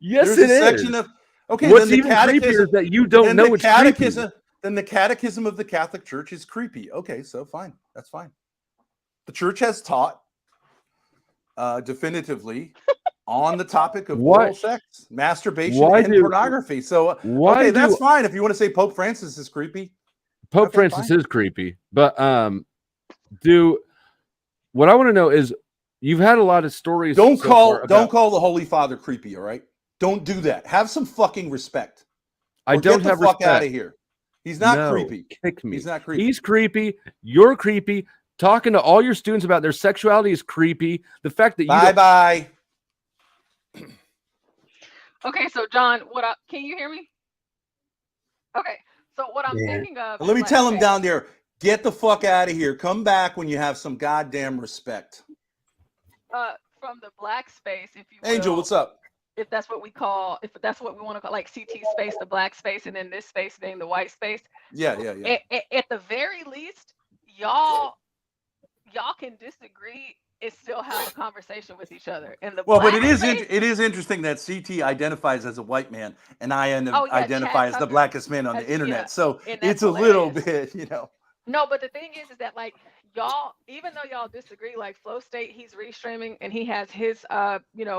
[SPEAKER 1] Yes, it is.
[SPEAKER 2] Section of, okay,
[SPEAKER 1] what's even creepier is that you don't know it's creepy.
[SPEAKER 2] Then the catechism of the Catholic Church is creepy. Okay, so fine. That's fine. The church has taught definitively on the topic of oral sex, masturbation, and pornography. So, okay, that's fine. If you want to say Pope Francis is creepy.
[SPEAKER 1] Pope Francis is creepy. But what I want to know is, you've had a lot of stories.
[SPEAKER 2] Don't call the Holy Father creepy, all right? Don't do that. Have some fucking respect.
[SPEAKER 1] I don't have respect.
[SPEAKER 2] Get the fuck out of here. He's not creepy.
[SPEAKER 1] Kick me.
[SPEAKER 2] He's not creepy.
[SPEAKER 1] He's creepy. You're creepy. Talking to all your students about their sexuality is creepy. The fact that you
[SPEAKER 2] bye.
[SPEAKER 7] Okay, so John, can you hear me? Okay, so what I'm thinking of.
[SPEAKER 2] Let me tell him down there, get the fuck out of here. Come back when you have some goddamn respect.
[SPEAKER 7] From the black space, if you will,
[SPEAKER 2] Angel, what's up?
[SPEAKER 7] If that's what we want to call, like, CT space, the black space, and then this space being the white space.
[SPEAKER 2] Yeah.
[SPEAKER 7] At the very least, y'all can disagree and still have a conversation with each other. And
[SPEAKER 2] but it is interesting that CT identifies as a white man and I identify as the blackest man on the internet. So it's a little bit,
[SPEAKER 7] No, but the thing is that, like, y'all, even though y'all disagree, like Flow State, he's restreaming and he has his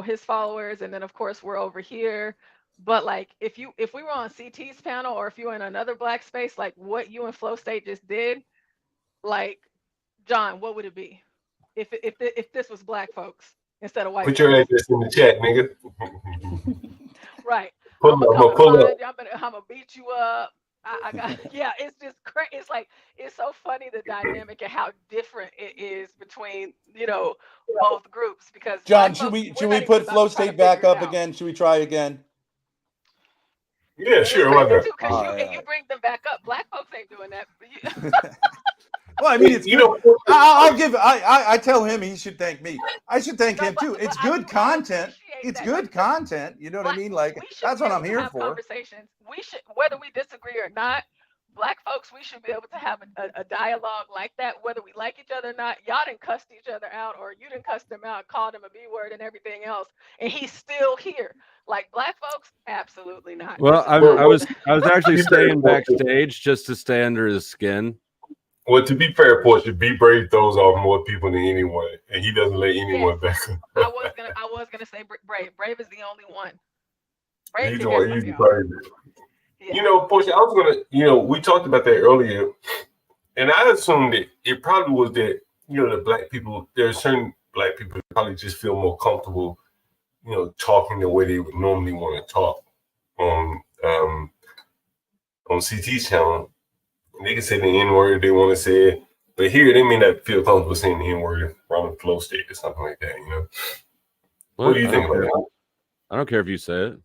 [SPEAKER 7] his followers, and then of course we're over here. But like, if we were on CT's panel, or if you were in another black space, like what you and Flow State just did, like, John, what would it be if this was black folks instead of white?
[SPEAKER 3] Put your address in the chat, nigga.
[SPEAKER 7] Right.
[SPEAKER 3] I'm
[SPEAKER 7] gonna beat you up. I got it's just crazy. It's like, it's so funny, the dynamic and how different it is between both groups. Because
[SPEAKER 2] John, should we put Flow State back up again? Should we try again?
[SPEAKER 3] Yeah, sure. Why not?
[SPEAKER 7] Because you bring them back up. Black folks ain't doing that.
[SPEAKER 2] Well, I mean, it's I tell him he should thank me. I should thank him too. It's good content. It's good content. You know what I mean? Like, that's what I'm here for.
[SPEAKER 7] Conversations. We should, whether we disagree or not, black folks, we should be able to have a dialogue like that, whether we like each other or not. Y'all didn't cuss each other out, or you didn't cuss them out, called him a B word and everything else, and he's still here. Like, black folks, absolutely not.
[SPEAKER 1] Well, I was actually staying backstage just to stay under his skin.
[SPEAKER 3] Well, to be fair, Portia, B Brave throws off more people than anyone, and he doesn't let anyone back.
[SPEAKER 7] I was gonna say Brave. Brave is the only one. Brave
[SPEAKER 3] he's the one. He's the Portia, I was gonna, we talked about that earlier, and I assumed that it probably was that, the black people, there are certain black people that probably just feel more comfortable, talking the way they would normally want to talk on CT's channel. And they can say the N-word they want to say, But here, they may not feel comfortable saying the N-word around the flow state or something like that, you know? What do you think about that?
[SPEAKER 1] I don't care if you say it.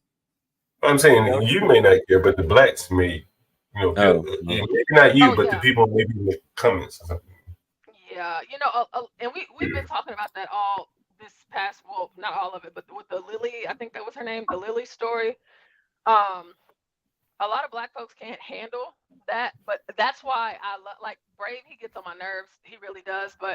[SPEAKER 3] I'm saying you may not care, but the blacks may, feel, maybe not you, but the people maybe in the comments or something.
[SPEAKER 7] Yeah, and we've been talking about that all this past, well, not all of it, but with the Lily, I think that was her name, the Lily story. A lot of black folks can't handle that, but that's why I like Brave. He gets on my nerves. He really does. But